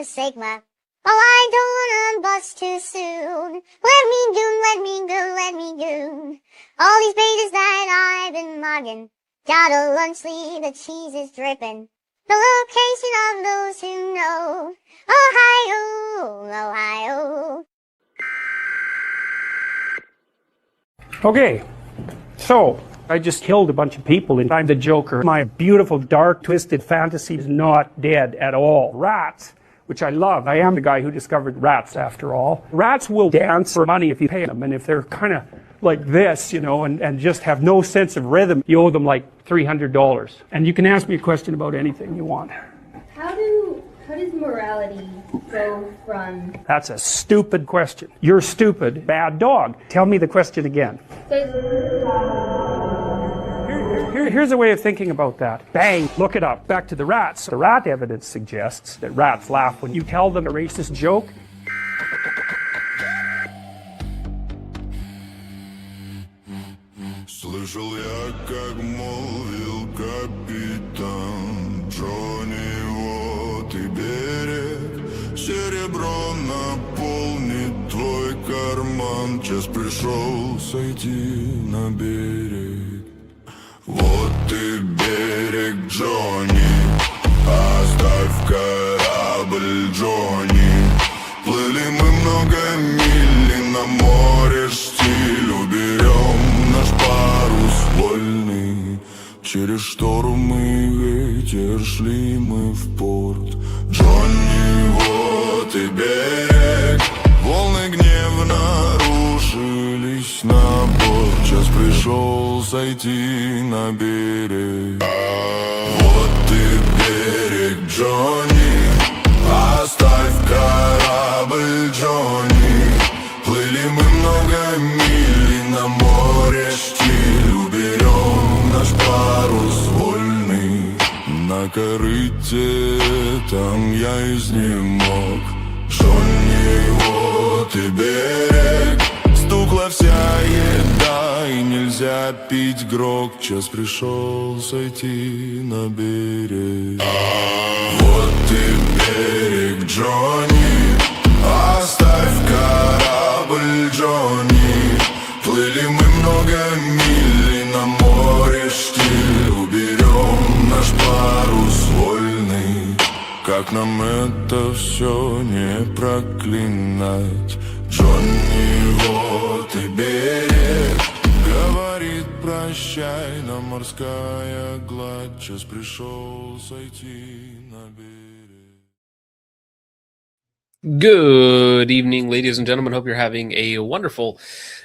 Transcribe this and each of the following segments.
Sigma. Oh, I don't wanna bust too soon. Let me goon, let me goon, let me goon. All these betas that I've been mugging. Got a lunch sleeve, the cheese is dripping. The location of those who know. Ohio, Ohio. Okay, so I just killed a bunch of people and I'm the Joker. My beautiful, dark, twisted fantasy is not dead at all. Rats, which I love. I am the guy who discovered rats, after all. Rats will dance for money if you pay them, and if they're kind of like this, you know, and just have no sense of rhythm, you owe them like $300. And you can ask me a question about anything you want. How does morality go from... That's a stupid question. You're stupid, bad dog. Tell me the question again. Here's a way of thinking about that. Bang, look it up. Back to the rats. The rat evidence suggests that rats laugh when you tell them a racist joke. Слышал я, как молвил капитан Джонни, вот и берег. Серебро наполнит твой карман. Час пришел сойти на берег. Вот и берег, Джонни. Оставь корабль, Джонни. Плыли мы много миль, и на море штиль. Уберем наш парус вольный. Через штормы и ветер шли мы в порт. Джонни, вот и берег. Волны гневно рушились на борт. Час пришел сойти на берег. Вот и берег, Джонни. Оставь корабль, Джонни. Плыли мы много миль, и на море штиль. Уберем наш парус вольный. На корыте там я изнемог. Джонни, вот и берег. Стукла вся еда, и нельзя пить грог. Час пришел сойти на берег. Вот и берег, Джонни. Оставь корабль, Джонни. Плыли мы много миль, и на море штиль. Уберем наш парус вольный. Как нам это все не проклинать? Джонни, вот и берег. Говорит, прощай, нам морская гладь. Час пришел сойти на берег. Good evening, ladies and gentlemen. Hope you're having a wonderful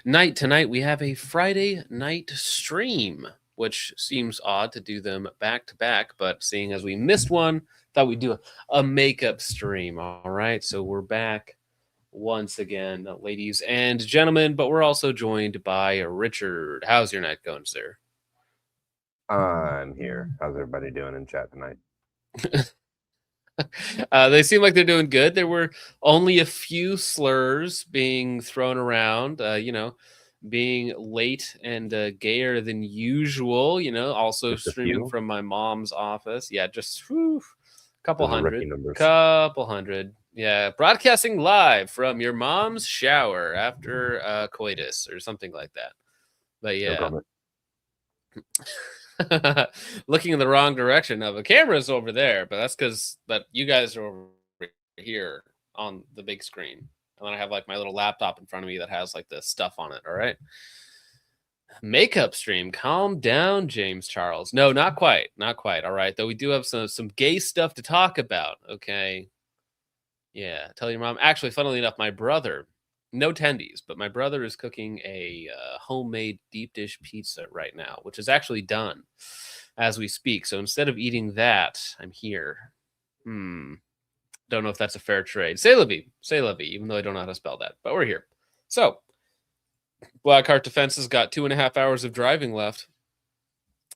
night. Tonight we have a Friday night stream, which seems odd to do them back to back, but seeing as we missed one, thought we'd do a makeup stream. All right, so we're back once again, ladies and gentlemen, but we're also joined by Richard. How's your night going, sir? I'm here. How's everybody doing in chat tonight? They seem like they're doing good. There were only a few slurs being thrown around, being late and gayer than usual, also Just a streaming few? from my mom's office. Yeah, just couple Those are rookie hundred. numbers. Couple hundred. Yeah, broadcasting live from your mom's shower after coitus or something like that. But No yeah. comment. Looking in the wrong direction. Now the camera's over there, but that's because that you guys are over here on the big screen, and then I have like my little laptop in front of me that has like the stuff on it. All right, makeup stream. Calm down, James Charles. No, not quite, not quite. All right, though we do have some gay stuff to talk about. Okay, yeah. Tell your mom. Actually, funnily enough, my brother. No tendies, but my brother is cooking a homemade deep dish pizza right now, which is actually done as we speak. So instead of eating that, I'm here. Don't know if that's a fair trade. C'est la vie, even though I don't know how to spell that, but we're here. So Blackheart Defense has got 2.5 hours of driving left.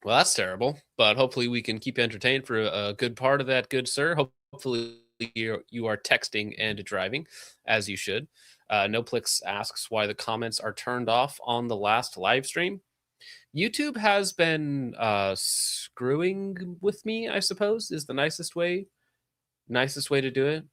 Well, that's terrible, but hopefully we can keep entertained for a good part of that, good sir. Hopefully you are texting and driving, as you should. Noplix asks why the comments are turned off on the last live stream. YouTube has been screwing with me, I suppose, is the nicest way to do it.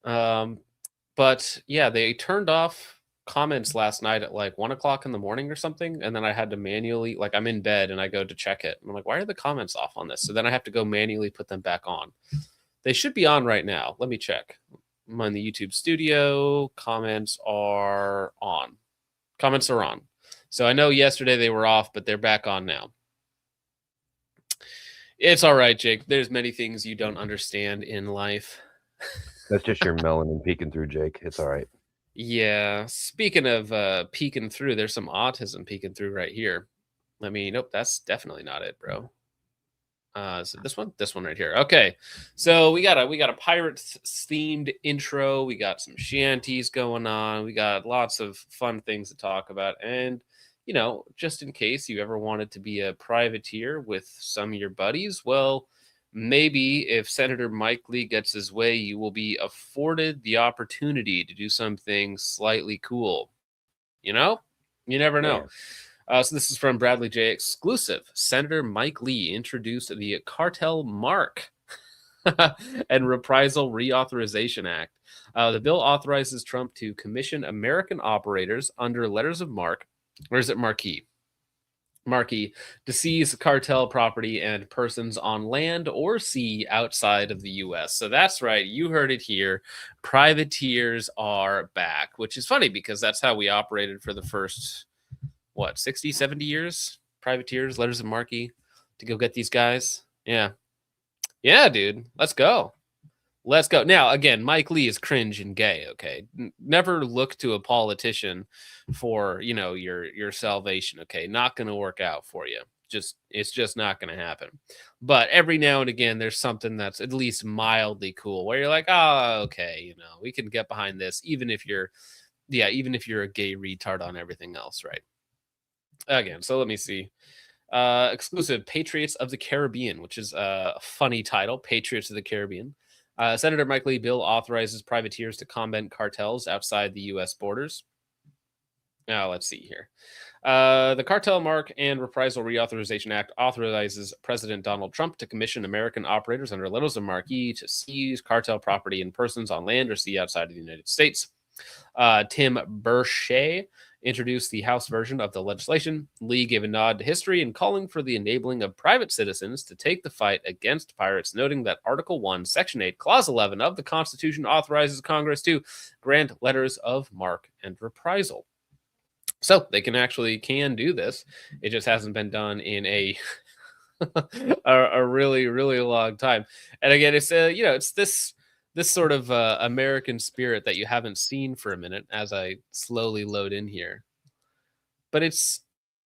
But yeah, they turned off comments last night at like 1 o'clock in the morning or something, and then I had to manually, like, I'm in bed and I go to check it. And I'm like, why are the comments off on this? So then I have to go manually put them back on. They should be on right now. Let me check. I'm on the YouTube studio. Comments are on. Comments are on. So I know yesterday they were off, but they're back on now. It's all right, Jake. There's many things you don't understand in life. That's just your melanin peeking through, Jake. It's all right. Yeah. Speaking of peeking through, there's some autism peeking through right here. I mean, nope, that's definitely not it, bro. So this one right here. Okay, so we got a pirates themed intro. We got some shanties going on. We got lots of fun things to talk about, and you know, just in case you ever wanted to be a privateer with some of your buddies, well, maybe if Senator Mike Lee gets his way, you will be afforded the opportunity to do something slightly cool. You know, you never know. So this is from Bradley J. Exclusive. Senator Mike Lee introduced the Cartel Mark and Reprisal Reauthorization Act. The bill authorizes Trump to commission American operators under letters of marque, or is it marquee? Marquee, to seize cartel property and persons on land or sea outside of the U.S. So that's right. You heard it here. Privateers are back, which is funny because that's how we operated for the first 60, 70 years? Privateers, letters of marque to go get these guys. Yeah, dude, let's go. Now, again, Mike Lee is cringe and gay. Okay, never look to a politician for your salvation. Okay, not going to work out for you. It's just not going to happen. But every now and again, there's something that's at least mildly cool where you're like, oh, okay, we can get behind this, even if you're a gay retard on everything else, right? Again, so let me see. Exclusive Patriots of the Caribbean, which is a funny title, Patriots of the Caribbean. Senator Mike Lee bill authorizes privateers to combat cartels outside the U.S. borders. Now, let's see here. The Cartel Mark and Reprisal Reauthorization Act authorizes President Donald Trump to commission American operators under letters of marque to seize cartel property and persons on land or sea outside of the United States. Tim Burchett introduced the House version of the legislation. Lee gave a nod to history in calling for the enabling of private citizens to take the fight against pirates, noting that Article 1, Section 8, Clause 11 of the Constitution authorizes Congress to grant letters of marque and reprisal. So they can do this. It just hasn't been done in a really, really long time. And again, it's it's this sort of American spirit that you haven't seen for a minute as I slowly load in here. But it's,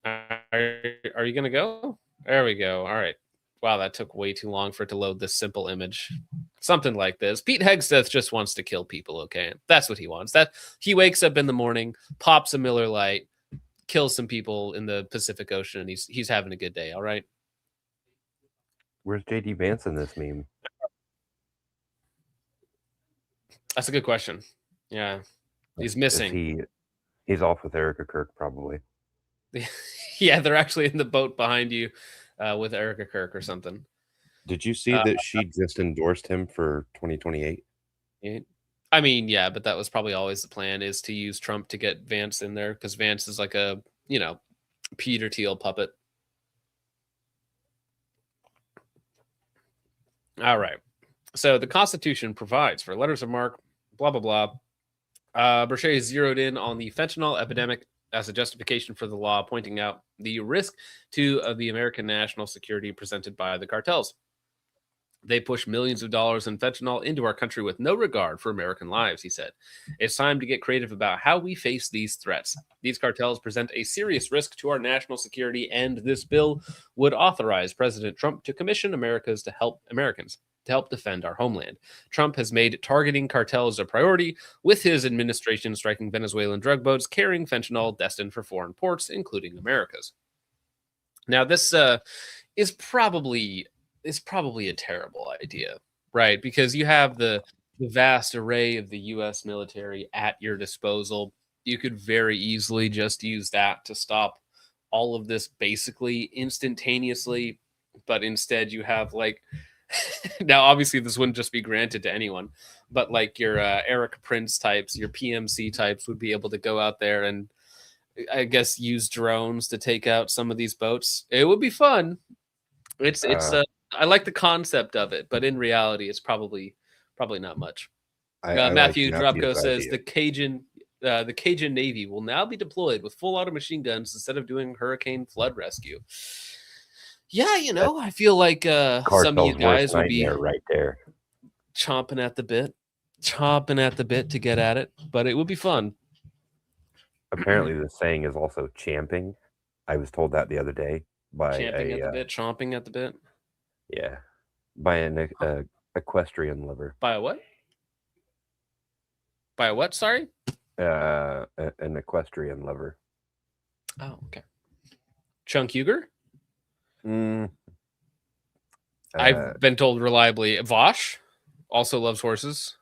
are you going to go? There we go. All right. Wow, that took way too long for it to load this simple image. Something like this. Pete Hegseth just wants to kill people, okay? That's what he wants. That he wakes up in the morning, pops a Miller Lite, kills some people in the Pacific Ocean, and he's having a good day, all right? Where's JD Vance in this meme? That's a good question. Yeah. He's missing. He's off with Erica Kirk, probably. Yeah, they're actually in the boat behind you with Erica Kirk or something. Did you see that she just endorsed him for 2028? I mean, yeah, but that was probably always the plan, is to use Trump to get Vance in there, because Vance is like a, Peter Thiel puppet. All right. So the Constitution provides for letters of marque, blah, blah, blah. Burchett zeroed in on the fentanyl epidemic as a justification for the law, pointing out the risk to the American national security presented by the cartels. They push millions of dollars in fentanyl into our country with no regard for American lives, he said. It's time to get creative about how we face these threats. These cartels present a serious risk to our national security, and this bill would authorize President Trump to commission Americans to help defend our homeland. Trump has made targeting cartels a priority, with his administration striking Venezuelan drug boats carrying fentanyl destined for foreign ports, including America's. Now, this is probably a terrible idea, right? Because you have the vast array of the U.S. military at your disposal. You could very easily just use that to stop all of this basically instantaneously, but instead you have like Now, obviously, this wouldn't just be granted to anyone, but like your Eric Prince types, your PMC types would be able to go out there and I guess use drones to take out some of these boats. It would be fun. It's I like the concept of it, but in reality, it's probably not much. I Matthew like Dropko Matthew's says idea. the Cajun Navy will now be deployed with full auto machine guns instead of doing hurricane flood rescue. Yeah, you know, I feel like some of Cartel's you guys worst would be nightmare right there. chomping at the bit to get at it, but it would be fun. Apparently, the saying is also champing. I was told that the other day by Chomping at the bit. Yeah, by an equestrian lover. By a what? By a what? Sorry. An equestrian lover. Oh, okay. Chunk Huger. I've been told reliably. Vosh also loves horses.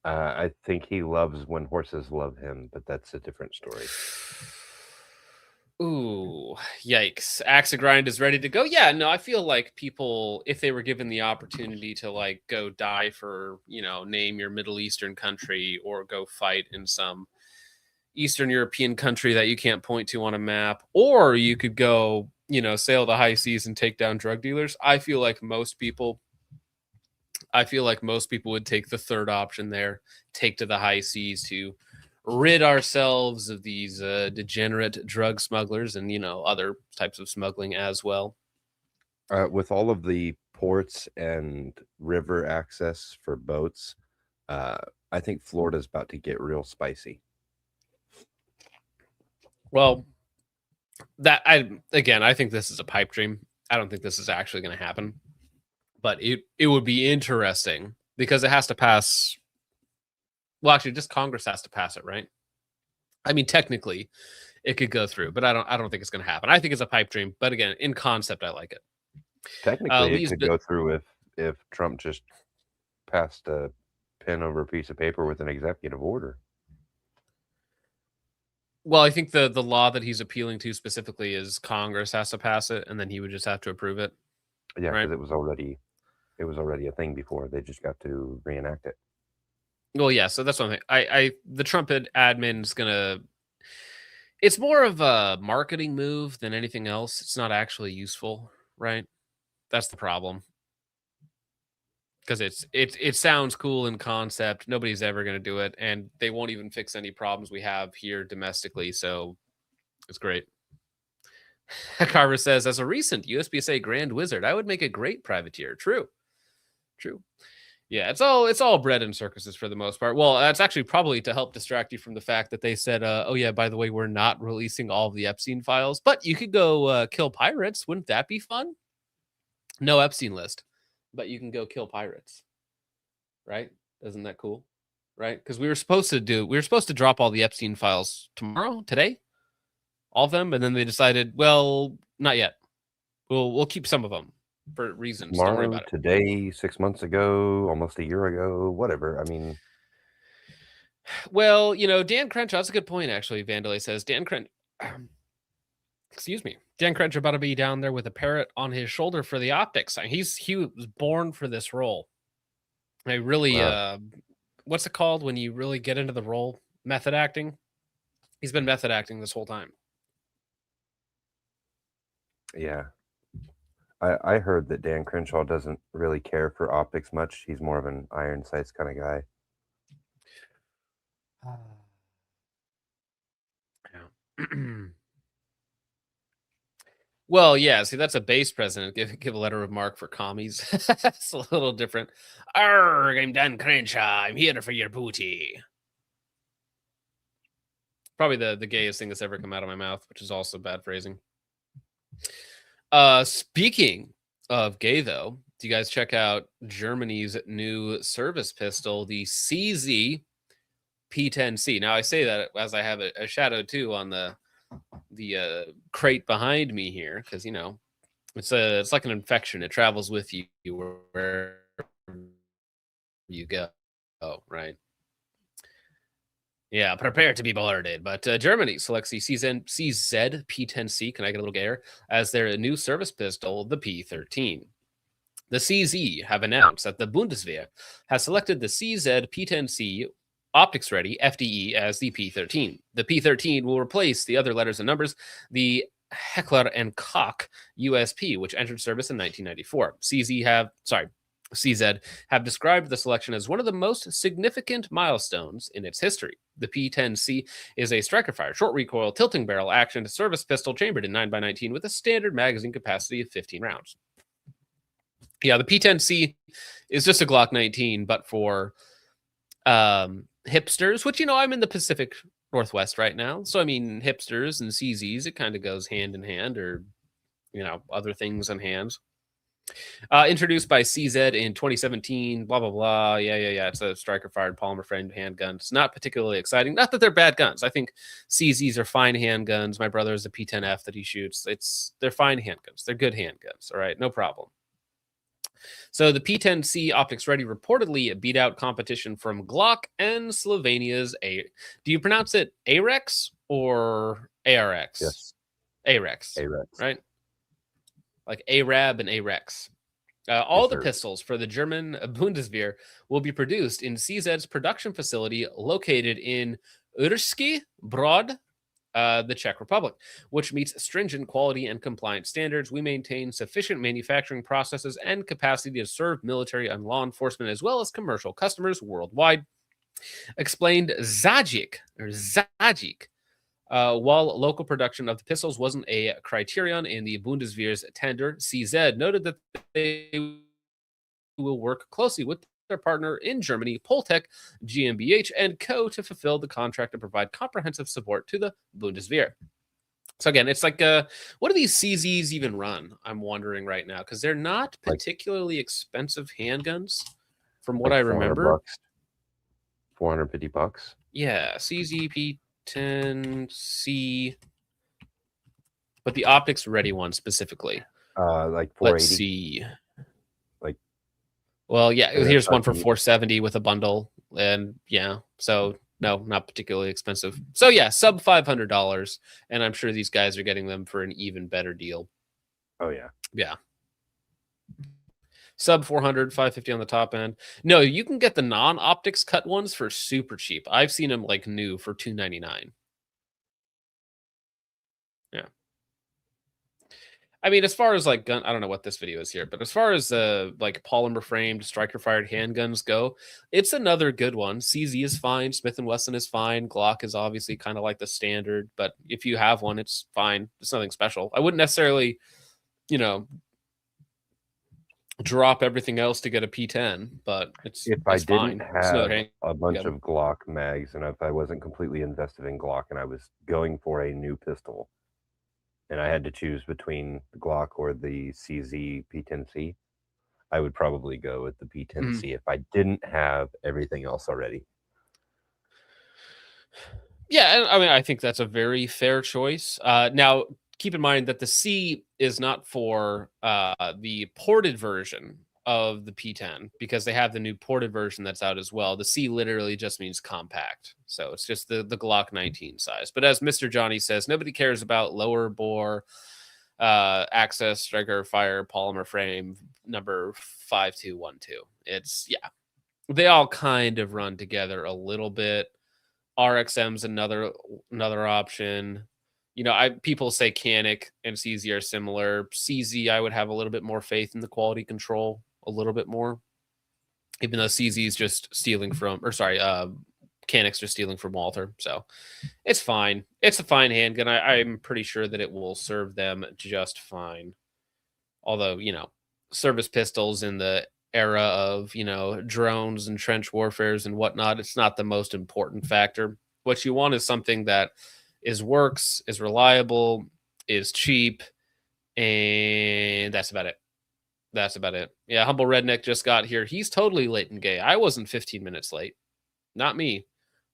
I think he loves when horses love him, but that's a different story. Ooh, yikes. Axe to Grind is ready to go. Yeah, no, I feel like people, if they were given the opportunity to like go die for, you know, name your Middle Eastern country or go fight in some Eastern European country that you can't point to on a map, or you could go, you know, sail the high seas and take down drug dealers. I feel like most people would take the third option there, take to the high seas to rid ourselves of these degenerate drug smugglers and, you know, other types of smuggling as well. With all of the ports and river access for boats, I think Florida's about to get real spicy. Well, I think this is a pipe dream. I don't think this is actually going to happen, but it would be interesting because it has to pass. Well, actually, just Congress has to pass it, right? I mean, technically, it could go through, but I don't think it's going to happen. I think it's a pipe dream, but again, in concept, I like it. Technically, it could go through if Trump just passed a pen over a piece of paper with an executive order. Well, I think the law that he's appealing to specifically is Congress has to pass it, and then he would just have to approve it. Yeah, because it was already a thing before. They just got to reenact it. Well, yeah, so that's one thing. The Trump admin is gonna. It's more of a marketing move than anything else. It's not actually useful, right? That's the problem. Because it sounds cool in concept. Nobody's ever going to do it, and they won't even fix any problems we have here domestically. So it's great. Carver says, as a recent USPSA Grand Wizard, I would make a great privateer. True. Yeah, it's all bread and circuses for the most part. Well, that's actually probably to help distract you from the fact that they said, oh yeah, by the way, we're not releasing all of the Epstein files, but you could go kill pirates. Wouldn't that be fun? No Epstein list, but you can go kill pirates, right? Isn't that cool? Right? Because we were supposed to drop all the Epstein files today, all of them, and then they decided, well, not yet. We'll keep some of them for reasons. Tomorrow, don't worry about it. Today, 6 months ago, almost a year ago, whatever. I mean, well, you know, Dan Crenshaw, that's a good point, actually. Vandalay says Dan Crenshaw about to be down there with a parrot on his shoulder for the optics. He was born for this role. I really, what's it called when you really get into the role? Method acting. He's been method acting this whole time. Yeah. I heard that Dan Crenshaw doesn't really care for optics much. He's more of an iron sights kind of guy. Yeah. Well, yeah. See, that's a base president. Give a letter of marque for commies. It's a little different. Arrgh, I'm Dan Crenshaw. I'm here for your booty. Probably the gayest thing that's ever come out of my mouth, which is also bad phrasing. Speaking of gay, though, do you guys check out Germany's new service pistol, the CZ P10C? Now, I say that as I have a Shadow 2 on the crate behind me here, because, you know, it's like an infection. It travels with you wherever you go. Oh, right. Yeah, prepare to be boarded. But Germany selects the CZ P10C, can I get a little gayer, as their new service pistol, the P13. The CZ have announced that the Bundeswehr has selected the CZ P10C optics ready FDE as the P13. The P13 will replace the other letters and numbers, the Heckler and Koch USP, which entered service in 1994. CZ have described the selection as one of the most significant milestones in its history. The P10C is a striker fire, short recoil, tilting barrel action service pistol chambered in 9x19 with a standard magazine capacity of 15 rounds. Yeah, the P10C is just a Glock 19, but for hipsters, which, I'm in the Pacific Northwest right now. So, I mean, hipsters and CZs, it kind of goes hand in hand, or, other things in hands. Introduced by CZ in 2017, blah, blah, blah. Yeah. It's a striker-fired polymer-framed handgun. It's not particularly exciting. Not that they're bad guns. I think CZs are fine handguns. My brother has a P10F that he shoots. They're fine handguns. They're good handguns. All right, no problem. So the P10C optics ready reportedly beat out competition from Glock and Slovenia's Do you pronounce it AREX or ARX? Yes. AREX. AREX. Right? Like ARAB and AREX. All Yes, the sir. pistols for the German Bundeswehr will be produced in CZ's production facility located in Ursky Brod, the Czech Republic, which meets stringent quality and compliance standards. We maintain sufficient manufacturing processes and capacity to serve military and law enforcement as well as commercial customers worldwide, explained Zajic. While local production of the pistols wasn't a criterion in the Bundeswehr's tender, CZ noted that they will work closely with their partner in Germany, Poltech GmbH & Co. to fulfill the contract and provide comprehensive support to the Bundeswehr. So again, it's like, what do these CZs even run? I'm wondering right now, because they're not particularly expensive handguns from what I remember. $450. Yeah, CZP10C, but the optics ready one specifically. Like 480. Let's see. Well, yeah, here's one for 470 with a bundle, and so no, not particularly expensive. So yeah, sub $500, and I'm sure these guys are getting them for an even better deal. Oh yeah. Sub 400, 550 on the top end. No, you can get the non-optics cut ones for super cheap. I've seen them like new for $299. Yeah. I mean, as far as like gun, I don't know what this video is here, but as far as like polymer framed striker fired handguns go, it's another good one. CZ is fine, Smith & Wesson is fine, Glock is obviously kind of like the standard, but if you have one, it's fine. It's nothing special. I wouldn't necessarily, drop everything else to get a P10, but it's I fine. didn't have a bunch of Glock mags, and if I wasn't completely invested in Glock and I was going for a new pistol, and I had to choose between the Glock or the CZ P10C, I would probably go with the P10C if I didn't have everything else already. Yeah, I mean, I think that's a very fair choice. Now, keep in mind that the C is not for the ported version of the P10, because they have the new ported version that's out as well. The C literally just means compact. So it's just the Glock 19 size. But as Mr. Johnny says, nobody cares about lower bore access striker fire polymer frame number 5212. They all kind of run together a little bit. RXM's another option. People say Canik and CZ are similar. CZ, I would have a little bit more faith in the quality control, a little bit more, even though CZ is just stealing from, Canik's just stealing from Walther. So it's fine. It's a fine handgun. I'm pretty sure that it will serve them just fine. Although, service pistols in the era of, drones and trench warfares and whatnot, it's not the most important factor. What you want is something that works, is reliable, is cheap, and that's about it. Yeah, Humble Redneck just got here. He's totally late and gay. I wasn't 15 minutes late. Not me.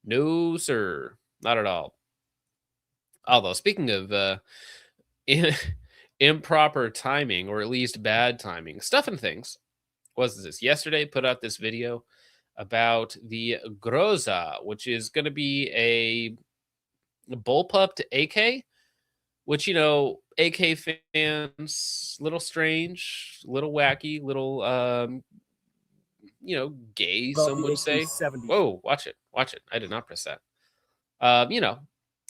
No, sir. Not at all. Although, speaking of improper timing, or at least bad timing, Stuff and Things was this yesterday put out this video about the Groza, which is going to be a bullpup to AK which, AK fans, little strange, little wacky, little gay, About some the would say. AK-70. Whoa, watch it. I did not press that.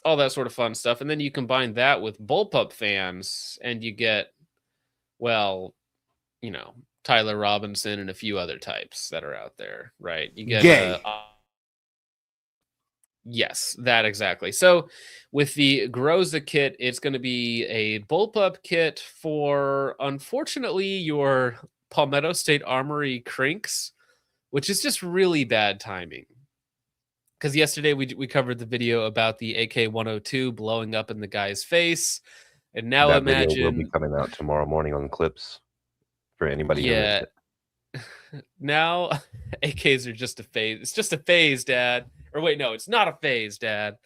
All that sort of fun stuff. And then you combine that with bullpup fans and you get, well, Tyler Robinson and a few other types that are out there, right? You get Gay. yes, that exactly. So with the Groza kit, it's going to be a bullpup kit for, unfortunately, your Palmetto State Armory crinks, which is just really bad timing. Because yesterday we covered the video about the AK-102 blowing up in the guy's face, and now That video will be imagine coming out tomorrow morning on Clips for anybody who missed it. now AKs are just a phase. It's just a phase, Dad. Or wait, no, it's not a phase, Dad.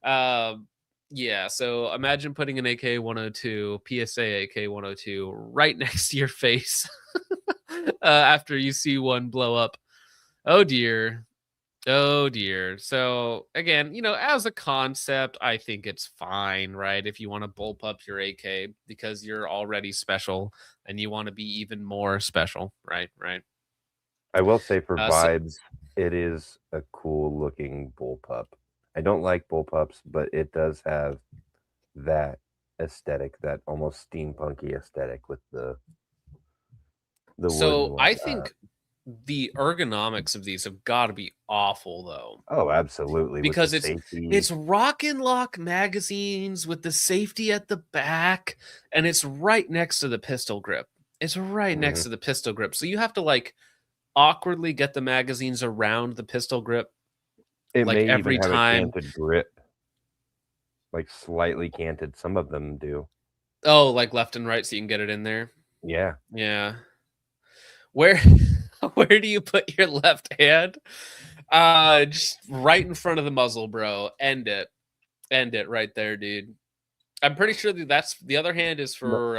Yeah, so imagine putting an AK-102, PSA AK-102 right next to your face after you see one blow up. Oh dear. Oh dear. So again, as a concept, I think it's fine, right? If you want to bullpup your AK because you're already special and you want to be even more special, right? Right. I will say for So- vibes, it is a cool looking bullpup. I don't like bullpups, but it does have that aesthetic, that almost steampunky aesthetic with the So wooden I one. think the ergonomics of these have got to be awful, though. Oh, absolutely. with the Because safety. it's Rock and Lock magazines with the safety at the back, and it's right next to the pistol grip. It's right next to the pistol grip. So you have to like awkwardly get the magazines around the pistol grip. It like may every even have time- a canted grip, like slightly canted. Some of them do. Oh, like left and right so you can get it in there. Yeah. Yeah. Where do you put your left hand? Just right in front of the muzzle, bro. End it right there, dude. I'm pretty sure that's the other hand is for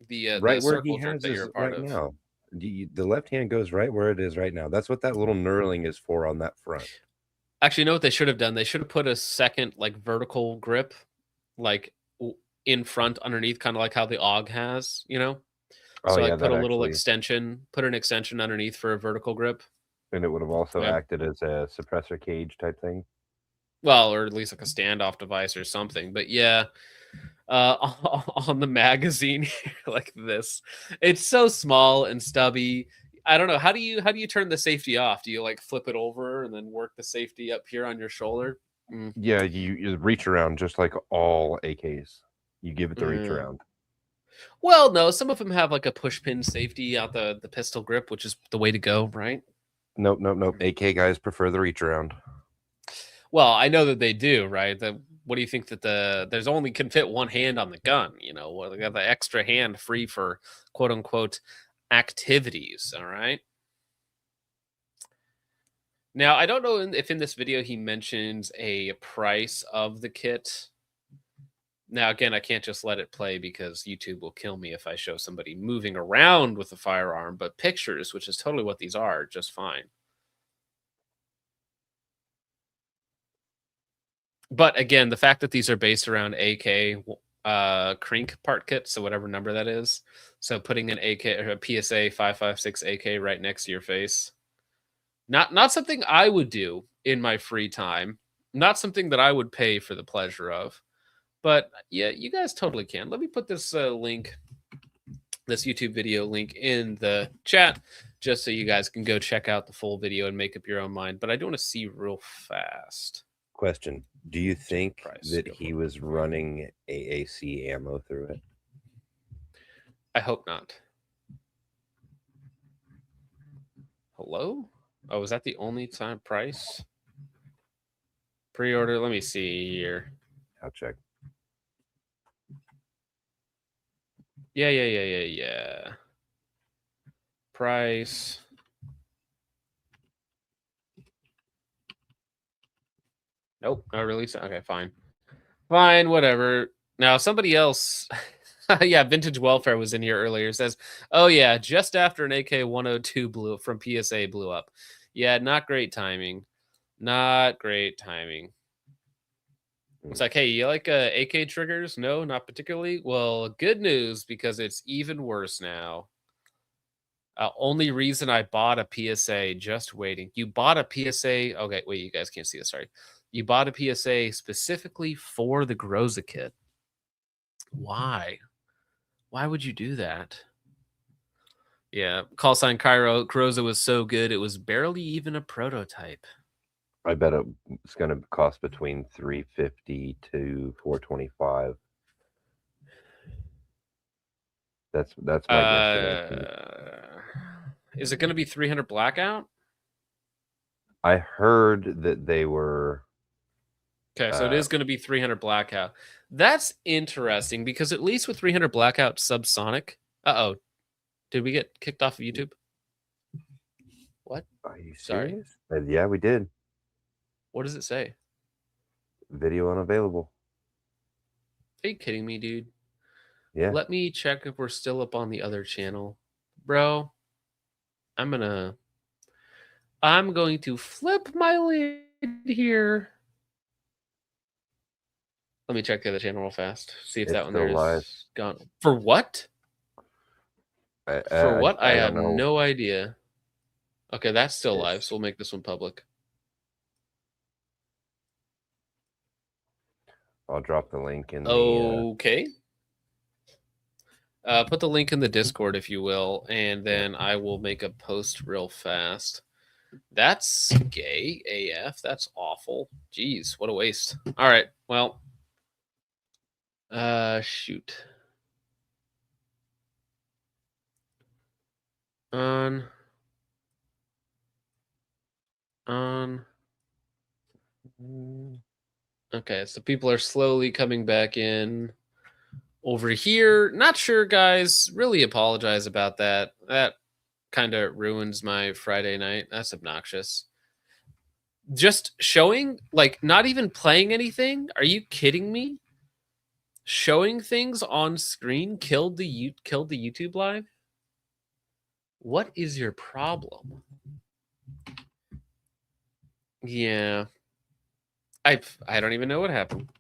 the Right where circle he jerk has that you're is a part right of. now. The left hand goes right where it is right now. That's what that little knurling is for on that front. Actually, you know what they should have done? They should have put a second like vertical grip, like in front underneath, kind of like how the AUG has, Oh, So yeah, like put a that little actually- extension, put an extension underneath for a vertical grip. And it would have also Yeah. acted as a suppressor cage type thing. Well, or at least like a standoff device or something. But yeah, on the magazine like this, it's so small and stubby. I don't know. How do you turn the safety off? Do you like flip it over and then work the safety up here on your shoulder? Yeah, you reach around just like all AKs. You give it the reach Mm. around. Well, no, some of them have like a push pin safety out the pistol grip, which is the way to go, right? Nope. AK guys prefer the reach around. Well, I know that they do, right? What do you think that there's only can fit one hand on the gun? Well, they got the extra hand free for quote unquote activities. All right. Now, I don't know if in this video he mentions a price of the kit. Now, again, I can't just let it play because YouTube will kill me if I show somebody moving around with a firearm, but pictures, which is totally what these are, just fine. But again, the fact that these are based around AK Crink part kit, so whatever number that is. So putting an AK or a PSA 556 AK right next to your face. Not something I would do in my free time. Not something that I would pay for the pleasure of. But yeah, you guys totally can. Let me put this link, this YouTube video link in the chat, just so you guys can go check out the full video and make up your own mind. But I do want to see real fast. Question: do you think Price, that go for he it. was running AAC ammo through it? I hope not. Hello? Oh, is that the only time price? Pre-order. Let me see here. I'll check. Yeah. Price. Nope, not release. Okay, fine. Fine, whatever. Now, somebody else, yeah, Vintage Welfare was in here earlier. Says, oh, yeah, just after an AK-102 from PSA blew up. Yeah, not great timing. Not great timing. It's like, hey, you like AK triggers? No, not particularly. Well, good news, because it's even worse now. Only reason I bought a PSA, just waiting. You bought a PSA. Okay, wait, you guys can't see this. Sorry. You bought a PSA specifically for the Groza kit. Why? Why would you do that? Yeah, call sign Cairo. Groza was so good, it was barely even a prototype. I bet it's going to cost between $350 to $425. That's my guess. Is it going to be 300 blackout? I heard that they were. Okay, so it is going to be 300 blackout. That's interesting, because at least with 300 blackout subsonic. Uh-oh. Did we get kicked off of YouTube? What? Are you Sorry. serious? Yeah, we did. What does it say? Video unavailable. Are you kidding me, dude? Yeah. Let me check if we're still up on the other channel. Bro, I'm going to flip my lid here. Let me check the other channel real fast. See if that one there is gone. For what? For what? I have no idea. Okay, that's still live, so we'll make this one public. I'll drop the link in the... Okay. Put the link in the Discord, if you will, and then I will make a post real fast. That's gay AF. That's awful. Jeez, what a waste. All right, well... shoot. On. Okay, so people are slowly coming back in over here. Not sure, guys. Really apologize about that. That kind of ruins my Friday night. That's obnoxious. Just showing, like, not even playing anything? Are you kidding me? Showing things on screen killed the YouTube live? What is your problem? Yeah. I don't even know what happened.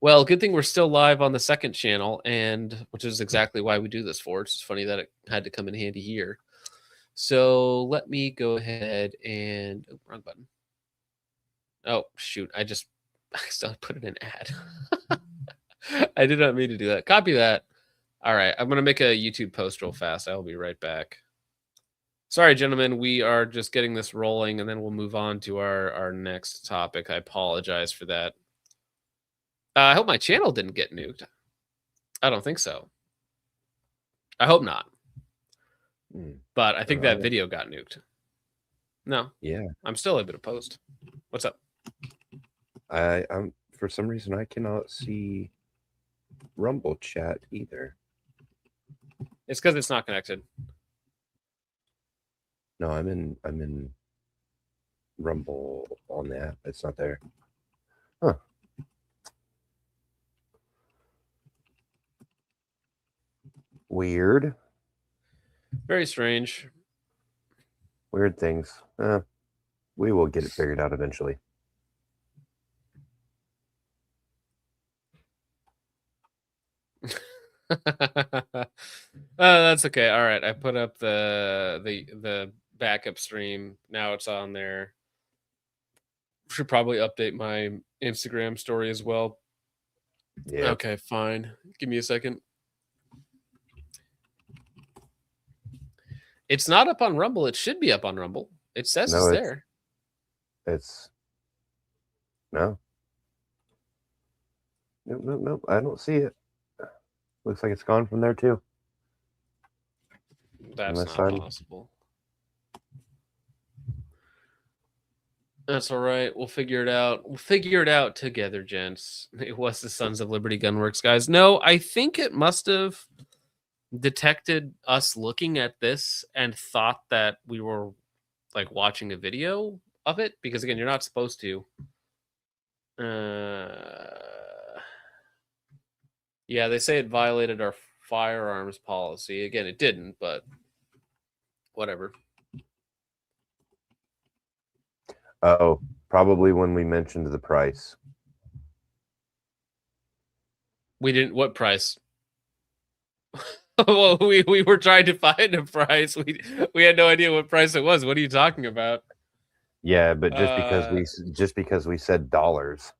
Well, good thing we're still live on the second channel, and which is exactly why we do this for. It's funny that it had to come in handy here. So let me go ahead and wrong button. Oh shoot! I still put in an ad. I did not mean to do that. Copy that. All right, I'm gonna make a YouTube post real fast. I will be right back. Sorry, gentlemen, we are just getting this rolling, and then we'll move on to our next topic. I apologize for that. I hope my channel didn't get nuked. I don't think so. I hope not. But I think that video got nuked. No. Yeah. I'm still able to post. What's up? I'm for some reason I cannot see Rumble chat either. It's because it's not connected. No, I'm in Rumble on the app. It's not there. Huh. Weird. Very strange. Weird things. We will get it figured out eventually. That's okay. All right, I put up the backup stream. Now it's on there. Should probably update my Instagram story as well. Yeah. Okay, fine. Give me a second. It's not up on Rumble. It should be up on Rumble. It says it's there. No. Nope. I don't see it. Looks like it's gone from there too. That's not possible. That's all right. We'll figure it out. We'll figure it out together, gents. It was the Sons of Liberty Gunworks, guys. No, I think it must have detected us looking at this and thought that we were like watching a video of it, because again, you're not supposed to. Yeah, they say it violated our firearms policy. Again, it didn't, but whatever. Oh, Probably when we mentioned the price. We didn't. What price? Well, we were trying to find a price. We had no idea what price it was. What are you talking about? Yeah, but just because we said dollars.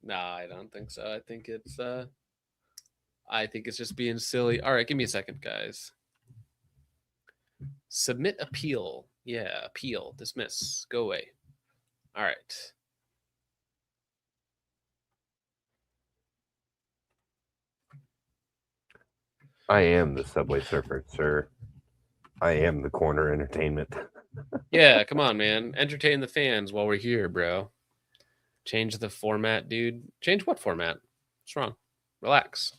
No, I don't think so. I think it's just being silly. All right, give me a second, guys. Submit appeal. Yeah, appeal. Dismiss. Go away. All right. I am the Subway Surfer, sir. I am the corner entertainment. Yeah, come on, man. Entertain the fans while we're here, bro. Change the format, dude. Change what format? What's wrong? Relax.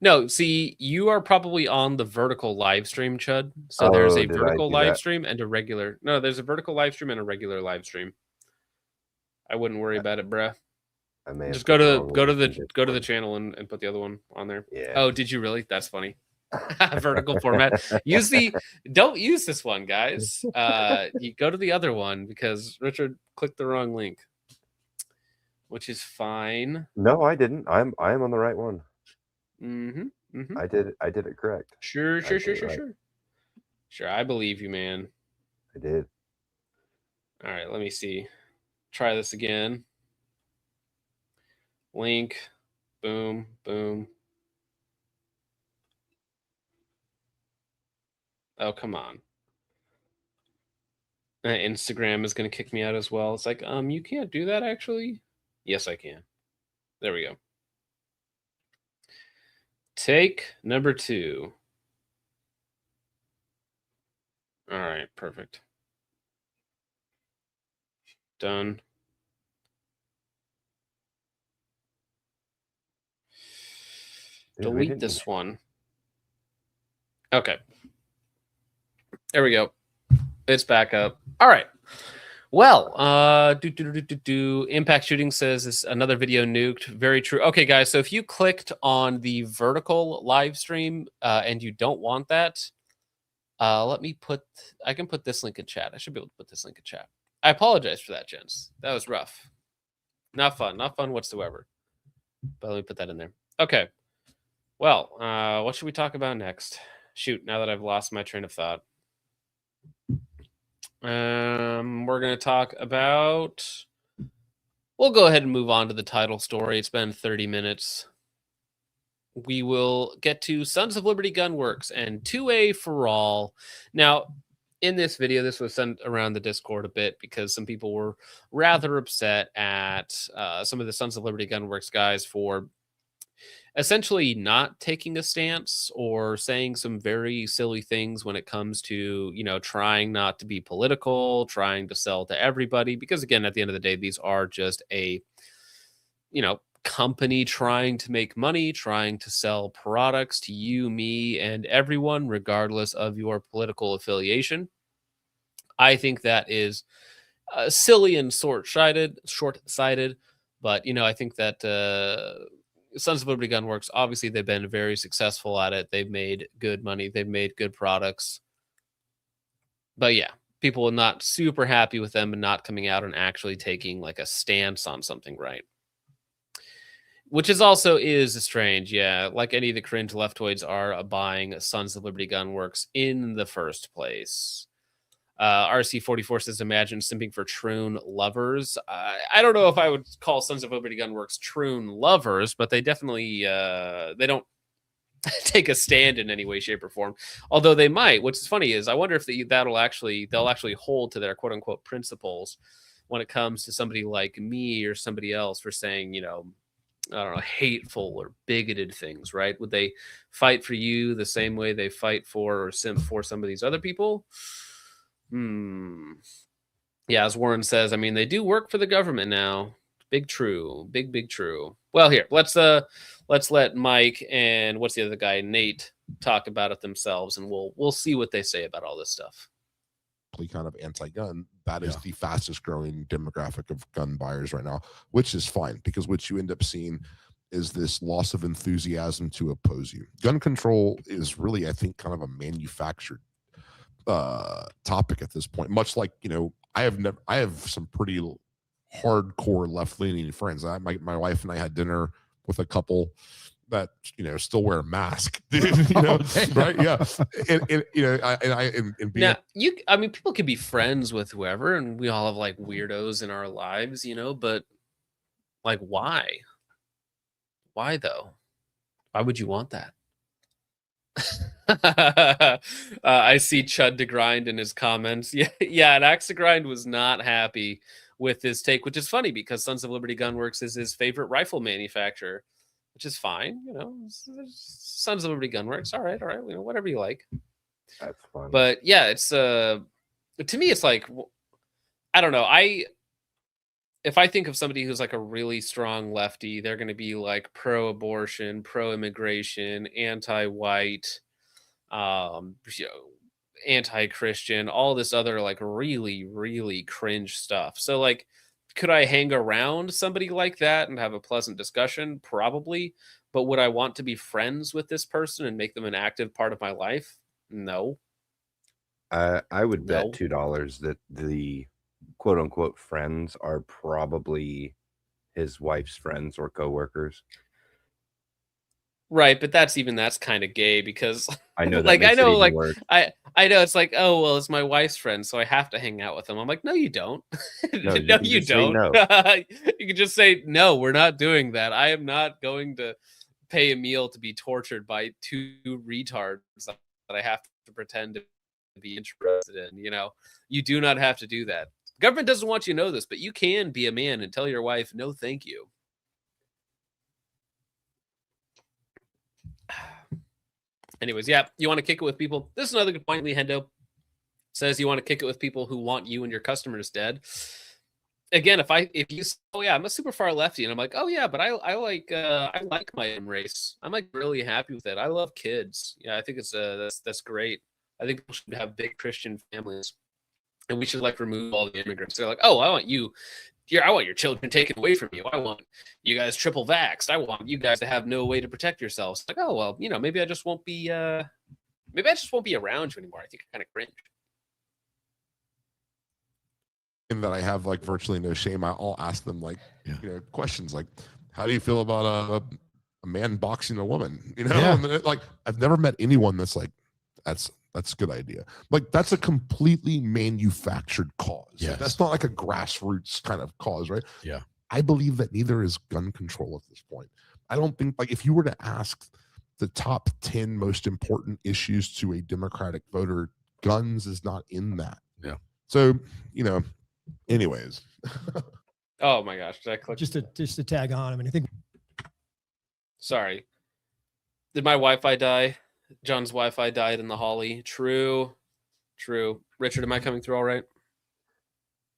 No, see, you are probably on the vertical live stream, Chud. So there's a vertical live stream and a regular. No, there's a vertical live stream and a regular live stream. I wouldn't worry about it, bruh. Just go to the channel and put the other one on there. Yeah. Oh, did you really? That's funny. Vertical format. Don't use this one, guys. You go to the other one because Richard clicked the wrong link, which is fine. No, I didn't. I am on the right one. Mm-hmm. I did it correct. Sure. Sure, I believe you, man. I did. All right, let me see. Try this again. Link. Boom. Boom. Oh, come on. Instagram is going to kick me out as well. It's like, you can't do that, actually. Yes, I can. There we go. Take number 2. All right, perfect. Done. Delete this one. Okay. There we go. It's back up. All right. Well, Impact Shooting says this another video nuked. Very true. Okay, guys. So if you clicked on the vertical live stream and you don't want that, I can put this link in chat. I should be able to put this link in chat. I apologize for that, gents. That was rough. Not fun whatsoever. But let me put that in there. Okay. Well, what should we talk about next? Shoot, now that I've lost my train of thought. We're going to talk about... We'll go ahead and move on to the title story. It's been 30 minutes. We will get to Sons of Liberty Gunworks and 2A for All. Now, in this video, this was sent around the Discord a bit because some people were rather upset at some of the Sons of Liberty Gunworks guys for essentially not taking a stance or saying some very silly things when it comes to, trying not to be political, trying to sell to everybody. Because again, at the end of the day, these are just a, company trying to make money, trying to sell products to you, me, and everyone, regardless of your political affiliation. I think that is silly and short-sighted, but, I think that Sons of Liberty Gunworks, obviously they've been very successful at it. They've made good money. They've made good products. But yeah, people are not super happy with them and not coming out and actually taking like a stance on something, right? Which is strange, yeah. Like any of the cringe leftoids are buying Sons of Liberty Gunworks in the first place. RC44 says, imagine simping for Troon lovers. I don't know if I would call Sons of Liberty Gunworks Troon lovers, but they definitely, they don't take a stand in any way, shape, or form. Although they might. What's funny is I wonder if they'll actually hold to their quote unquote principles when it comes to somebody like me or somebody else for saying, I don't know, hateful or bigoted things, right? Would they fight for you the same way they fight for or simp for some of these other people? Yeah, as Warren says, I mean, they do work for the government now. Big true. Big true. Well, here, let's let Mike and what's the other guy, Nate, talk about it themselves, and we'll see what they say about all this stuff. Kind of anti-gun, that is the fastest growing demographic of gun buyers right now, which is fine, because what you end up seeing is this loss of enthusiasm to oppose you. Gun control is really, I think, kind of a manufactured topic at this point, much like I have some pretty hardcore left-leaning friends. My wife and I had dinner with a couple that still wear a mask, right? Yeah, and Now, people can be friends with whoever, and we all have like weirdos in our lives, but like, why? Why though? Why would you want that? I see Chud to Grind in his comments. Yeah, and Axe to Grind was not happy with his take, which is funny because Sons of Liberty Gunworks is his favorite rifle manufacturer, which is fine. Sons of Liberty Gunworks, all right, whatever you like. That's fun. But yeah, it's to me, it's like, I don't know. If I think of somebody who's like a really strong lefty, they're going to be like pro-abortion, pro-immigration, anti-white, anti-Christian, all this other like really, really cringe stuff. So like, could I hang around somebody like that and have a pleasant discussion? Probably. But would I want to be friends with this person and make them an active part of my life? No. I would bet No. $2 that the quote unquote friends are probably his wife's friends or coworkers. Right, but that's kind of gay because I know that like makes I know it even like worse. I know it's like, oh well, it's my wife's friend, so I have to hang out with them. I'm like, no, you don't. No, No, can you just say don't. no. You can just say no. We're not doing that. I am not going to pay a meal to be tortured by two retards that I have to pretend to be interested in. You do not have to do that. Government doesn't want you to know this, but you can be a man and tell your wife, no, thank you. Anyways, yeah, you want to kick it with people. This is another good point. Lee Hendo says you want to kick it with people who want you and your customers dead. Again, if you say, oh yeah, I'm a super far lefty, and I'm like, oh yeah, but I like my own race. I'm like really happy with it. I love kids. Yeah, I think it's that's great. I think people should have big Christian families, and we should like remove all the immigrants. They're like, oh, I want your children taken away from you. I want you guys triple vaxxed. I want you guys to have no way to protect yourselves. Like, oh well, maybe I just won't be around you anymore. I think I kind of cringe. And that I have like virtually no shame. I'll ask them like questions like, how do you feel about a man boxing a woman? And like I've never met anyone that's like, that's a good idea. Like that's a completely manufactured cause. Yes. Like, that's not like a grassroots kind of cause, right? Yeah. I believe that neither is gun control at this point. I don't think like if you were to ask the top 10 most important issues to a Democratic voter, guns is not in that. Yeah. So, anyways. Oh my gosh, did I click? Just to tag on. I mean, I think. Sorry. Did my Wi-Fi die? John's Wi-Fi died in the Holly. True. Richard, am I coming through all right?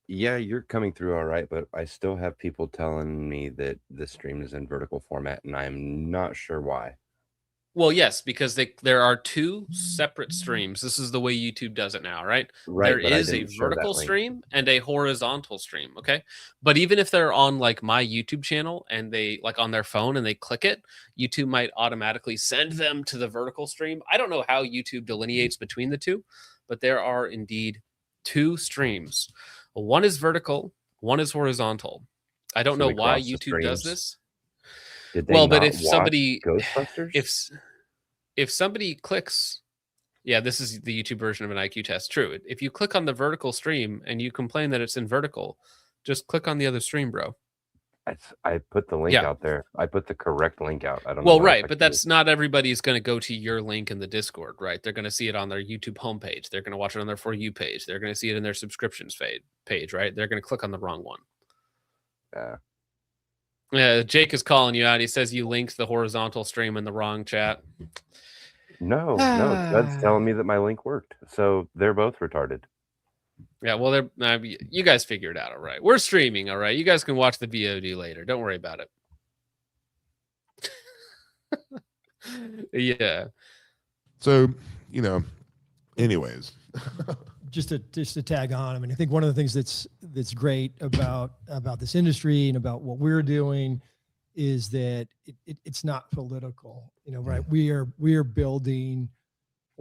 Yeah, you're coming through all right, but I still have people telling me that the stream is in vertical format, and I'm not sure why. Well, yes, because there are two separate streams. This is the way YouTube does it now, right? Right. There is a vertical stream and a horizontal stream, okay? But even if they're on like my YouTube channel and they like on their phone and they click it, YouTube might automatically send them to the vertical stream. I don't know how YouTube delineates between the two, but there are indeed two streams. One is vertical, one is horizontal. I don't know why YouTube does this. Well, but if somebody Ghostbusters? if somebody clicks, yeah, this is the YouTube version of an IQ test. True. If you click on the vertical stream and you complain that it's in vertical, just click on the other stream, bro. I put the link out there. I put the correct link out. I don't know. Well, right, but that's not everybody's going to go to your link in the Discord, right? They're going to see it on their YouTube homepage. They're going to watch it on their For You page. They're going to see it in their subscriptions page, right? They're going to click on the wrong one. Yeah. Yeah, Jake is calling you out. He says you linked the horizontal stream in the wrong chat. No, that's telling me that my link worked. So they're both retarded. Yeah, well, you guys figure it out, all right. We're streaming, all right. You guys can watch the VOD later. Don't worry about it. Yeah. So, anyways. just to tag on. I mean, I think one of the things that's great about this industry and about what we're doing is that it's not political, right? We are building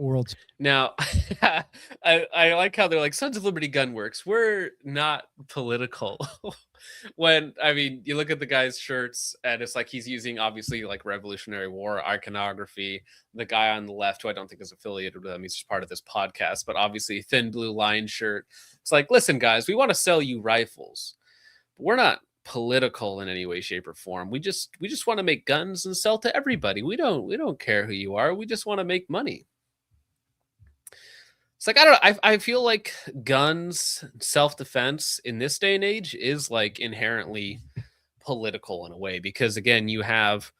world. Now, I like how they're like Sons of Liberty Gunworks. We're not political. When I mean, you look at the guy's shirts, and it's like he's using obviously like Revolutionary War iconography. The guy on the left, who I don't think is affiliated with them, he's just part of this podcast, but obviously thin blue line shirt. It's like, listen, guys, we want to sell you rifles, but we're not political in any way, shape, or form. We just want to make guns and sell to everybody. We don't care who you are. We just want to make money. It's like, I don't know. I feel like guns, self-defense in this day and age is like inherently political in a way, because again, you have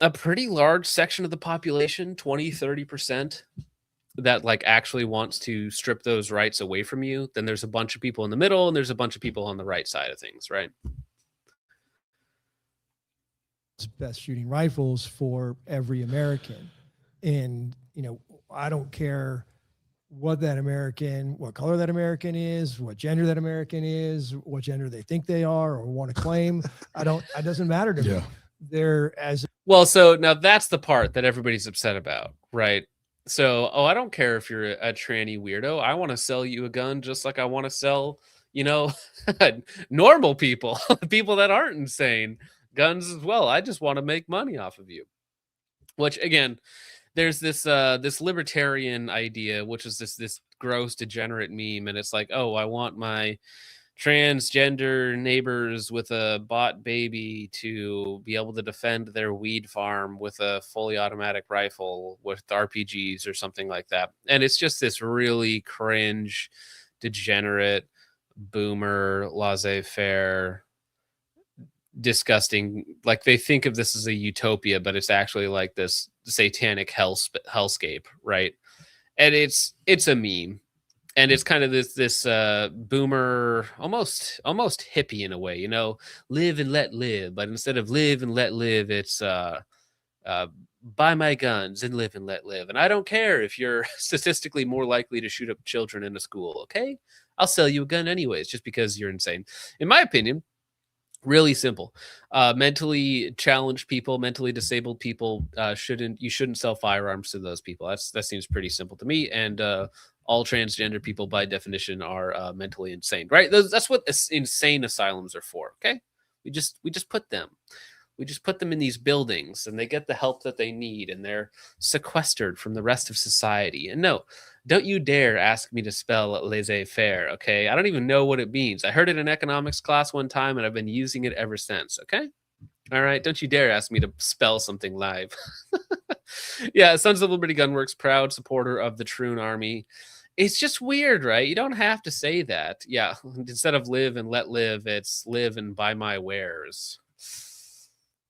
a pretty large section of the population, 20-30%, that like actually wants to strip those rights away from you. Then there's a bunch of people in the middle, and there's a bunch of people on the right side of things, right? Best shooting rifles for every American. And, you know, I don't care what color that American is, what gender that American is, what gender they think they are or want to claim. It doesn't matter to me. They're as well. So now that's the part that everybody's upset about, right? So, I don't care if you're a tranny weirdo. I want to sell you a gun just like I want to sell, you know, normal people, people that aren't insane, guns as well. I just want to make money off of you. Which again, there's this this libertarian idea, which is this gross degenerate meme, and it's like, oh, I want my transgender neighbors with a bot baby to be able to defend their weed farm with a fully automatic rifle with RPGs or something like that. And it's just this really cringe, degenerate, boomer, laissez-faire, disgusting, like they think of this as a utopia, but it's actually like this satanic hellscape, right? And it's a meme, and it's kind of this boomer, almost hippie in a way, you know, live and let live. But instead of live and let live, it's buy my guns and live and let live. And I don't care if you're statistically more likely to shoot up children in a school. Okay, I'll sell you a gun anyways, just because you're insane. In my opinion, really simple. Mentally challenged people, mentally disabled people, you shouldn't sell firearms to those people. That seems pretty simple to me. And all transgender people by definition are mentally insane, right? That's what insane asylums are for. Okay, we just put them in these buildings, and they get the help that they need, and they're sequestered from the rest of society. And no, don't you dare ask me to spell laissez-faire, okay? I don't even know what it means. I heard it in economics class one time, and I've been using it ever since, okay? All right, don't you dare ask me to spell something live. Yeah, Sons of Liberty Gunworks, proud supporter of the Troon Army. It's just weird, right? You don't have to say that. Yeah, instead of live and let live, it's live and buy my wares.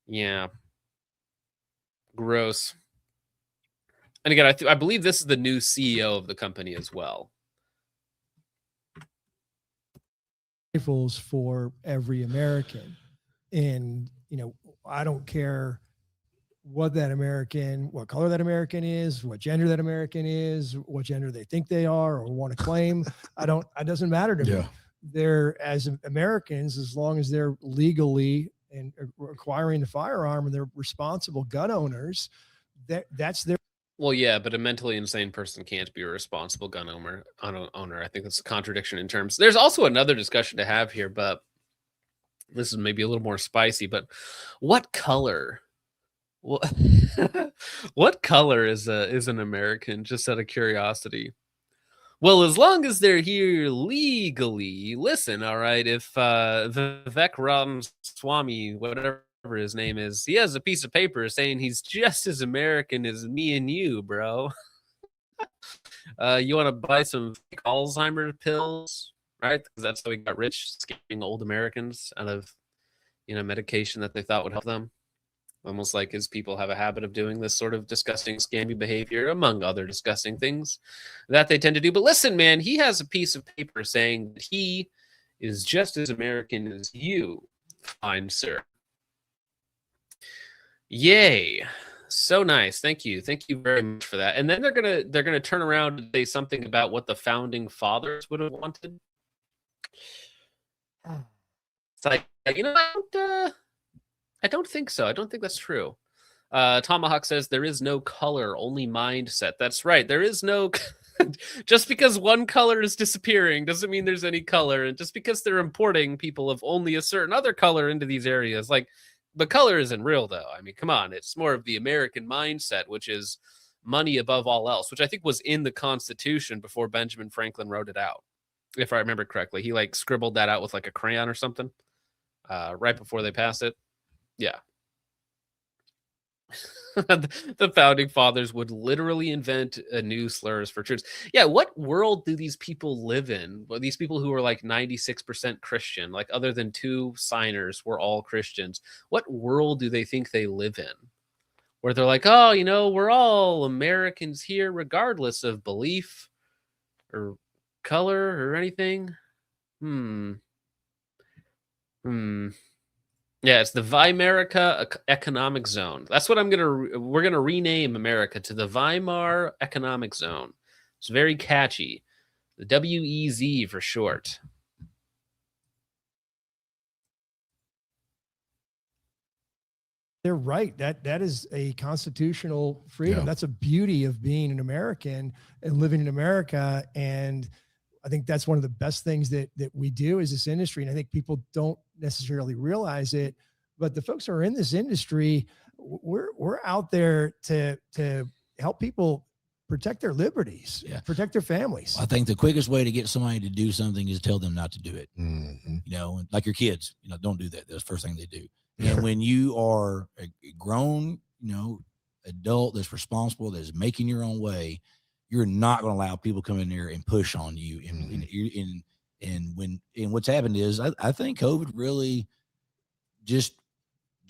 Yeah. Gross. And again, I believe this is the new CEO of the company as well. Rifles for every American. And, you know, I don't care what color that American is, what gender that American is, what gender they think they are or want to claim. It doesn't matter to me. They're, as Americans, as long as they're legally and acquiring the firearm and they're responsible gun owners, that's their. Well, yeah, but a mentally insane person can't be a responsible gun owner. I think that's a contradiction in terms. There's also another discussion to have here, but this is maybe a little more spicy. But what color? What color is an American? Just out of curiosity. Well, as long as they're here legally, listen, all right, if Vivek Ramaswamy, whatever his name is, he has a piece of paper saying he's just as American as me and you, bro. You want to buy some fake Alzheimer's pills, right? Because that's how we got rich, scamming old Americans out of, medication that they thought would help them. Almost like his people have a habit of doing this sort of disgusting, scammy behavior, among other disgusting things that they tend to do. But listen, man, he has a piece of paper saying that he is just as American as you, fine sir. Yay. So nice. Thank you. Thank you very much for that. And then they're gonna turn around and say something about what the founding fathers would have wanted. It's like, I don't think so. I don't think that's true. Tomahawk says there is no color, only mindset. That's right. There is no. Just because one color is disappearing doesn't mean there's any color, and just because they're importing people of only a certain other color into these areas, like the color isn't real, though. I mean, come on, it's more of the American mindset, which is money above all else, which I think was in the Constitution before Benjamin Franklin wrote it out, if I remember correctly. He like scribbled that out with like a crayon or something right before they passed it. Yeah. The founding fathers would literally invent new slurs for troops. Yeah, what world do these people live in? Well, these people who are like 96% Christian, like other than 2 signers were all Christians. What world do they think they live in? Where they're like, oh, you know, we're all Americans here, regardless of belief or color or anything. Yeah, it's the Weimarica Economic Zone. That's what we're gonna rename America to the Weimar Economic Zone. It's very catchy. The WEZ for short. They're right. That is a constitutional freedom. Yeah. That's a beauty of being an American and living in America. And I think that's one of the best things that we do as this industry. And I think people don't necessarily realize it, but the folks who are in this industry, we're out there to help people protect their liberties, protect their families. I think the quickest way to get somebody to do something is tell them not to do it. Mm-hmm. You know, like your kids, you know, don't do that. That's the first thing they do. And when you are a grown, you know, adult that's responsible, that's making your own way, you're not going to allow people come in there and push on you. And what's happened is I think COVID really just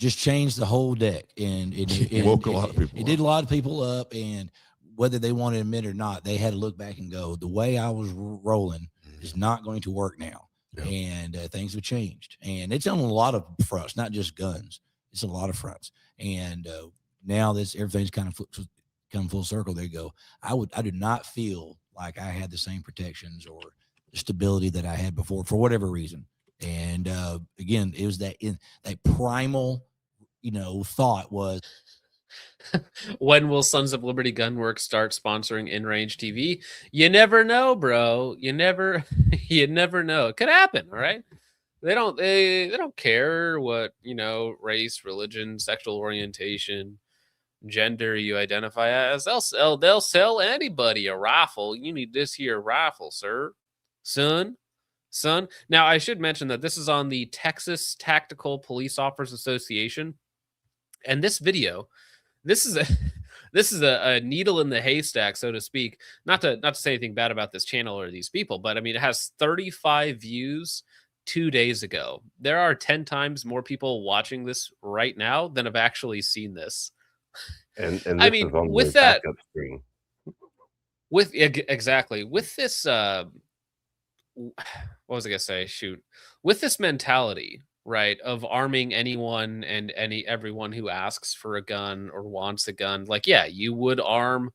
changed the whole deck, and it woke a lot of people. It did a lot of people up, and whether they want to admit it or not, they had to look back and go, the way I was rolling is not going to work now. Yeah. And things have changed, and it's on a lot of fronts, not just guns. It's a lot of fronts. And now everything's kind of come full circle. There you go. I did not feel like I had the same protections or stability that I had before for whatever reason. And again, it was that primal, you know, thought was, when will Sons of Liberty Gunworks start sponsoring InRange TV? You never know, bro. You never know. It could happen. All right. They don't care what, you know, race, religion, sexual orientation, gender you identify as. They'll sell anybody a rifle. You need this here rifle, sir. Son. Now, I should mention that this is on the Texas Tactical Police Officers Association. And this video, this is a needle in the haystack, so to speak. Not to say anything bad about this channel or these people, but I mean, it has 35 views 2 days ago. There are 10 times more people watching this right now than have actually seen this. And this I mean, is on with the that backup screen. Exactly. With this, what was I gonna say? Shoot. With this mentality, right, of arming anyone and everyone who asks for a gun or wants a gun, like, yeah, you would arm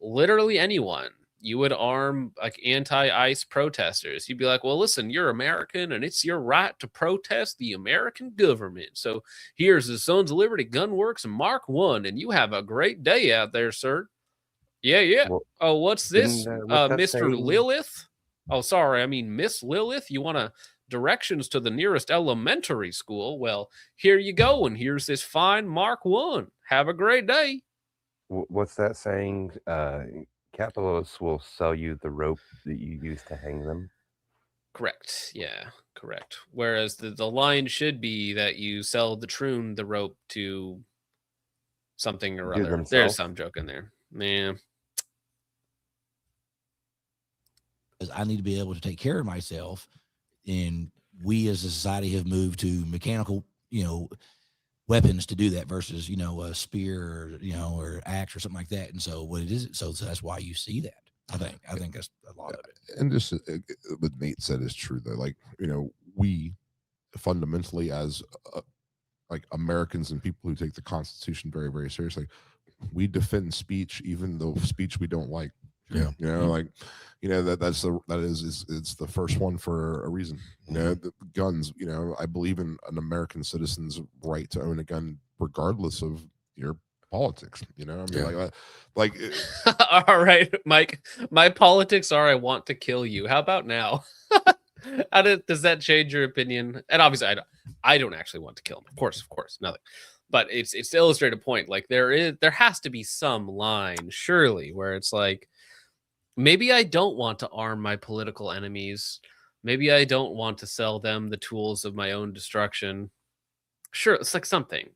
literally anyone. You would arm like anti-ICE protesters. You'd be like, well, listen, you're American and it's your right to protest the American government. So here's the Sons of Liberty Gunworks Mark 1, and you have a great day out there, sir. Yeah. Well, oh, what's this? Mr. Lilith? Oh, sorry. I mean, Miss Lilith. You want directions to the nearest elementary school? Well, here you go. And here's this fine Mark 1. Have a great day. What's that saying? Capitalists will sell you the rope that you use to hang them. Correct. Yeah, correct. Whereas the line should be that you sell the troon the rope to something or other. There's some joke in there. Man. I need to be able to take care of myself. And we as a society have moved to mechanical, you know, weapons to do that versus, you know, a spear or, you know, or axe or something like that. And so what it is, so that's why you see that. I think that's a lot of it. And just what Nate said is true though. Like, you know, we fundamentally as like Americans and people who take the Constitution very, very seriously, we defend speech, even though speech we don't like. Yeah, you know, like, you know, it's the first one for a reason. You know, the guns. You know, I believe in an American citizen's right to own a gun, regardless of your politics. You know, I mean, Yeah. like All right, Mike. My politics are I want to kill you. How about now? Does that change your opinion? And obviously, I don't actually want to kill him. Of course, nothing. But it's to illustrate a point. Like there has to be some line, surely, where it's like, maybe I don't want to arm my political enemies. Maybe I don't want to sell them the tools of my own destruction. Sure, it's like something's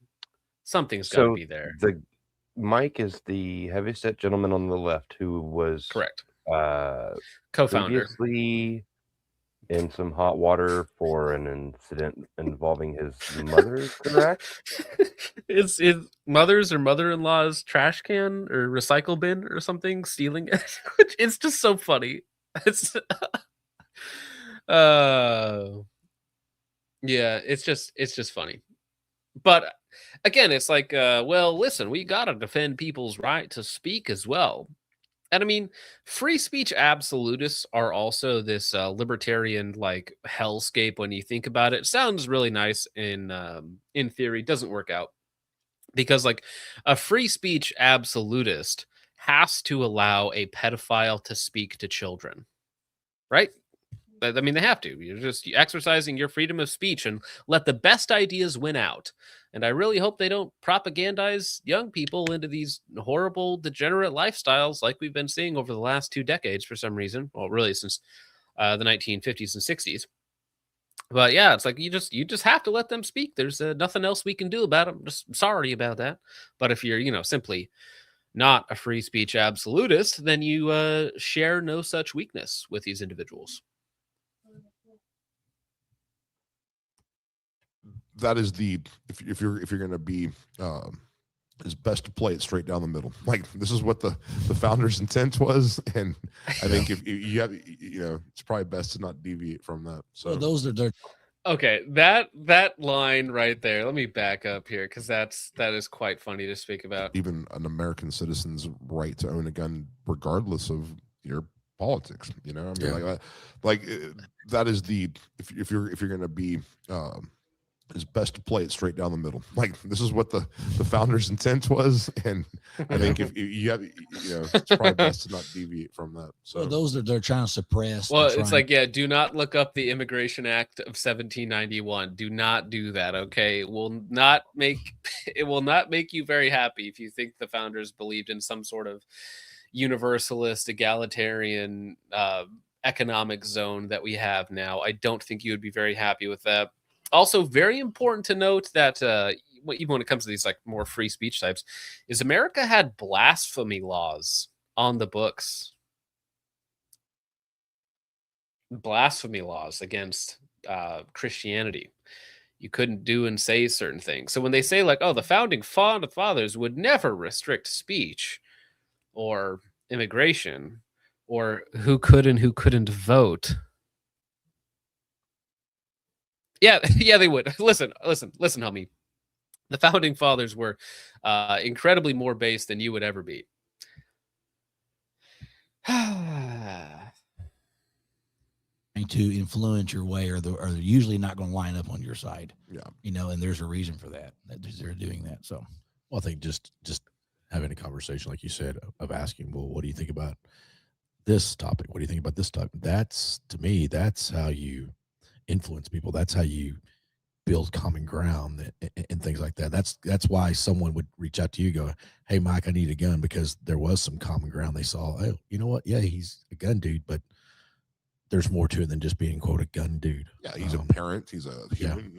got to So be there. the Mike is the heavyset gentleman on the left who was Correct. co-founder Co-founder. previously in some hot water for an incident involving his mother, correct? It's mother's or mother-in-law's trash can or recycle bin or something, stealing it. It's just so funny. It's yeah, it's just funny. But again, it's like, well, listen, we gotta defend people's right to speak as well. And I mean, free speech absolutists are also this libertarian like hellscape when you think about it. Sounds really nice in theory, doesn't work out. Because like a free speech absolutist has to allow a pedophile to speak to children. Right? I mean, they have to. You're just exercising your freedom of speech and let the best ideas win out. And I really hope they don't propagandize young people into these horrible, degenerate lifestyles like we've been seeing over the last 2 decades for some reason. Well, really since the 1950s and 60s. But yeah, it's like you just have to let them speak. There's nothing else we can do about it. I'm just sorry about that. But if you're, simply not a free speech absolutist, then you share no such weakness with these individuals. that is the if you're going to be it's best to play it straight down the middle. Like this is what the founder's intent was, and I think if you have, it's probably best to not deviate from that. So well, those are their. Okay, that line right there. Let me back up here because that is quite funny to speak about. Even an American citizen's right to own a gun, regardless of your politics. I mean, Yeah. that is the if you're going to be. It's best to play it straight down the middle. Like this is what the founder's intent was, and I think if you have, it's probably best to not deviate from that. So well, those that they're trying to suppress. Well, it's like, yeah, do not look up the Immigration Act of 1791. Do not do that. Okay, it will not make you very happy if you think the founders believed in some sort of universalist, egalitarian economic zone that we have now. I don't think you would be very happy with that. Also, very important to note that even when it comes to these like more free speech types, is America had blasphemy laws on the books. Blasphemy laws against Christianity. You couldn't do and say certain things. So when they say like, oh, the founding fathers would never restrict speech or immigration or who could and who couldn't vote. Yeah, they would. Listen, homie. The founding fathers were incredibly more base than you would ever be. To influence your way, or they're usually not going to line up on your side. Yeah, and there's a reason for that they're doing that. So, well, I think just having a conversation, like you said, of asking, well, what do you think about this topic? What do you think about this topic? That's, to me, that's how you influence people. That's how you build common ground and things like that. That's why someone would reach out to you, go, hey, Mike, I need a gun, because there was some common ground. They saw, oh, you know what? Yeah, he's a gun dude, but there's more to it than just being, quote, a gun dude. Yeah, he's a parent. He's a human.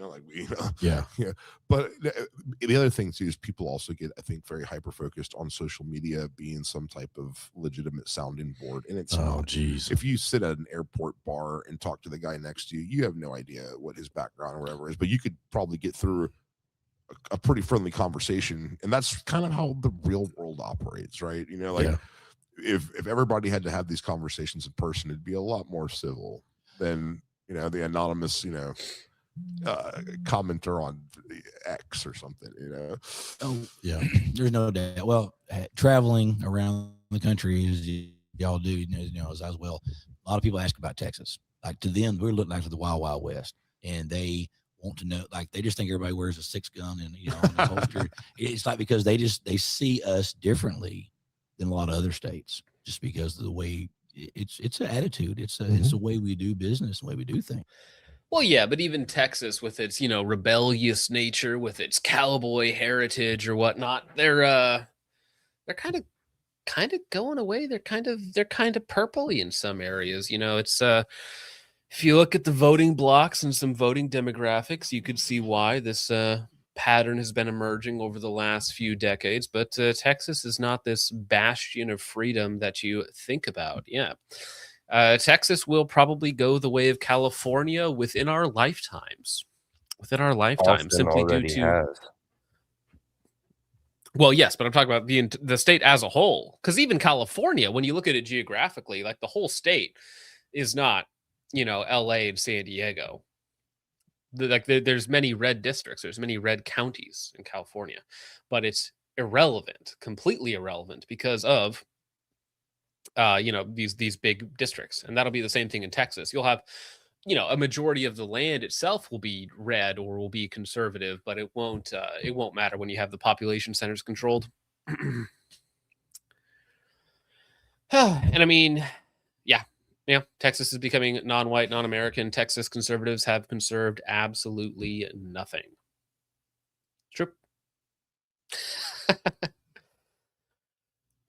Yeah. Yeah. But the other thing too is people also get, I think, very hyper focused on social media being some type of legitimate sounding board, and it's not. Geez. If you sit at an airport bar and talk to the guy next to you, you have no idea what his background or whatever is, but you could probably get through a pretty friendly conversation, and that's kind of how the real world operates, right? Yeah. If everybody had to have these conversations in person, it'd be a lot more civil than the anonymous commenter on X or something. Oh yeah, there's no doubt. Well, traveling around the country as y'all do, as well, a lot of people ask about Texas. Like, to them, we're looking like the Wild Wild West, and they want to know, like they just think everybody wears a 6-gun and in a holster. It's like because they see us differently than a lot of other states, just because of the way it's an attitude. It's a way we do business, the way we do things. Well, yeah, but even Texas with its, rebellious nature, with its cowboy heritage or whatnot, they're kind of going away. They're kind of purpley in some areas. It's if you look at the voting blocks and some voting demographics, you could see why this pattern has been emerging over the last few decades. But Texas is not this bastion of freedom that you think about. Yeah. Texas will probably go the way of California within our lifetimes. Austin Simply due already to. has. Well, yes, but I'm talking about the state as a whole. Because even California, when you look at it geographically, like the whole state is not, LA and San Diego. There's many red districts, there's many red counties in California, but it's irrelevant, completely irrelevant because of these big districts. And that'll be the same thing in Texas. You'll have a majority of the land itself will be red or will be conservative, but it won't matter when you have the population centers controlled. And I mean, yeah, Texas is becoming non-white, non-American. Texas conservatives have conserved absolutely nothing. True.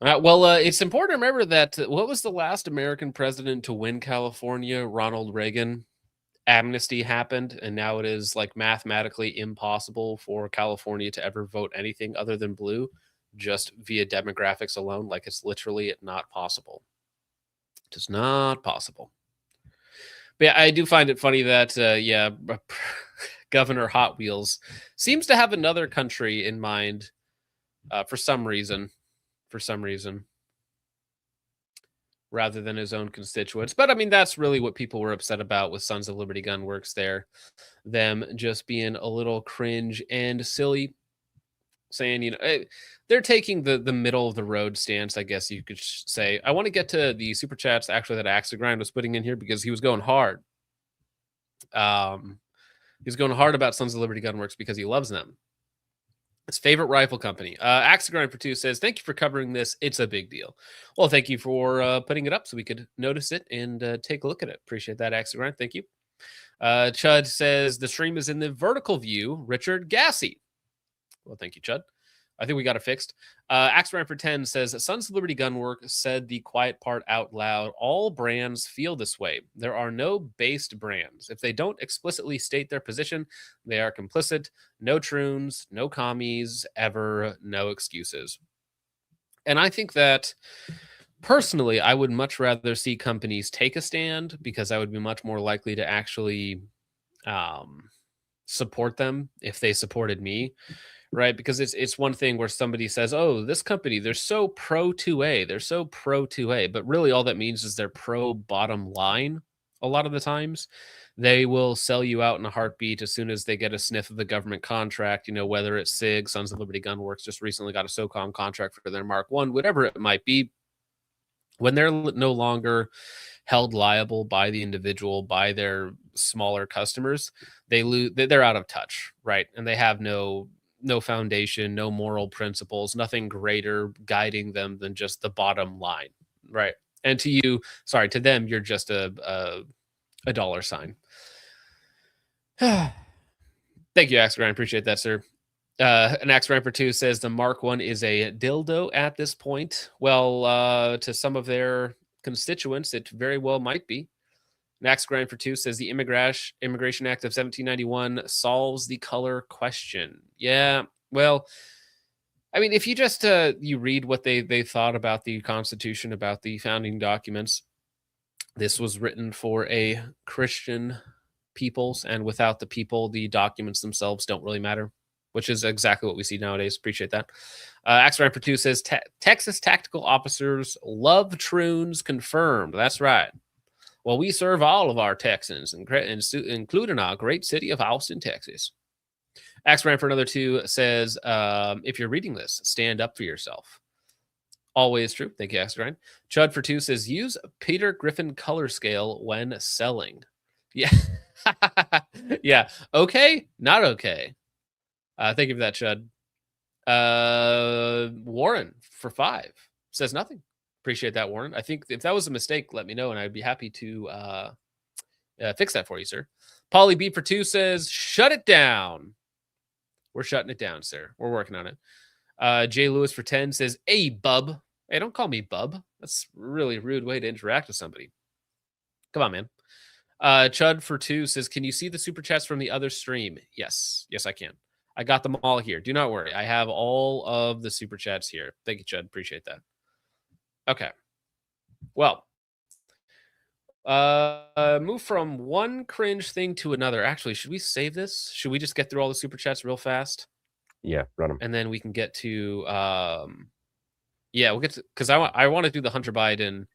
It's important to remember that what was the last American president to win California? Ronald Reagan. Amnesty happened, and now it is like mathematically impossible for California to ever vote anything other than blue, just via demographics alone. Like it's literally not possible. It is not possible. But yeah, I do find it funny that Governor Hot Wheels seems to have another country in mind for some reason, rather than his own constituents. But I mean, that's really what people were upset about with Sons of Liberty Gun Works there. Them just being a little cringe and silly, saying, they're taking the middle of the road stance, I guess you could say. I want to get to the super chats actually that Axe to Grind was putting in here because he was going hard. He's going hard about Sons of Liberty Gun Works because he loves them. His favorite rifle company. Axe to Grind for 2 says, thank you for covering this. It's a big deal. Well, thank you for putting it up so we could notice it and take a look at it. Appreciate that, Axe to Grind. Thank you. Chud says, the stream is in the vertical view. Richard Gassy. Well, thank you, Chud. I think we got it fixed. Axe to Grind for 10 says, Sons of Liberty Gun Works said the quiet part out loud. All brands feel this way. There are no based brands. If they don't explicitly state their position, they are complicit. No troons, no commies, ever, no excuses. And I think that, personally, I would much rather see companies take a stand because I would be much more likely to actually support them if they supported me. Right, because it's one thing where somebody says, oh, this company, they're so pro 2A. They're so pro 2A. But really all that means is they're pro bottom line a lot of the times. They will sell you out in a heartbeat as soon as they get a sniff of the government contract, whether it's SIG, Sons of Liberty Gun Works just recently got a SOCOM contract for their Mark I, whatever it might be. When they're no longer held liable by the individual, by their smaller customers, they're out of touch, right? And they have no foundation, no moral principles, nothing greater guiding them than just the bottom line, right? And to them, you're just a dollar sign. Thank you, Axe Grind. Appreciate that, sir. An Axe Grind for 2 says the Mark I is a dildo at this point. Well, to some of their constituents, it very well might be. Axe Grind for 2 says the Immigration Act of 1791 solves the color question. Yeah, well, I mean, if you just you read what they thought about the Constitution, about the founding documents, this was written for a Christian peoples, and without the people, the documents themselves don't really matter, which is exactly what we see nowadays. Appreciate that. Axe Grind for 2 says Texas tactical officers love troons confirmed. That's right. Well, we serve all of our Texans, including our great city of Austin, Texas. Axe Grind for another 2 says, if you're reading this, stand up for yourself. Always true. Thank you, Axe Grind. Chud for 2 says, use Peter Griffin color scale when selling. Yeah. Yeah. Okay. Not okay. Thank you for that, Chud. Warren for 5 says nothing. Appreciate that, Warren. I think if that was a mistake, let me know, and I'd be happy to fix that for you, sir. Polly B for 2 says, shut it down. We're shutting it down, sir. We're working on it. Jay Lewis for 10 says, hey, bub. Hey, don't call me bub. That's a really rude way to interact with somebody. Come on, man. Chud for 2 says, can you see the super chats from the other stream? Yes. Yes, I can. I got them all here. Do not worry. I have all of the super chats here. Thank you, Chud. Appreciate that. Okay. Well, move from one cringe thing to another. Actually, should we save this? Should we just get through all the super chats real fast? Yeah, run them. And then we can get to yeah, we'll get to, because I want to do the Hunter Biden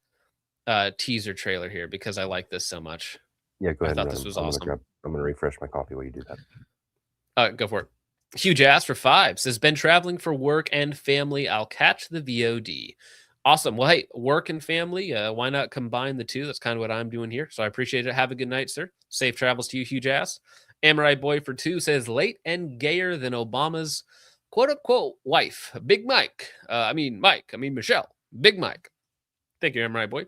teaser trailer here because I like this so much. Yeah, go ahead. I thought this was awesome. I'm gonna refresh my coffee while you do that. Go for it. Huge ass for 5 says, been traveling for work and family. I'll catch the VOD. Awesome. Well, hey, work and family. Why not combine the two? That's kind of what I'm doing here. So I appreciate it. Have a good night, sir. Safe travels to you, huge ass. Amorai Boy for 2 says, late and gayer than Obama's quote unquote wife, Big Mike. Michelle. Big Mike. Thank you, Amorai Boy.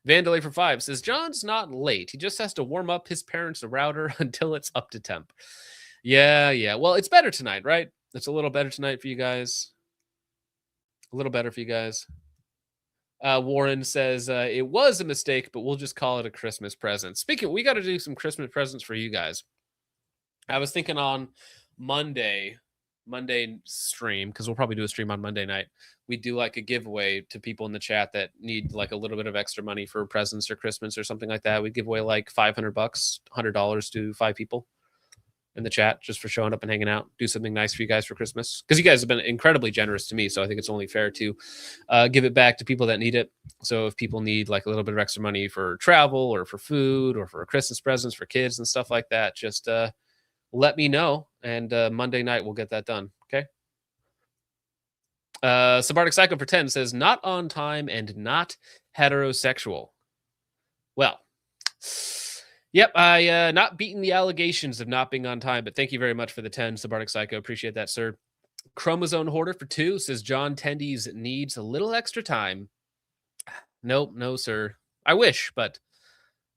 Vandalay for 5 says, John's not late. He just has to warm up his parents' router until it's up to temp. Yeah. Well, it's better tonight, right? It's a little better tonight for you guys. A little better for you guys. Warren says, it was a mistake, but we'll just call it a Christmas present. Speaking, we got to do some Christmas presents for you guys. I was thinking on Monday stream, because we'll probably do a stream on Monday night. We do like a giveaway to people in the chat that need like a little bit of extra money for presents or Christmas or something like that. We give away like $500, $100 to 5 people in the chat just for showing up and hanging out. Do something nice for you guys for Christmas, because you guys have been incredibly generous to me. So I think it's only fair to give it back to people that need it. So if people need like a little bit of extra money for travel or for food or for Christmas presents for kids and stuff like that, just let me know. And Monday night we'll get that done. Okay. Subarctic Psycho for 10 says, not on time and not heterosexual. Well, yep, I not beating the allegations of not being on time, but thank you very much for the 10, Subarctic Psycho. Appreciate that, sir. Chromosome Hoarder for 2 says, John Tendies needs a little extra time. Nope, no, sir. I wish, but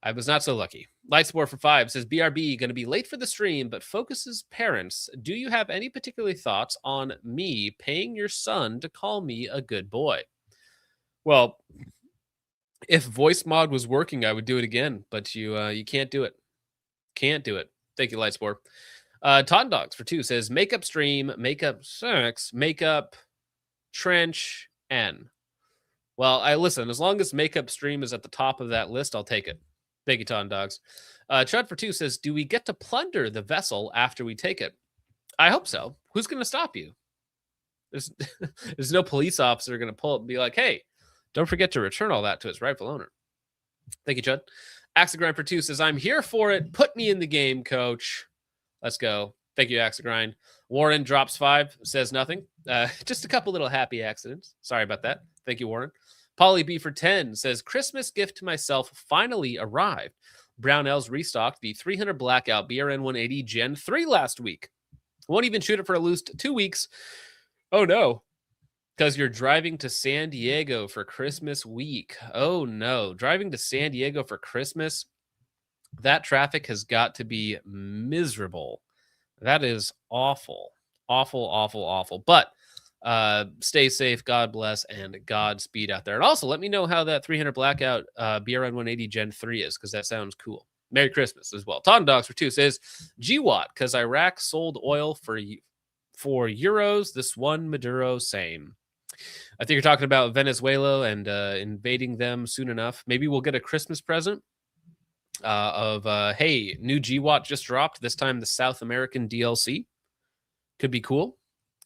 I was not so lucky. Lightspore for 5 says, BRB going to be late for the stream, but focuses parents. Do you have any particular thoughts on me paying your son to call me a good boy? Well, if voice mod was working, I would do it again, but you can't do it. Can't do it. Thank you, Lightspore. Todd Dogs for 2 says, makeup stream, makeup sex, makeup trench N. Well, I listen, as long as makeup stream is at the top of that list, I'll take it. Thank you, Todd Dogs. Chud for 2 says, do we get to plunder the vessel after we take it? I hope so. Who's going to stop you? There's no police officer going to pull up and be like, hey, don't forget to return all that to its rightful owner. Thank you, Chud. Axegrind for 2 says, I'm here for it. Put me in the game, coach. Let's go. Thank you, Axegrind. Warren drops 5, says nothing. Just a couple little happy accidents. Sorry about that. Thank you, Warren. Polly B for 10 says, Christmas gift to myself finally arrived. Brownells restocked the 300 Blackout BRN 180 Gen 3 last week. Won't even shoot it for at least 2 weeks. Oh, no. Because you're driving to San Diego for Christmas week. Oh, no. Driving to San Diego for Christmas, that traffic has got to be miserable. That is awful. Awful, awful, awful. But stay safe, God bless, and Godspeed out there. And also, let me know how that 300 Blackout BRN 180 Gen 3 is, because that sounds cool. Merry Christmas as well. Ton Dogs for 2 says, GWAT, because Iraq sold oil for euros. This one, Maduro, same. I think you're talking about Venezuela and invading them soon enough. Maybe we'll get a Christmas present of, hey, new GWAT just dropped, this time the South American DLC. Could be cool.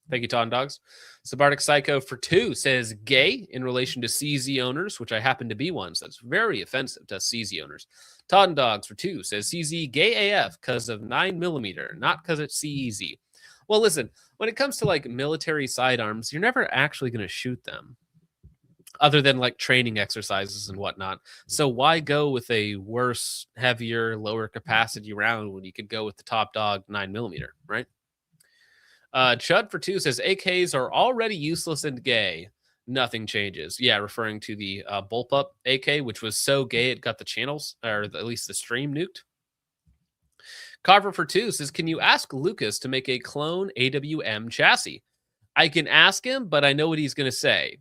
Thank you, Ton Dogs. Subarctic Psycho for 2 says gay in relation to CZ owners, which I happen to be one, so that's very offensive to CZ owners. Ton Dogs for 2 says CZ gay AF because of 9mm, not because it's CEZ. Well, listen, when it comes to like military sidearms, you're never actually going to shoot them. other than like training exercises and whatnot. So why go with a worse, heavier, lower capacity round when you could go with the top dog 9mm, right? Chud for 2 says AKs are already useless and gay. Nothing changes. Yeah, referring to the Bullpup AK, which was so gay it got the channels, or at least the stream nuked. Carver for 2 says, can you ask Lucas to make a clone AWM chassis? I can ask him, but I know what he's going to say.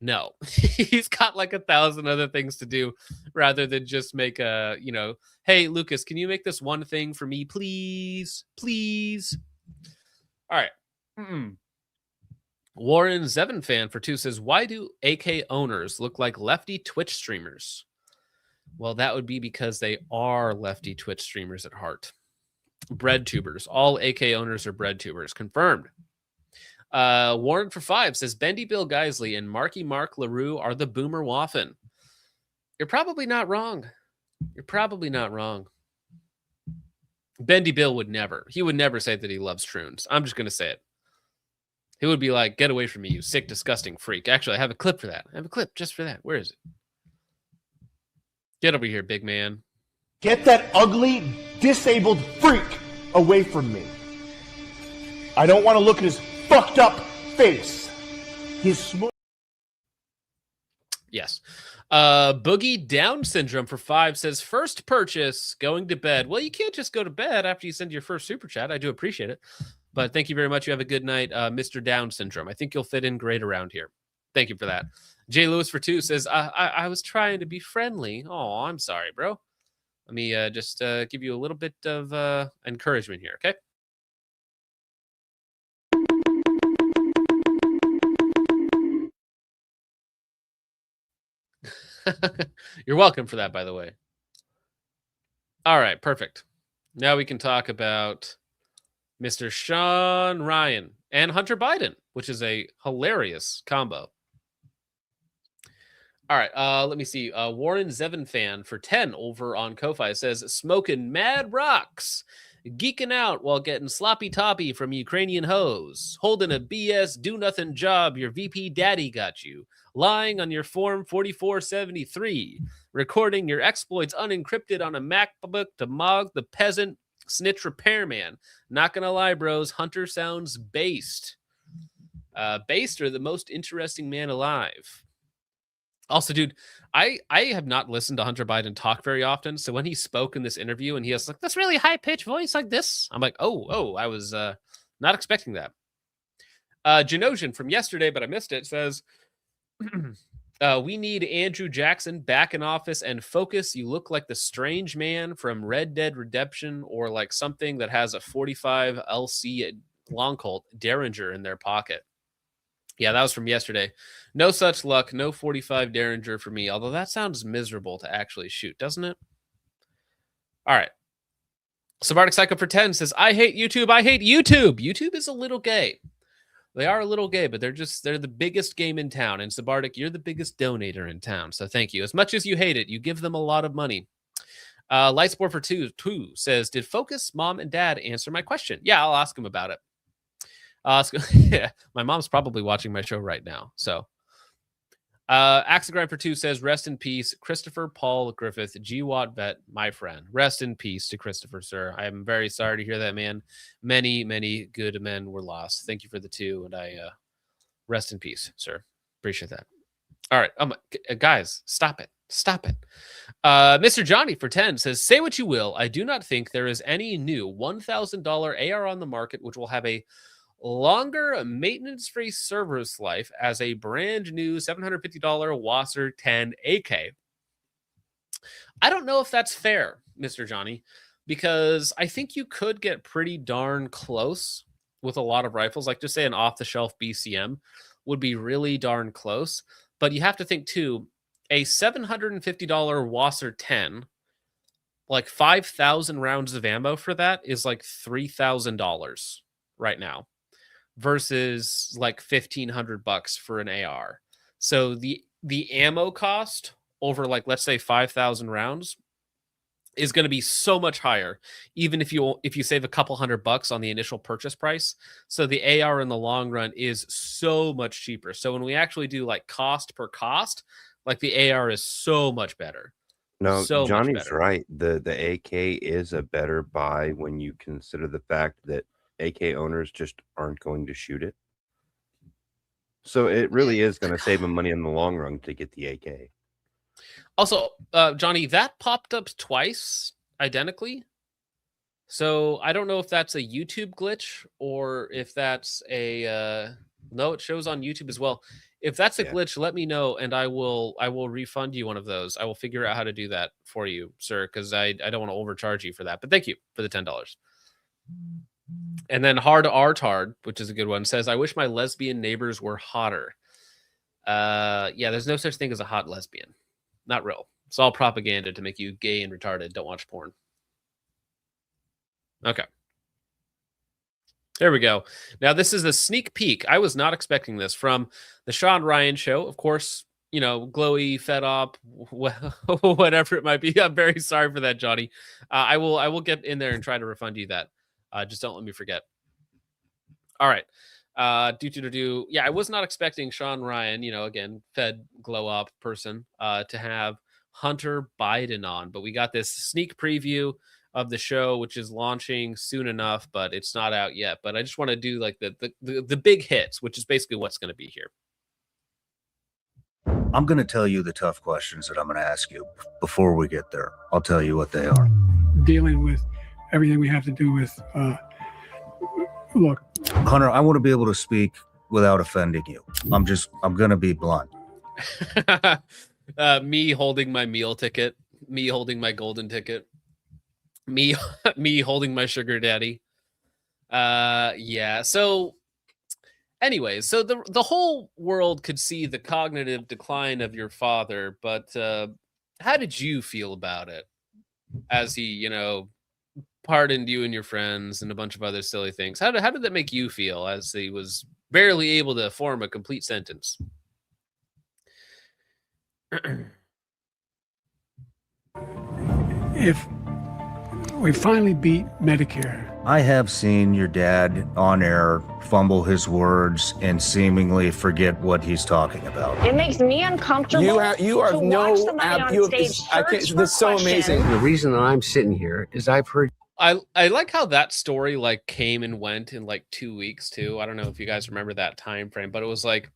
No. He's got like 1,000 other things to do rather than just make a, hey, Lucas, can you make this one thing for me, please? Please. All right. Warren Zevin fan for 2 says, why do AK owners look like lefty Twitch streamers? Well, that would be because they are lefty Twitch streamers at heart. Bread tubers. All AK owners are bread tubers. Confirmed. Warren for 5 says, Bendy Bill Geisley and Marky Mark LaRue are the boomer waffin. You're probably not wrong. You're probably not wrong. Bendy Bill would never. He would never say that he loves Troons. I'm just going to say it. He would be like, get away from me, you sick, disgusting freak. Actually, I have a clip for that. I have a clip just for that. Where is it? Get over here, big man. Get that ugly, disabled freak away from me. I don't want to look at his fucked up face. His Yes. Boogie Down Syndrome for 5 says, first purchase, going to bed. Well, you can't just go to bed after you send your first super chat. I do appreciate it. But thank you very much. You have a good night, Mr. Down Syndrome. I think you'll fit in great around here. Thank you for that. Jay Lewis for 2 says, I was trying to be friendly. Oh, I'm sorry, bro. Let me just give you a little bit of encouragement here, okay? You're welcome for that, by the way. All right, perfect. Now we can talk about Mr. Sean Ryan and Hunter Biden, which is a hilarious combo. All right, let me see. Warren Zevin fan for 10 over on Ko-Fi says, smoking mad rocks, geeking out while getting sloppy toppy from Ukrainian hoes, holding a BS do-nothing job your VP daddy got you, lying on your Form 4473, recording your exploits unencrypted on a MacBook to mog the peasant snitch repairman. Not gonna lie, bros, Hunter sounds based. Based or the most interesting man alive. Also, dude, I have not listened to Hunter Biden talk very often. So when he spoke in this interview and he has like this really high-pitched voice like this, I'm like, oh, I was not expecting that. Genosian from yesterday, but I missed it, says, we need Andrew Jackson back in office and focus. You look like the strange man from Red Dead Redemption or like something that has a 45 LC long Colt Derringer in their pocket. Yeah, that was from yesterday. No such luck. No 45 Derringer for me. Although that sounds miserable to actually shoot, doesn't it? All right. Sabardic Psycho for 10 says, I hate YouTube. I hate YouTube. YouTube is a little gay. They are a little gay, but they're the biggest game in town. And Sabardic, you're the biggest donator in town. So thank you. As much as you hate it, you give them a lot of money. Lightsport for 2 says, did Focus Mom and Dad answer my question? Yeah, I'll ask them about it. Yeah, my mom's probably watching my show right now. So, Axegrind for 2 says, rest in peace, Christopher Paul Griffith, GWAT vet, my friend. Rest in peace to Christopher, sir. I am very sorry to hear that, man. Many, many good men were lost. Thank you for the 2, and I rest in peace, sir. Appreciate that. All right, guys, stop it. Stop it. Mr. Johnny for 10 says, say what you will. I do not think there is any new $1,000 AR on the market which will have a longer maintenance-free service life as a brand new $750 Wasser 10 AK. I don't know if that's fair, Mr. Johnny, because I think you could get pretty darn close with a lot of rifles. Like just say an off-the-shelf BCM would be really darn close. But you have to think too, a $750 Wasser 10, like 5,000 rounds of ammo for that is like $3,000 right now, versus like $1,500 for an AR. So the ammo cost over like, let's say 5,000 rounds is going to be so much higher, even if you save a couple $100 on the initial purchase price. So the AR in the long run is so much cheaper. So when we actually do like cost per cost, like the AR is so much better. No, So much Johnny's better. right. The AK is a better buy when you consider the fact that AK owners just aren't going to shoot it. So it really is going to save them money in the long run to get the AK. Also, Johnny, that popped up twice identically. So I don't know if that's a YouTube glitch or if that's a no, it shows on YouTube as well. If that's a glitch, let me know and I will refund you one of those. I will figure out how to do that for you, sir, because I don't want to overcharge you for that. But thank you for the $10. And then Hard Artard, which is a good one, says, I wish my lesbian neighbors were hotter. Yeah, there's no such thing as a hot lesbian. Not real. It's all propaganda to make you gay and retarded. Don't watch porn. Okay. There we go. Now, this is a sneak peek. I was not expecting this from the Sean Ryan show. Of course, you know, glowy, fed up, whatever it might be. I'm very sorry for that, Johnny. I will get in there and try to refund you that. Just don't let me forget. All right. Yeah, I was not expecting Sean Ryan, you know, again, fed glow up person, to have Hunter Biden on, but we got this sneak preview of the show, which is launching soon enough, but it's not out yet. But I just want to do like the big hits, which is basically what's going to be here. I'm going to tell you the tough questions that I'm going to ask you before we get there. I'll tell you what they are. Dealing with everything we have to do with, look. Hunter, I want to be able to speak without offending you. I'm going to be blunt. Me holding my meal ticket, me holding my golden ticket, me holding my sugar daddy. Yeah. So anyways, so the whole world could see the cognitive decline of your father, but how did you feel about it as he, you know, pardoned you and your friends and a bunch of other silly things? How did that make you feel as he was barely able to form a complete sentence? If we finally beat Medicare. I have seen your dad on air fumble his words and seemingly forget what he's talking about. It makes me uncomfortable. You have to no watch somebody on stage search for That's so amazing. questions. The reason that I'm sitting here is I've heard. I like how that story like came and went in like 2 weeks too. I don't know if you guys remember that time frame, but it was like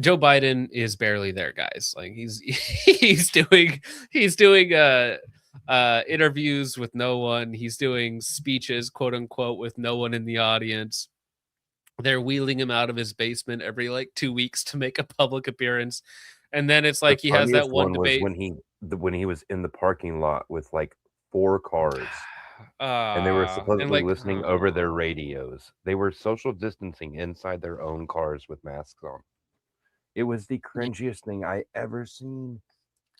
Joe Biden is barely there, guys. Like he's doing interviews with no one. He's doing speeches, quote unquote, with no one in the audience. They're wheeling him out of his basement every like 2 weeks to make a public appearance. And then it's like he has that one debate when he was in the parking lot with like 4 cars. And they were supposedly listening over their radios. They were social distancing inside their own cars with masks on. It was the cringiest thing I ever seen.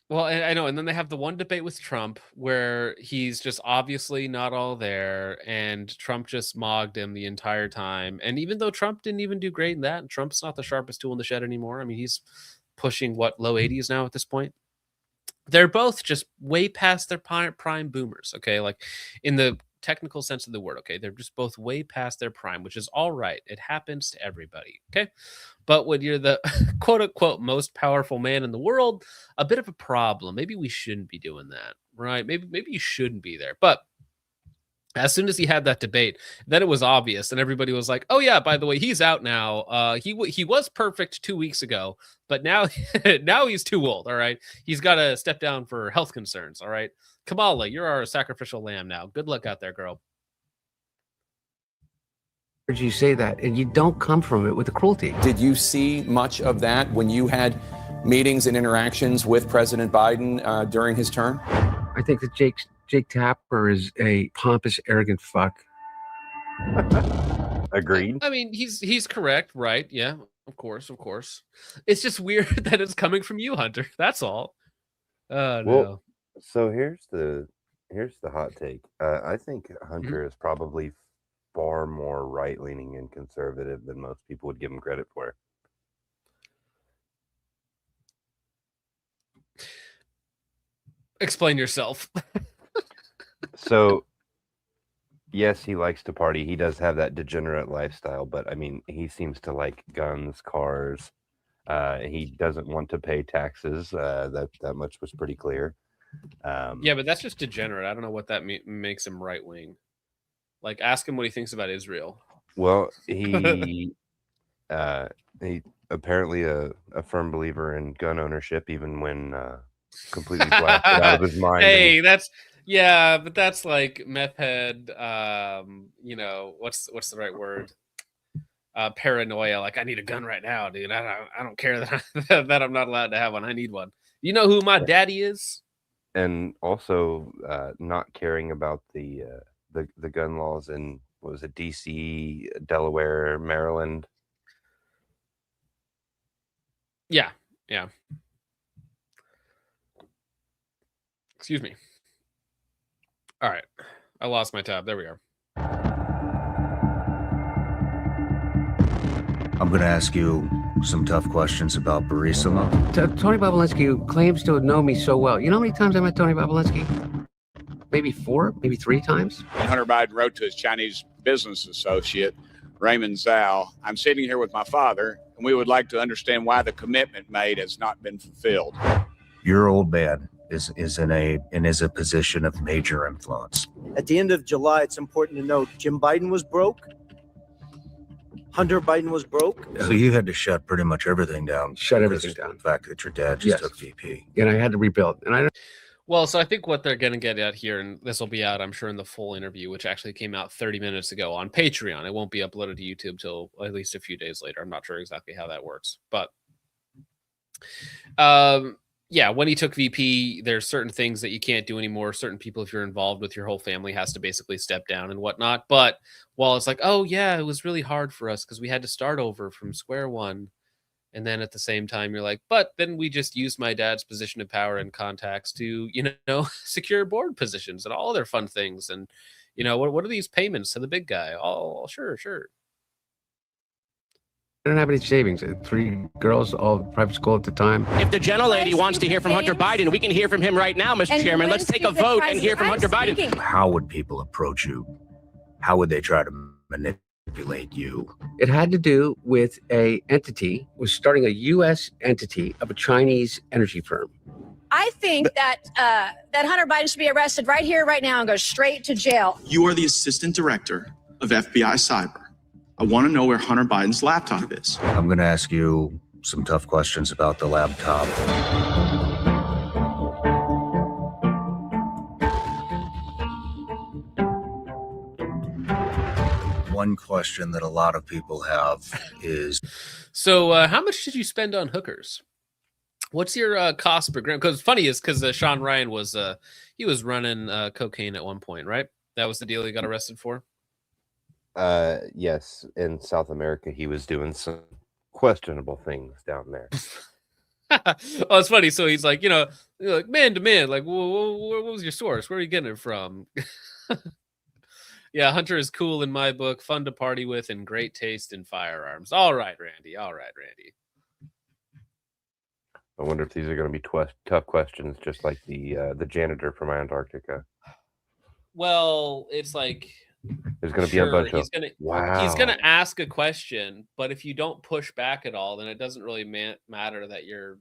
Well, I know. And then they have the one debate with Trump where he's just obviously not all there. And Trump just mogged him the entire time. And even though Trump didn't even do great in that, and Trump's not the sharpest tool in the shed anymore. I mean, he's pushing low 80s now at this point. They're both just way past their prime boomers. Okay. Like in the technical sense of the word. Okay. They're just both way past their prime, which is all right. It happens to everybody. Okay. But when you're the quote unquote most powerful man in the world, a bit of a problem. Maybe we shouldn't be doing that, right? Maybe you shouldn't be there. But as soon as he had that debate, then it was obvious, and everybody was like, "Oh yeah, by the way, he's out now. He was perfect 2 weeks ago, but now now he's too old. All right, he's got to step down for health concerns. All right, Kamala, you're our sacrificial lamb now. Good luck out there, girl." Heard you say that, and you don't come from it with the cruelty. Did you see much of that when you had meetings and interactions with President Biden during his term? I think that Jake Tapper is a pompous, arrogant fuck. Agreed. I mean, he's correct, right? Yeah, of course. It's just weird that it's coming from you, Hunter. That's all. Well, no. So here's the hot take. I think Hunter is probably far more right-leaning and conservative than most people would give him credit for. Explain yourself. So, yes, he likes to party. He does have that degenerate lifestyle, but I mean, he seems to like guns, cars. He doesn't want to pay taxes. That much was pretty clear. Yeah, but that's just degenerate. I don't know what that makes him right wing. Like, ask him what he thinks about Israel. Well, he apparently a firm believer in gun ownership, even when completely blasted out of his mind. Hey, but that's like meth head. You know, what's the right word? Paranoia. Like, I need a gun right now, dude. I don't care that that I'm not allowed to have one. I need one. You know who my daddy is? And also not caring about the gun laws in, what was it, DC, Delaware, Maryland. Yeah. Excuse me. All right. I lost my tab. There we are. I'm going to ask you some tough questions about Burisma. Tony Bobulinski claims to know me so well. You know how many times I met Tony Bobulinski? Maybe 4, maybe 3 times. Hunter Biden wrote to his Chinese business associate, Raymond Zhao, I'm sitting here with my father, and we would like to understand why the commitment made has not been fulfilled. Your old man is in a position of major influence. At the end of July, it's important to note Jim Biden was broke. Hunter Biden was broke. So you had to shut pretty much everything down. Shut everything down. The fact that your dad just took VP. And I had to rebuild. And Well, so I think what they're going to get at here, and this will be out, I'm sure, in the full interview, which actually came out 30 minutes ago on Patreon. It won't be uploaded to YouTube till at least a few days later. I'm not sure exactly how that works. But yeah, when he took VP, there's certain things that you can't do anymore. Certain people, if you're involved with your whole family, has to basically step down and whatnot. But while it's like, oh, yeah, it was really hard for us because we had to start over from square one. And then at the same time, you're like, but then we just used my dad's position of power and contacts to, secure board positions and all other fun things. And, what are these payments to the big guy? Oh, sure. I don't have any savings. 3 girls, all private school at the time. If the gentlelady wants to hear from Hunter Biden, we can hear from him right now, Mr. Chairman. Let's take a vote and hear from Hunter Biden. How would people approach you? How would they try to manipulate you? It had to do with a entity, was starting a U.S. entity of a Chinese energy firm. I think that Hunter Biden should be arrested right here, right now, and go straight to jail. You are the assistant director of FBI Cyber. I want to know where Hunter Biden's laptop is. I'm going to ask you some tough questions about the laptop. One question that a lot of people have is... So how much did you spend on hookers? What's your cost per gram? Because funny is because Sean Ryan was running cocaine at one point, right? That was the deal he got arrested for? Yes, in South America, he was doing some questionable things down there. Oh, it's funny. So he's like, like man to man, like, what was your source? Where are you getting it from? Yeah, Hunter is cool in my book, fun to party with, and great taste in firearms. All right, Randy. I wonder if these are going to be tough questions, just like the janitor from Antarctica. Well, it's like... There's going to be a bunch of, wow. He's going to ask a question, but if you don't push back at all, then it doesn't really matter that you're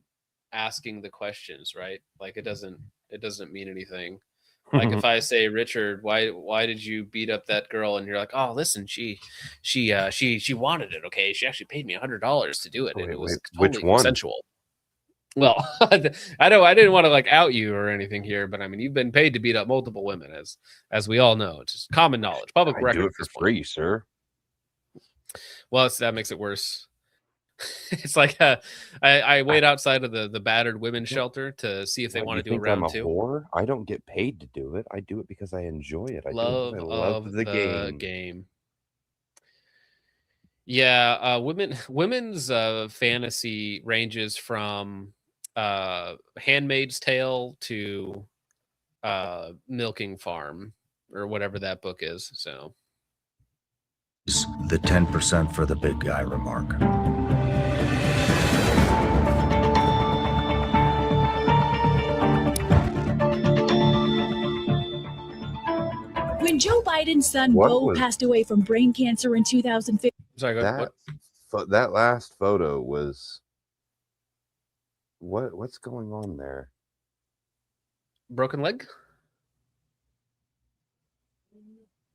asking the questions, right? Like it doesn't mean anything. Like if I say, Richard, why did you beat up that girl? And you're like, oh, listen, she wanted it. Okay. She actually paid me $100 to do it. And it was totally consensual. Well, I didn't want to like out you or anything here, but I mean, you've been paid to beat up multiple women, as we all know. It's just common knowledge, public record. Do it for free, sir. Well, that makes it worse. It's like I wait outside of the battered women's shelter to see if they want to do a round two. Whore? I don't get paid to do it. I do it because I enjoy it. I love the game. Yeah, women's fantasy ranges from Handmaid's Tale to Milking Farm or whatever that book is. So the 10% for the big guy remark. When Joe Biden's son What Beau was- passed away from brain cancer in 2015. Sorry, That last photo was what's going on there? Broken leg?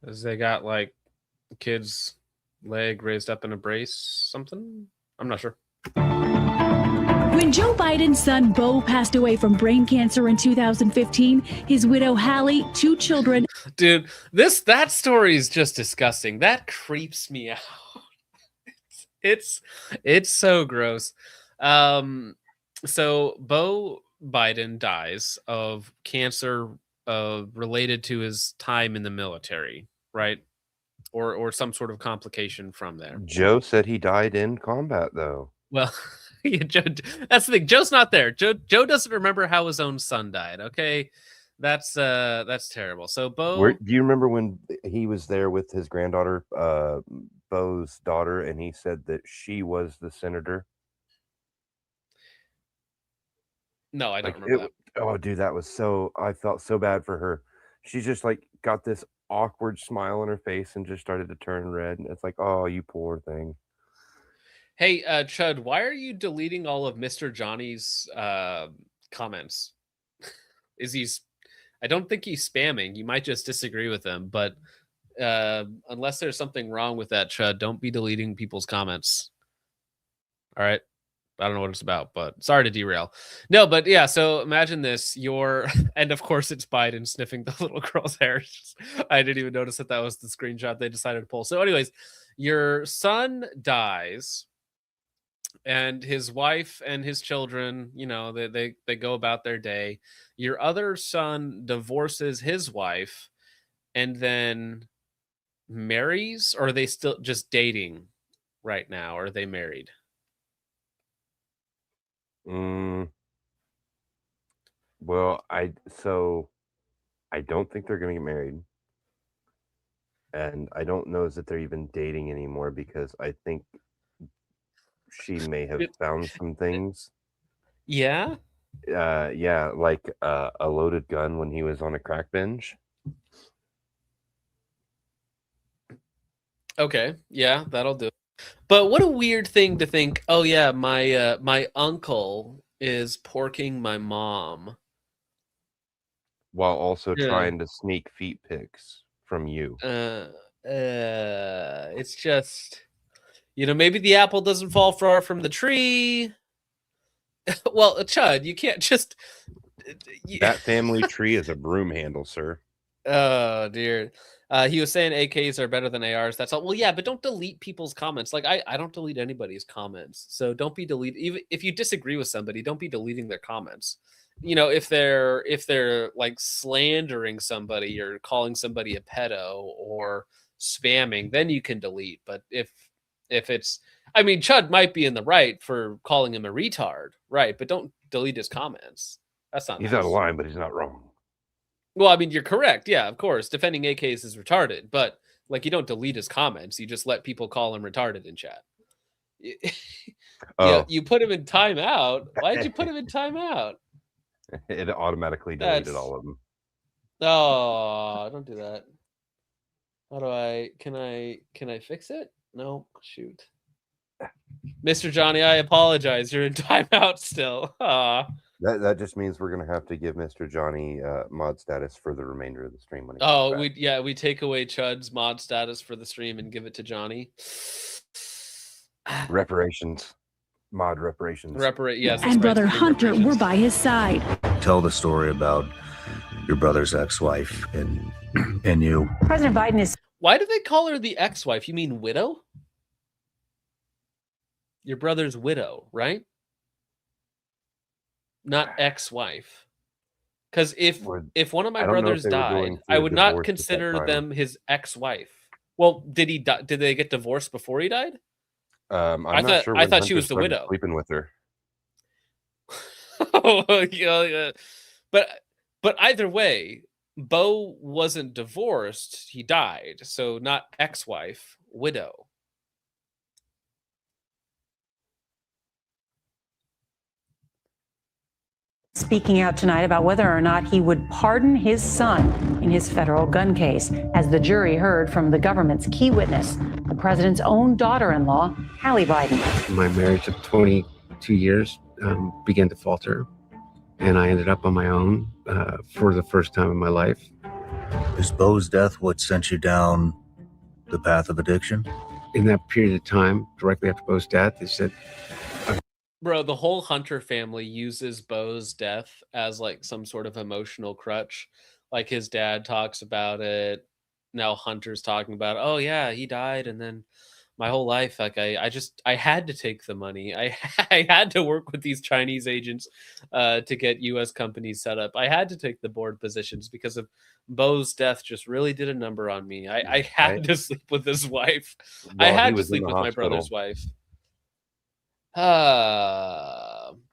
As they got like the kid's leg raised up in a brace, something? I'm not sure. When Joe Biden's son Beau passed away from brain cancer in 2015, his widow Hallie, 2 children. Dude, that story is just disgusting. That creeps me out. It's so gross. So Beau Biden dies of cancer related to his time in the military, right? Or some sort of complication from there. Joe said he died in combat, though. Well, yeah, Joe, that's the thing. Joe's not there. Joe doesn't remember how his own son died. Okay, that's terrible. So Beau, Do you remember when he was there with his granddaughter, Beau's daughter, and he said that she was the senator? No, I don't remember that. Oh, dude, that was so. I felt so bad for her. She just like got this awkward smile on her face and just started to turn red. And it's like, oh, you poor thing. Hey, Chud, why are you deleting all of Mr. Johnny's comments? I don't think he's spamming. You might just disagree with him, but unless there's something wrong with that, Chud, don't be deleting people's comments. All right. I don't know what it's about, but sorry to derail. No, but yeah, so imagine this. And of course it's Biden sniffing the little girl's hair. I didn't even notice that was the screenshot they decided to pull. So anyways, your son dies and his wife and his children, they go about their day. Your other son divorces his wife and then marries, or are they still just dating right now? Or are they married? Well, I don't think they're gonna get married, and I don't know that they're even dating anymore because I think she may have found some things. Yeah. Yeah, like a loaded gun when he was on a crack binge. Okay, yeah, that'll do. But what a weird thing to think. Oh yeah, my uncle is porking my mom While also Yeah. trying to sneak feet pics from you. It's just, maybe the apple doesn't fall far from the tree. Well, Chud, you can't just. That family tree is a broom handle, sir. Oh dear. He was saying AKs are better than ARs. That's all. Well, yeah, but don't delete people's comments. Like I don't delete anybody's comments. So don't be even if you disagree with somebody, don't be deleting their comments. If they're like slandering somebody or calling somebody a pedo or spamming, then you can delete. But if it's, Chud might be in the right for calling him a retard, right? But don't delete his comments. That's not. He's nice. out of line, but he's not wrong. Well, you're correct. Yeah, of course. Defending AKs is retarded, but like you don't delete his comments. You just let people call him retarded in chat. Oh. You put him in timeout. Why did you put him in timeout? It automatically deleted That's- all of them. Oh, don't do that. How do I? Can I fix it? No, shoot. Mr. Johnny, I apologize. You're in timeout still. Aw. That just means we're gonna have to give Mr. Johnny mod status for the remainder of the stream when he Oh, comes back. we take away Chud's mod status for the stream and give it to Johnny. Reparations. Mod reparations. Yes. And brother Hunter were by his side. Tell the story about your brother's ex-wife and you. President Biden is. Why do they call her the ex-wife? You mean widow? Your brother's widow, right? Not ex-wife. Because if one of my I don't know brothers if they were died, going I through would a not divorce at that consider time. them his ex-wife. Well, did he die? Did they get divorced before he died? I'm I not thought- sure I when thought she Hunter was the started widow. sleeping with her. Yeah. But either way, Beau wasn't divorced; he died. So not ex-wife, widow. Speaking out tonight about whether or not he would pardon his son in in his federal gun case, as the jury heard from the government's key witness, the president's own daughter-in-law, Hallie Biden. My marriage of 22 years began to falter, and I ended up on my own for the first time in my life. Is Bo's death what sent you down the path of addiction? In that period of time, directly after Bo's death, they said, Bro, the whole Hunter family uses Bo's death as like some sort of emotional crutch. Like his dad talks about it. Now Hunter's talking about, oh yeah, he died, and then my whole life, like I had to take the money. I had to work with these Chinese agents to get U.S. companies set up. I had to take the board positions because of Bo's death. Just really did a number on me. I had to sleep with his wife. I had to sleep with my brother's wife.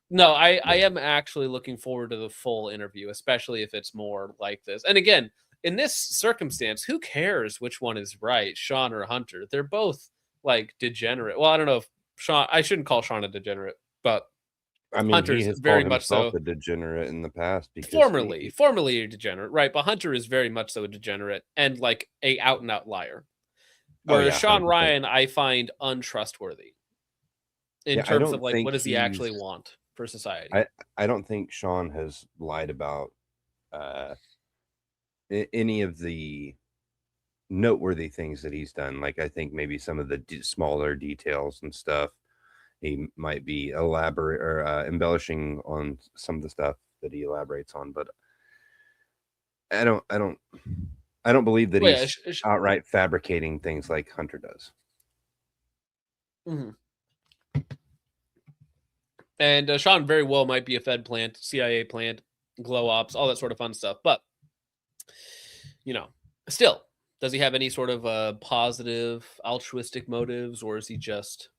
No, I am actually looking forward to the full interview, especially if it's more like this. And again, in this circumstance, who cares which one is right, Sean or Hunter? They're both like degenerate. Well, I don't know if Sean, I shouldn't call Sean a degenerate, but I mean, Hunter's he has very called much so. himself a degenerate in the past. Because Formerly a degenerate, right? But Hunter is very much so a degenerate and like a out and out liar. Whereas Sean 100%. Ryan, I find untrustworthy in terms of like what does he actually want for society. I don't think Sean has lied about any of the noteworthy things that he's done. Like I think maybe some of the smaller details and stuff, he might be elaborate or embellishing on some of the stuff that he elaborates on, but I don't believe that he's outright fabricating things like Hunter does. Mm-hmm. And Sean very well might be a Fed plant, CIA plant, glow ops, all that sort of fun stuff. But, you know, still, does he have any sort of positive altruistic motives, or is he just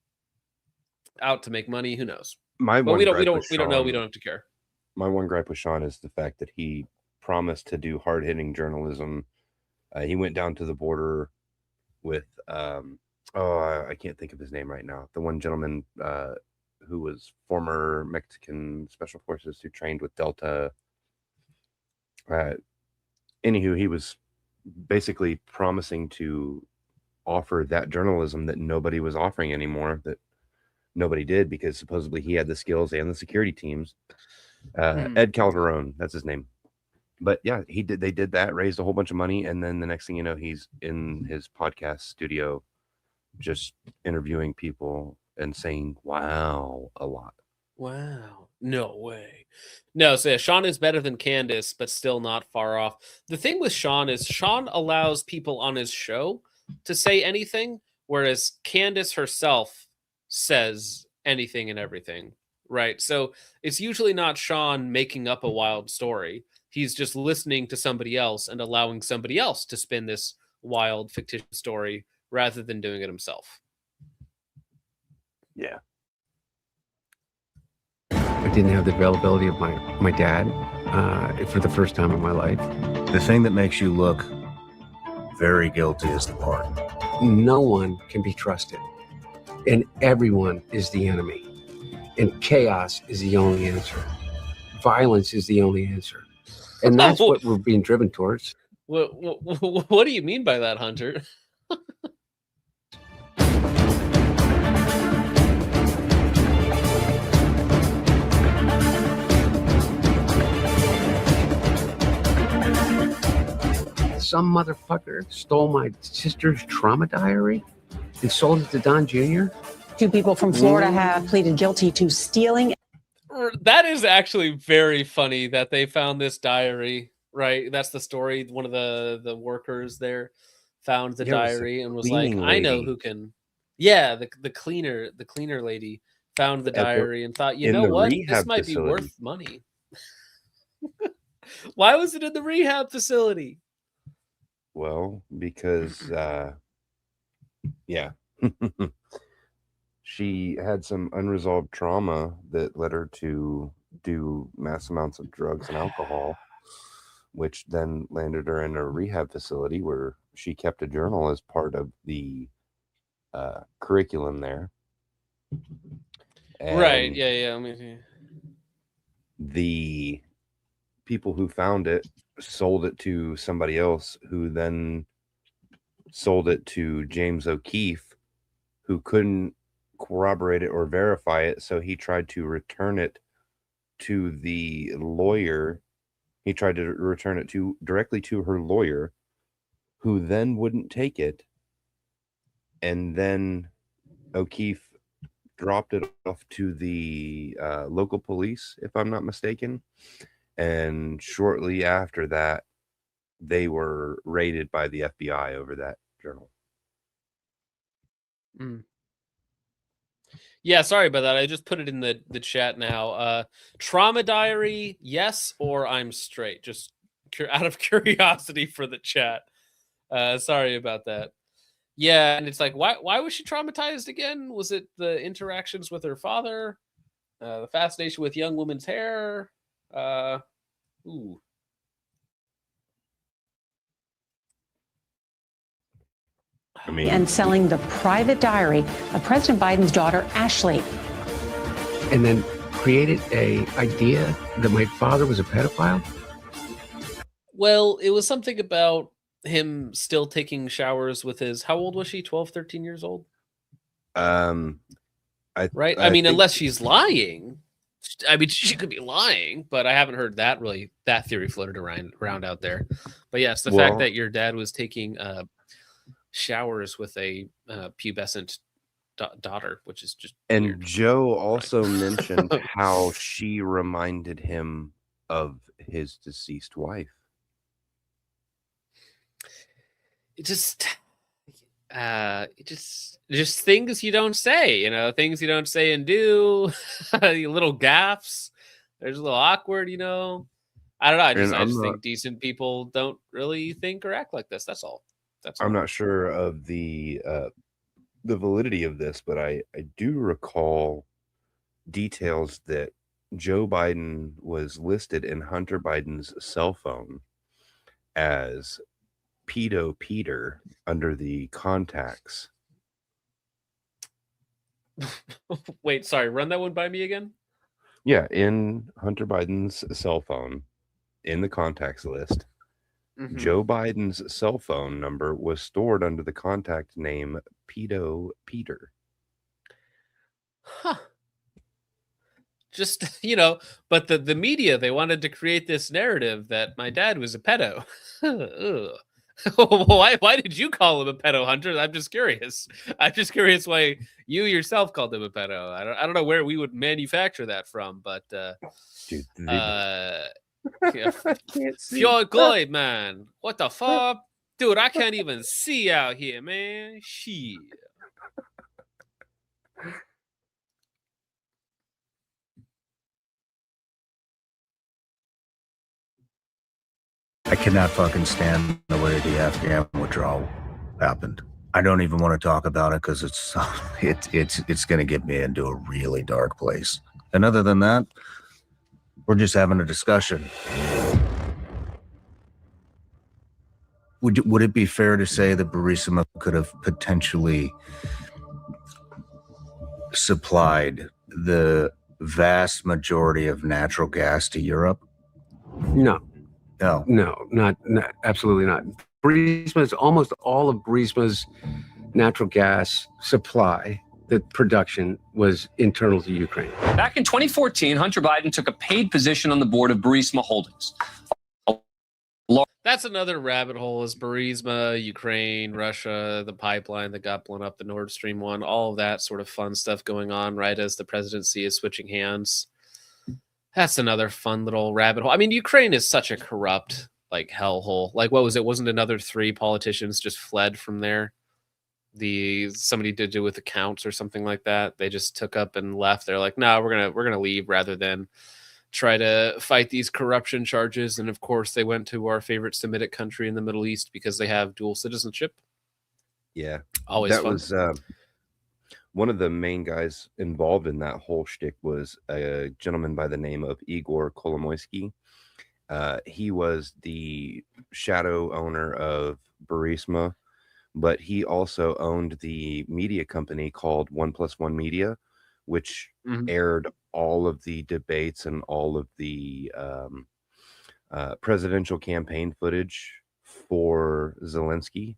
out to make money? Who knows? But we don't know. We don't have to care. My one gripe with Sean is the fact that he promised to do hard hitting journalism. He went down to the border with I can't think of his name right now. The one gentleman who was former Mexican special forces who trained with Delta. Anywho, he was basically promising to offer that journalism that nobody was offering anymore, that nobody did, because supposedly he had the skills and the security teams. Ed Calderon, that's his name. But yeah, they did that, raised a whole bunch of money, and then the next thing you know, he's in his podcast studio just interviewing people and saying wow a lot. Wow. No way. No, so Sean is better than Candace, but still not far off. The thing with Sean is Sean allows people on his show to say anything, whereas Candace herself says anything and everything, right? So it's usually not Sean making up a wild story. He's just listening to somebody else and allowing somebody else to spin this wild, fictitious story rather than doing it himself. Yeah. I didn't have the availability of my dad for the first time in my life. The thing that makes you look very guilty is the pardon. No one can be trusted, and everyone is the enemy, and chaos is the only answer. Violence is the only answer, and that's what we're being driven towards. What do you mean by that, Hunter? Some motherfucker stole my sister's trauma diary and sold it to Don Jr. 2 people from Florida have pleaded guilty to stealing. That is actually very funny that they found this diary, right? That's the story. One of the workers there found the diary and was like, I know who can. Yeah, the cleaner lady found the diary and thought, you know what? This might be worth money. Why was it in the rehab facility? Well, because she had some unresolved trauma that led her to do mass amounts of drugs and alcohol, which then landed her in a rehab facility where she kept a journal as part of the curriculum there. And right. Yeah. I mean, the people who found it sold it to somebody else, who then sold it to James O'Keefe, who couldn't corroborate it or verify it. So he tried to return it to the lawyer. He tried to return it directly to her lawyer, who then wouldn't take it. And then O'Keefe dropped it off to the local police, if I'm not mistaken. And shortly after that, they were raided by the FBI over that journal. Yeah, sorry about that. I just put it in the chat now. Trauma diary, yes, or I'm straight. Just out of curiosity for the chat. Sorry about that. Yeah, and it's like, why was she traumatized again? Was it the interactions with her father? The fascination with young woman's hair? Ooh. And selling the private diary of President Biden's daughter, Ashley. And then created a idea that my father was a pedophile? Well, it was something about him still taking showers with his, how old was she? 12, 13 years old? Right? I mean, unless she's lying. I mean, she could be lying, but I haven't heard that theory floated around out there. But yes, the fact that your dad was taking showers with a pubescent daughter, which is just and weird. Joe also mentioned how she reminded him of his deceased wife. It just things you don't say, things you don't say and do. Little gaffes. There's a little awkward, I don't know. I just think decent people don't really think or act like this. That's all. I'm not sure of the validity of this, but I do recall details that Joe Biden was listed in Hunter Biden's cell phone as Pedo Peter under the contacts. Wait, sorry, run that one by me again? Yeah, in Hunter Biden's cell phone, in the contacts list, Joe Biden's cell phone number was stored under the contact name Pedo Peter. Huh. Just, but the media, they wanted to create this narrative that my dad was a pedo. Why did you call him a pedo, Hunter? I'm just curious. Why you yourself called him a pedo. I don't know where we would manufacture that from, but dude, Pure good, man. What the fuck? Dude, I can't even see out here, man. Shit. I cannot fucking stand the way the Afghan withdrawal happened. I don't even want to talk about it because it's going to get me into a really dark place. And other than that, we're just having a discussion. Would it be fair to say that Burisma could have potentially supplied the vast majority of natural gas to Europe? No, not absolutely not. Burisma's, almost all of Burisma's natural gas supply, the production was internal to Ukraine. Back in 2014, Hunter Biden took a paid position on the board of Burisma Holdings. That's another rabbit hole, is Burisma, Ukraine, Russia, the pipeline that got blown up, the Nord Stream 1, all of that sort of fun stuff going on right as the presidency is switching hands. That's another fun little rabbit hole. I mean, Ukraine is such a corrupt, hellhole. What was it? Wasn't another 3 politicians just fled from there? Somebody did it with accounts or something like that. They just took up and left. They're like, no, we're gonna leave rather than try to fight these corruption charges. And of course, they went to our favorite Semitic country in the Middle East because they have dual citizenship. Yeah, always that fun. Was one of the main guys involved in that whole shtick was a gentleman by the name of Igor Kolomoisky. He was the shadow owner of Burisma, but he also owned the media company called 1+1 Media, which aired all of the debates and all of the presidential campaign footage for Zelensky.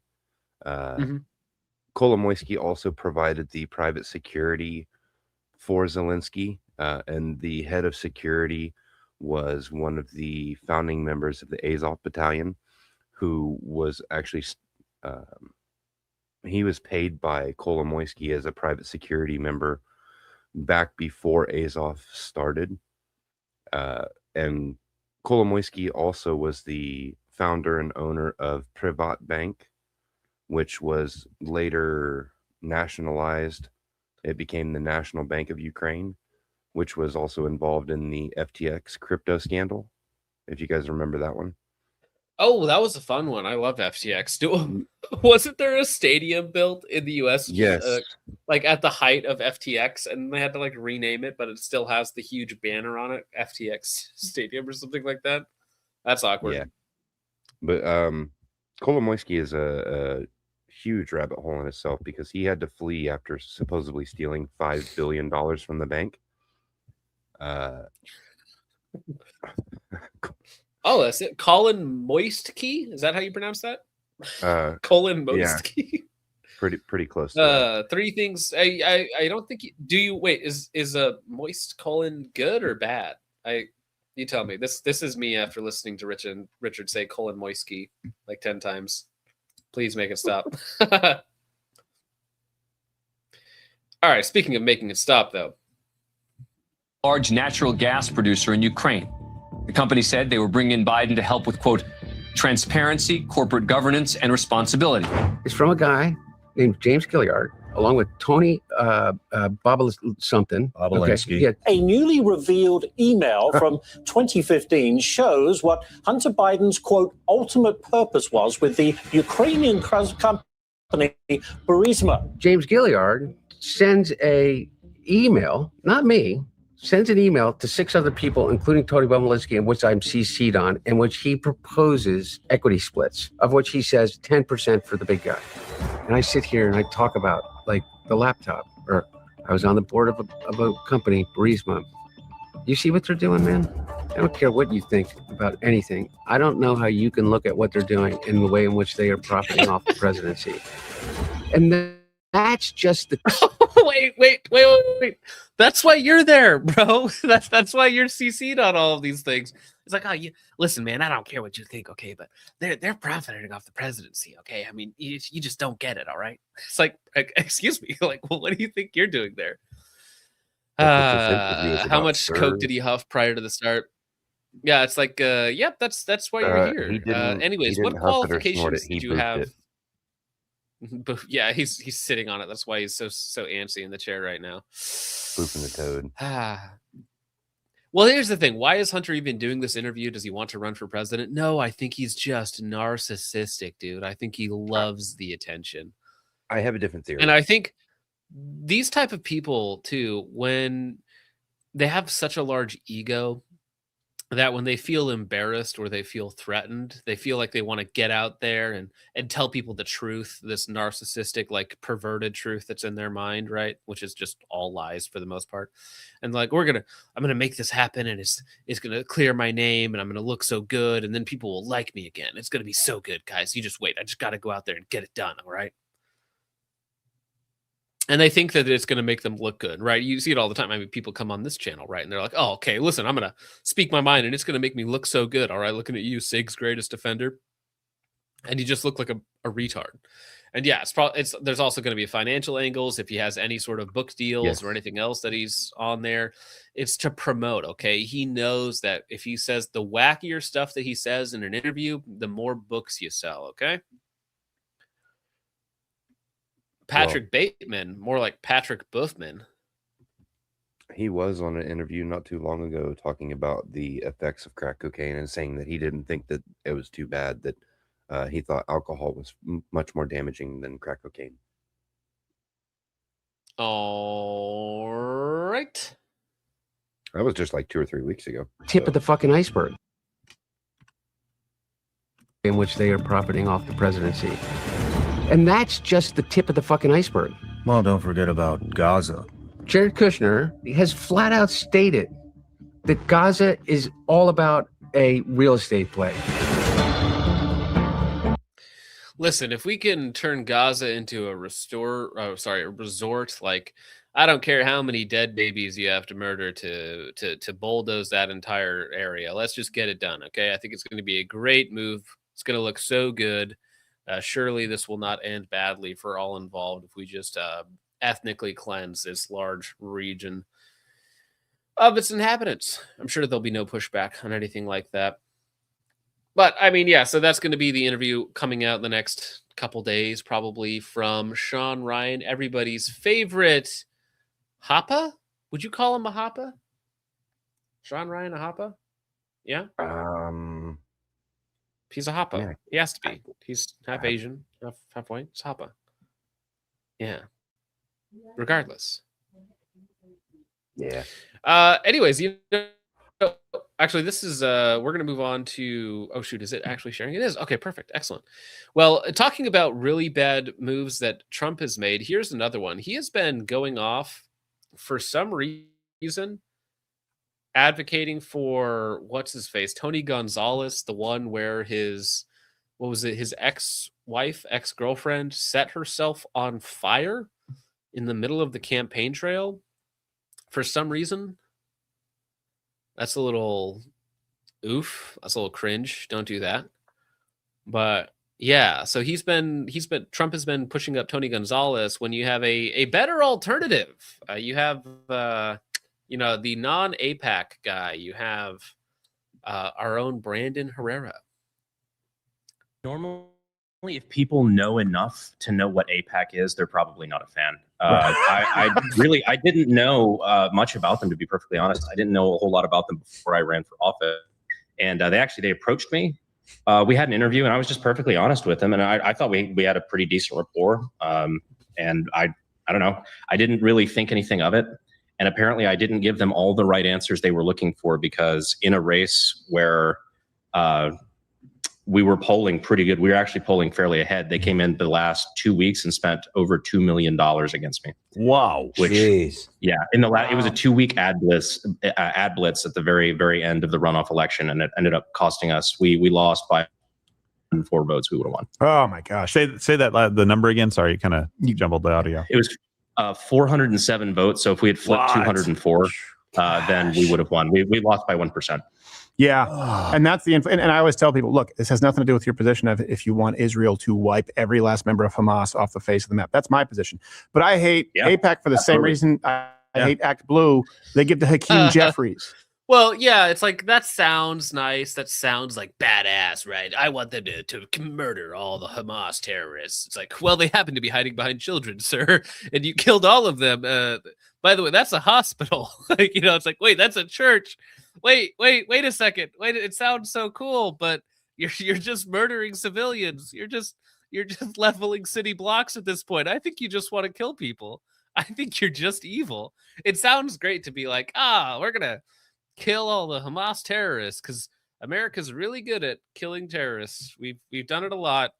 Kolomoisky also provided the private security for Zelensky, and the head of security was one of the founding members of the Azov Battalion, who was actually he was paid by Kolomoisky as a private security member back before Azov started. And Kolomoisky also was the founder and owner of Privat Bank, which was later nationalized. It became the National Bank of Ukraine, which was also involved in the FTX crypto scandal, if you guys remember that one. Oh, that was a fun one. I love FTX. Wasn't there a stadium built in the US? Yes. Like at the height of FTX, and they had to like rename it, but it still has the huge banner on it, FTX Stadium or something like that. That's awkward. Yeah. But Kolomoisky is a huge rabbit hole in itself, because he had to flee after supposedly stealing $5 billion from the bank. Oh, that's it. Colin Moistky? Is that how you pronounce that? Colin Moistky. Yeah, pretty close. Three things. I don't think. Do you wait? Is a moist colon good or bad? You tell me. This is me after listening to Richard say Colin Moistky like 10 times. Please make it stop. All right. Speaking of making it stop, though. Large natural gas producer in Ukraine. The company said they were bringing in Biden to help with, quote, transparency, corporate governance, and responsibility. It's from a guy named James Gilliard, along with Tony Bobulinski. Okay. A newly revealed email from 2015 shows what Hunter Biden's, quote, ultimate purpose was with the Ukrainian company Burisma. James Gilliard sends a email, not me, sends an email to 6 other people, including Tony Bobulinski, in which I'm CC'd on, in which he proposes equity splits, of which he says 10% for the big guy. And I sit here and I talk about like the laptop, or I was on the board of a company, Burisma. You see what they're doing, man? I don't care what you think about anything. I don't know how you can look at what they're doing in the way in which they are profiting off the presidency. And that's just the wait. That's why you're there, bro. That's why you're CC'd on all of these things. It's like, oh, listen, man, I don't care what you think, okay, but they're profiting off the presidency, okay? I mean, you just don't get it, all right? It's like, excuse me, like, well, what do you think you're doing there? How much coke did he huff prior to the start? Yeah, it's like, yep, that's why you're here. Anyways, what qualifications did you have? But yeah, he's sitting on it. That's why he's so antsy in the chair right now. Spoofing the toad. Well, here's the thing. Why is Hunter even doing this interview? Does he want to run for president? No, I think he's just narcissistic, dude. I think he loves the attention. I have a different theory. And I think these type of people, too, when they have such a large ego, that when they feel embarrassed or they feel threatened, they feel like they want to get out there and tell people the truth, this narcissistic, like perverted truth that's in their mind, right? Which is just all lies for the most part. And like, I'm going to make this happen, and it's going to clear my name, and I'm going to look so good, and then people will like me again. It's going to be so good, guys. You just wait. I just got to go out there and get it done. All right. And they think that it's going to make them look good, right? You see it all the time. I mean, people come on this channel, right? And they're like, oh, okay, listen, I'm going to speak my mind, and it's going to make me look so good. All right, looking at you, SIG's greatest defender. And you just look like a retard. And yeah, there's also going to be financial angles. If he has any sort of book deals or anything else that he's on there, it's to promote, okay? He knows that if he says the wackier stuff that he says in an interview, the more books you sell, okay? Patrick Bateman, more like Patrick Buffman. He was on an interview not too long ago talking about the effects of crack cocaine and saying that he didn't think that it was too bad, that he thought alcohol was much more damaging than crack cocaine. All right. That was just like 2 or 3 weeks ago. Tip of the fucking iceberg in which they are profiting off the presidency. And that's just the tip of the fucking iceberg. Well, don't forget about Gaza. Jared Kushner has flat out stated that Gaza is all about a real estate play. Listen, if we can turn Gaza into a resort, like I don't care how many dead babies you have to murder to bulldoze that entire area. Let's just get it done, okay? I think it's going to be a great move. It's going to look so good. Surely this will not end badly for all involved if we just ethnically cleanse this large region of its inhabitants. I'm sure there'll be no pushback on anything like that. But I mean, yeah, so that's going to be the interview coming out in the next couple days, probably from Sean Ryan, everybody's favorite Hapa. Would you call him a Hapa? Sean Ryan, a Hapa? Yeah. He's a Hapa. Yeah. He has to be. He's half Asian, half white. It's Hapa. Yeah. Regardless. Yeah. Anyways, you know, actually, this is we're going to move on to, oh shoot, is it actually sharing? It is. Okay, perfect. Excellent. Well, talking about really bad moves that Trump has made, here's another one. He has been going off for some reason advocating for what's his face, Tony Gonzalez, the one where his ex-wife, ex-girlfriend set herself on fire in the middle of the campaign trail for some reason. That's a little oof. That's a little cringe. Don't do that. But yeah, so Trump has been pushing up Tony Gonzalez when you have a better alternative. You have the non-AIPAC guy. You have our own Brandon Herrera. Normally, if people know enough to know what AIPAC is, they're probably not a fan. I didn't know much about them, to be perfectly honest. I didn't know a whole lot about them before I ran for office. And they approached me. We had an interview, and I was just perfectly honest with them. And I thought we had a pretty decent rapport. And I don't know. I didn't really think anything of it. And apparently I didn't give them all the right answers they were looking for, because in a race where we were polling pretty good, we were actually polling fairly ahead. They came in the last 2 weeks and spent over $2 million against me. Wow. Which, yeah, in the it was a 2-week ad blitz at the very, very end of the runoff election. And it ended up costing us, we lost by 4 votes. We would have won. Oh my gosh. Say that the number again. Sorry, you jumbled the audio. It was 407 votes. So if we had flipped 204, then we would have won. We lost by 1%. Yeah. And that's and I always tell people, look, this has nothing to do with your position of if you want Israel to wipe every last member of Hamas off the face of the map. That's my position. But I hate AIPAC for the same reason I hate Act Blue. They give to Hakeem Jeffries. Well, yeah, it's like, that sounds nice. That sounds like badass, right? I want them to murder all the Hamas terrorists. It's like, well, they happen to be hiding behind children, sir, and you killed all of them. By the way, that's a hospital. Like, it's like, wait, that's a church. Wait a second. Wait, it sounds so cool, but you're just murdering civilians. You're just leveling city blocks at this point. I think you just want to kill people. I think you're just evil. It sounds great to be like, we're gonna kill all the Hamas terrorists because America's really good at killing terrorists. We've done it a lot.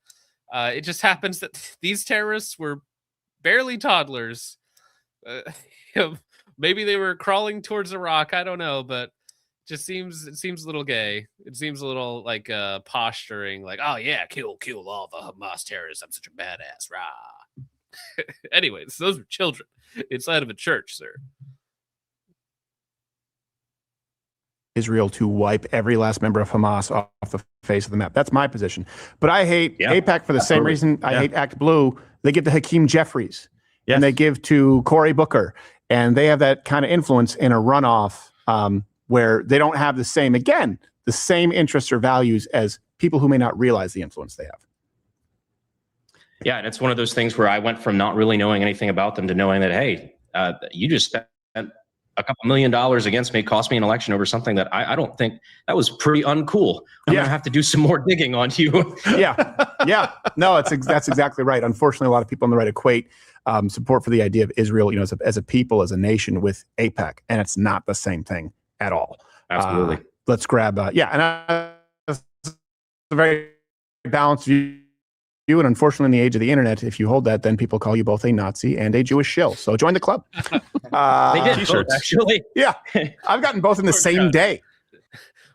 It just happens that these terrorists were barely toddlers. Maybe they were crawling towards Iraq. I don't know, but it seems a little gay. It seems a little like posturing, like, oh yeah, kill all the Hamas terrorists. I'm such a badass. Rah. Anyways, those are children inside of a church, sir. Israel to wipe every last member of Hamas off the face of the map. That's my position. But I hate AIPAC for the same reason I hate Act Blue. They give to Hakeem Jeffries, and they give to Cory Booker, and they have that kind of influence in a runoff where they don't have the same interests or values as people who may not realize the influence they have. Yeah, and it's one of those things where I went from not really knowing anything about them to knowing that, hey, you just spent a couple $1 million against me, cost me an election over something that I don't think, that was pretty uncool. I'm gonna have to do some more digging on you. Yeah. No, that's exactly right. Unfortunately, a lot of people on the right equate support for the idea of Israel, as a people, as a nation, with AIPAC, and it's not the same thing at all. Absolutely. Let's grab it's a very balanced view. And unfortunately, in the age of the internet, if you hold that, then people call you both a Nazi and a Jewish shill. So join the club. They did both, actually. Yeah, I've gotten both in the same day.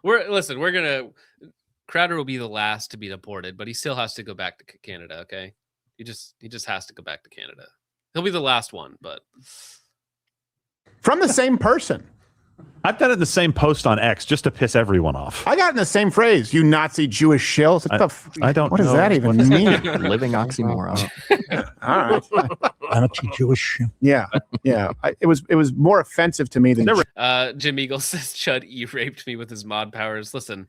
We're gonna. Crowder will be the last to be deported, but he still has to go back to Canada. Okay, he just has to go back to Canada. He'll be the last one, but from the same person. I've done it in the same post on X just to piss everyone off. I got in the same phrase, "You Nazi Jewish shill." I don't. What does that even mean? Living oxymoron. All right. Nazi Jewish shill. Yeah. It was more offensive to me than. Jim Eagle says Chud raped me with his mod powers. Listen,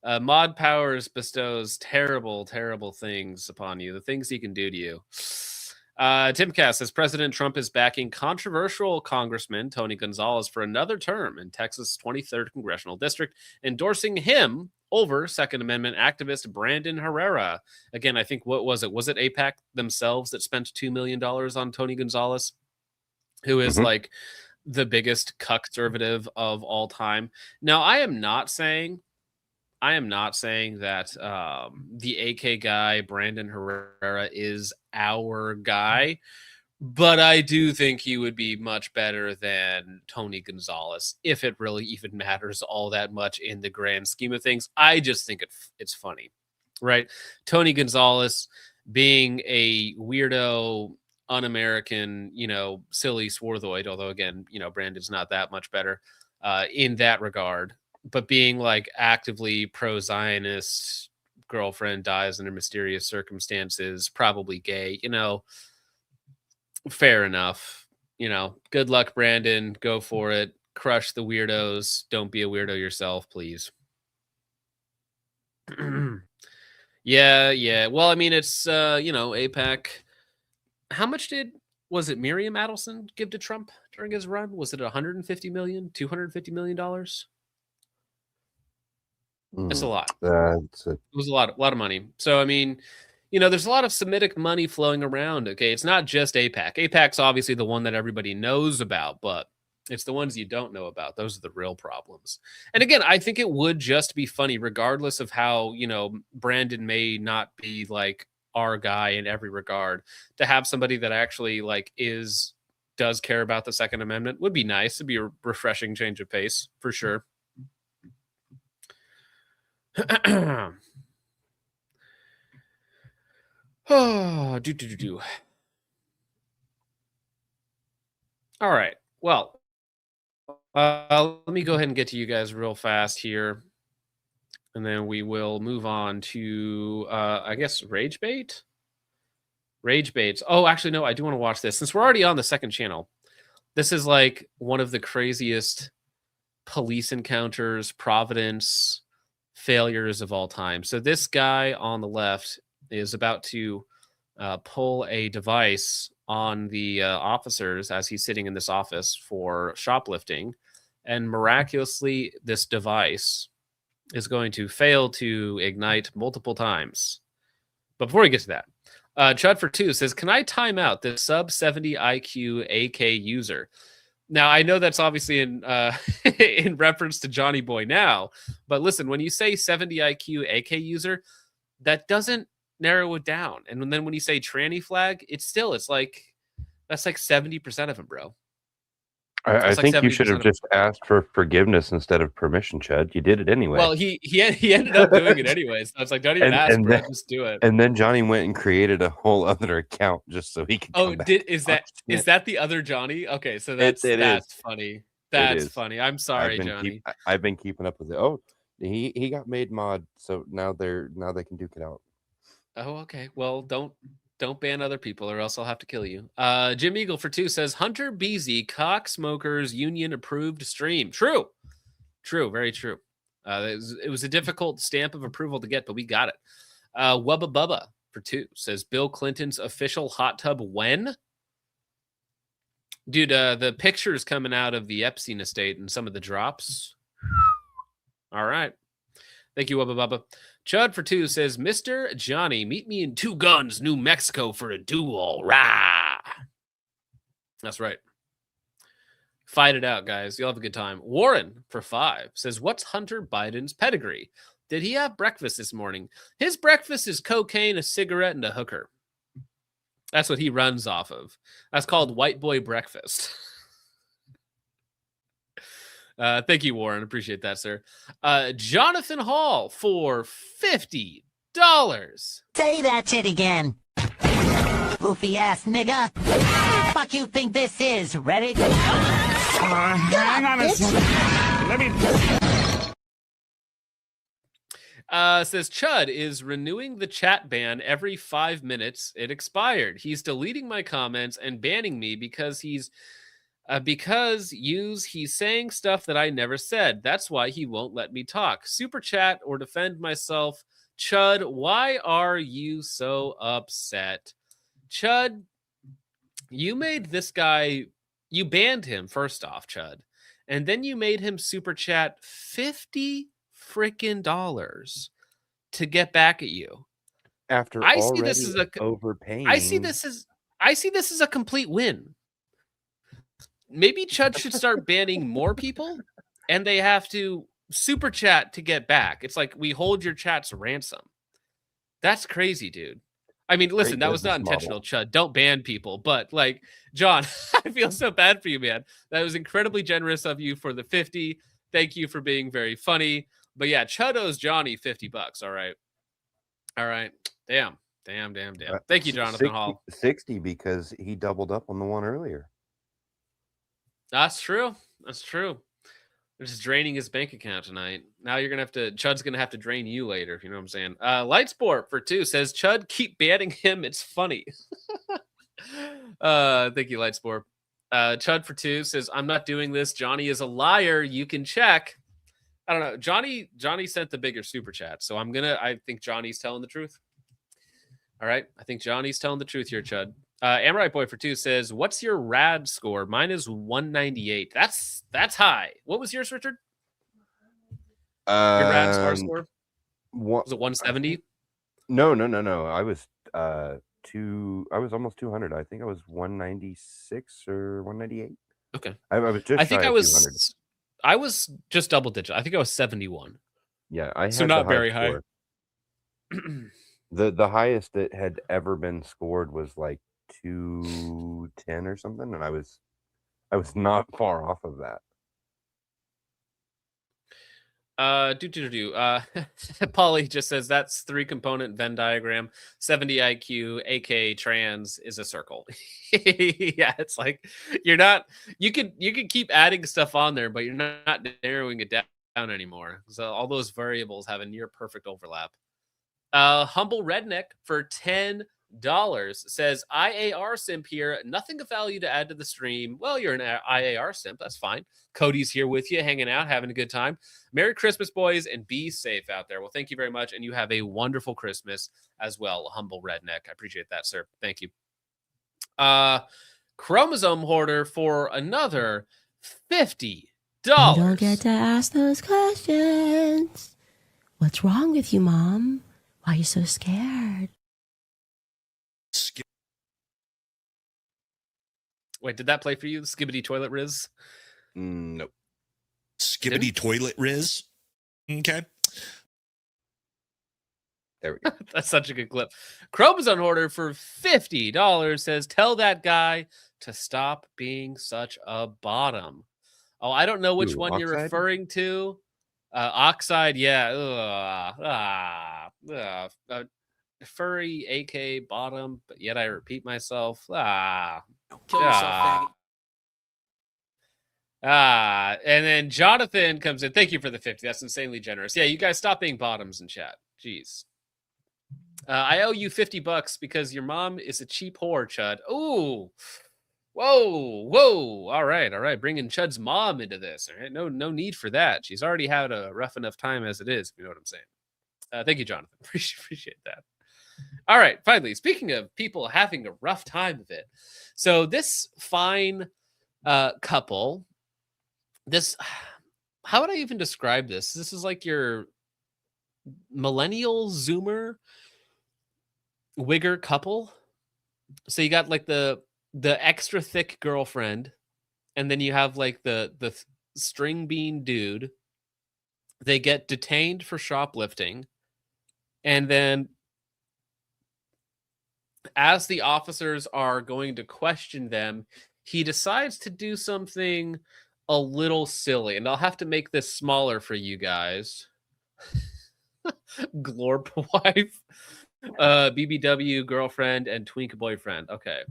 mod powers bestows terrible, terrible things upon you. The things he can do to you. Timcast says President Trump is backing controversial Congressman Tony Gonzalez for another term in Texas' 23rd congressional district, endorsing him over Second Amendment activist Brandon Herrera. Again, I think, what was it? Was it AIPAC themselves that spent $2 million on Tony Gonzalez, who is like the biggest conservative of all time? Now, I am not saying that the AK guy, Brandon Herrera, is our guy, but I do think he would be much better than Tony Gonzalez, if it really even matters all that much in the grand scheme of things. I just think it's funny, right? Tony Gonzalez being a weirdo, un-American, silly swarthoid, although again, Brandon's not that much better in that regard. But being like actively pro-Zionist, girlfriend dies under mysterious circumstances, probably gay, fair enough. Good luck, Brandon. Go for it. Crush the weirdos. Don't be a weirdo yourself, please. Yeah. Well, I mean, it's, AIPAC. How much was it Miriam Adelson give to Trump during his run? Was it $150 million, $250 million? It's a lot. It was a lot of money. So, I mean, there's a lot of Semitic money flowing around. Okay. It's not just AIPAC. AIPAC's obviously the one that everybody knows about, but it's the ones you don't know about. Those are the real problems. And again, I think it would just be funny, regardless of how, Brandon may not be like our guy in every regard, to have somebody that actually does care about the Second Amendment would be nice. It'd be a refreshing change of pace for sure. All right. Well, let me go ahead and get to you guys real fast here, and then we will move on to, I guess, Rage Bait. Rage Baits. Oh, actually, no, I do want to watch this since we're already on the second channel. This is like one of the craziest police encounters, Providence failures of all time. So this guy on the left is about to pull a device on the officers as he's sitting in this office for shoplifting, and miraculously this device is going to fail to ignite multiple times. But before we get to that, Chud for 2 says, can I time out this sub 70 IQ AK user? Now, I know that's obviously in in reference to Johnny Boy now, but listen, when you say 70 IQ AK user, that doesn't narrow it down. And then when you say tranny flag, it's like, that's like 70% of him, bro. I think you should have just asked for forgiveness instead of permission, Chud. You did it anyway. Well, he ended up doing it anyways. So it's like, don't even ask, bro. Just do it. And then Johnny went and created a whole other account just so he could. Is that the other Johnny? Okay, so that's funny. That's funny. I'm sorry, Johnny. I've been keeping up with it. Oh, he got made mod, so now they can duke it out. Oh, okay. Well, don't ban other people or else I'll have to kill you. Jim Eagle for 2 says Hunter Beasy Cock Smokers Union approved stream. True, very true. It was a difficult stamp of approval to get, but we got it. Wubba Bubba for 2 says Bill Clinton's official hot tub when? Dude, the pictures coming out of the Epstein estate and some of the drops. All right. Thank you, Wubba Bubba. Chud for 2 says, Mr. Johnny, meet me in Two Guns, New Mexico for a duel. Rah! That's right. Fight it out, guys. You'll have a good time. Warren for 5 says, what's Hunter Biden's pedigree? Did he have breakfast this morning? His breakfast is cocaine, a cigarette, and a hooker. That's what he runs off of. That's called white boy breakfast. Thank you, Warren. Appreciate that, sir. Jonathan Hall for $50. Say that shit again. Goofy ass nigga. Fuck you think this is? Ready? Hang on a second. Let me. Says Chud is renewing the chat ban every 5 minutes. It expired. He's deleting my comments and banning me because he's saying stuff that I never said. That's why he won't let me talk. Super chat or defend myself. Chud, why are you so upset? Chud, you made this guy, you banned him first off, Chud, and then you made him super chat $50 freaking dollars to get back at you. After I see already this as a overpaying. I see this as a complete win. Maybe Chud should start banning more people, and they have to super chat to get back. It's like we hold your chats ransom. That's crazy, dude. I mean, listen, that was not intentional, Chud. Don't ban people. But like, John, I feel so bad for you, man. That was incredibly generous of you for the 50. Thank you for being very funny. But yeah, Chud owes Johnny $50. All right. All right. Damn. Thank you, Jonathan Hall. 60 because he doubled up on the one earlier. That's true. They're just draining his bank account tonight. Now Chud's gonna have to drain you later, if you know what I'm saying. Lightsport for 2 says, Chud, keep banning him. It's funny. Thank you, Lightsport. Chud for 2 says, I'm not doing this. Johnny is a liar. You can check. I don't know. Johnny sent the bigger super chat. So I think Johnny's telling the truth. All right. I think Johnny's telling the truth here, Chud. Amorite Boy for 2 says, what's your rad score? Mine is 198. That's high. What was yours, Richard? Your rad score? Was it 170? No. I was I was almost 200. I think I was 196 or 198. Okay. I was just I think shy I of was 200. I was just double digit. I think I was 71. Yeah, I had so not the very high. The highest that had ever been scored was like 210 or something, and I was not far off of that. Polly just says that's 3-component Venn diagram. 70 IQ, AK trans is a circle. Yeah, it's like you could keep adding stuff on there, but you're not narrowing it down anymore. So all those variables have a near perfect overlap. Humble Redneck for $10 says, IAR simp here. Nothing of value to add to the stream. Well, you're an IAR simp. That's fine. Cody's here with you, hanging out, having a good time. Merry Christmas, boys, and be safe out there. Well, thank you very much, and you have a wonderful Christmas as well, Humble Redneck. I appreciate that, sir. Thank you. Chromosome Hoarder for another $50. You don't get to ask those questions. What's wrong with you, Mom? Why are you so scared? Wait, did that play for you? The Skibbity Toilet Riz? Nope. Skibbity Toilet Riz? Okay. There we go. That's such a good clip. Chromosome Hoarder for $50 says, tell that guy to stop being such a bottom. Oh, I don't know which one you're referring to. Oxide, yeah. Furry, AK, bottom, but yet I repeat myself. Kill yourself, faggot. And then Jonathan comes in. Thank you for the 50. That's insanely generous. Yeah, you guys stop being bottoms in chat. Jeez. I owe you $50 because your mom is a cheap whore, Chud. Ooh. Whoa. All right. Bringing Chud's mom into this. All right. No need for that. She's already had a rough enough time as it is, if you know what I'm saying. Thank you, Jonathan. Appreciate that. All right. Finally, speaking of people having a rough time of it. So this fine couple, how would I even describe this? This is like your millennial Zoomer wigger couple. So you got like the extra thick girlfriend, and then you have like the string bean dude. They get detained for shoplifting, and then as the officers are going to question them, he decides to do something a little silly, and I'll have to make this smaller for you guys. Glorp wife, BBW girlfriend, and twink boyfriend. Okay.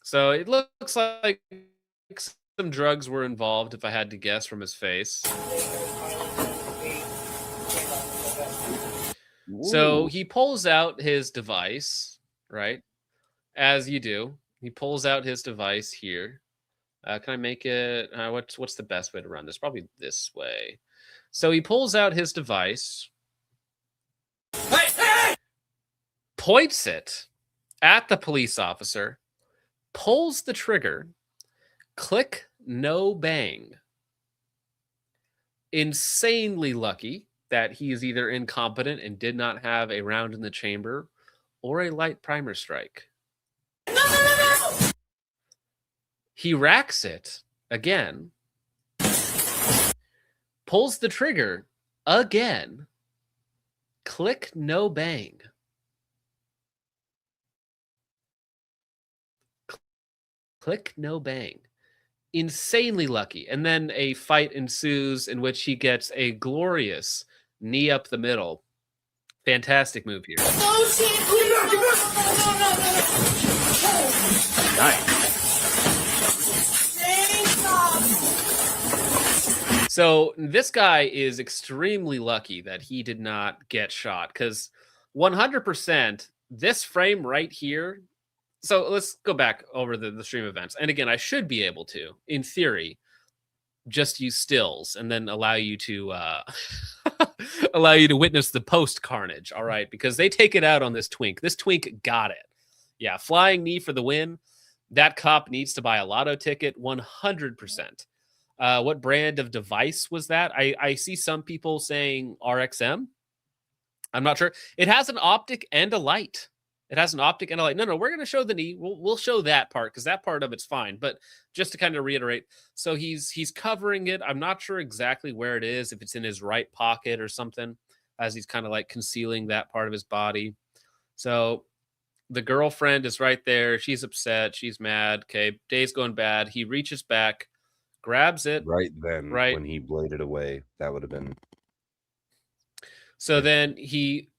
So it looks like some drugs were involved, if I had to guess from his face. So he pulls out his device, right? As you do. He pulls out his device here. Can I make it? What's the best way to run this? Probably this way. So he pulls out his device, points it at the police officer, pulls the trigger, click, no bang. Insanely lucky that he is either incompetent and did not have a round in the chamber or a light primer strike. He racks it again, pulls the trigger again, click, no bang. Click, no bang. Insanely lucky. And then a fight ensues in which he gets a glorious knee up the middle. Fantastic move here. Nice. So this guy is extremely lucky that he did not get shot, because 100% this frame right here. So let's go back over the stream events. And again, I should be able to, in theory, just use stills and then allow you to allow you to witness the post carnage. All right, because they take it out on this twink. This twink got it. Yeah, flying knee for the win. That cop needs to buy a lotto ticket. 100%. What brand of device was that? I see some people saying RXM. I'm not sure. It has an optic and a light. It has an optic and a light. No, we're going to show the knee. We'll show that part because that part of it's fine. But just to kind of reiterate, so he's covering it. I'm not sure exactly where it is, if it's in his right pocket or something, as he's kind of like concealing that part of his body. So the girlfriend is right there. She's upset. She's mad. Okay, day's going bad. He reaches back, grabs it. Right then, right when he bladed away, that would have been. So then he,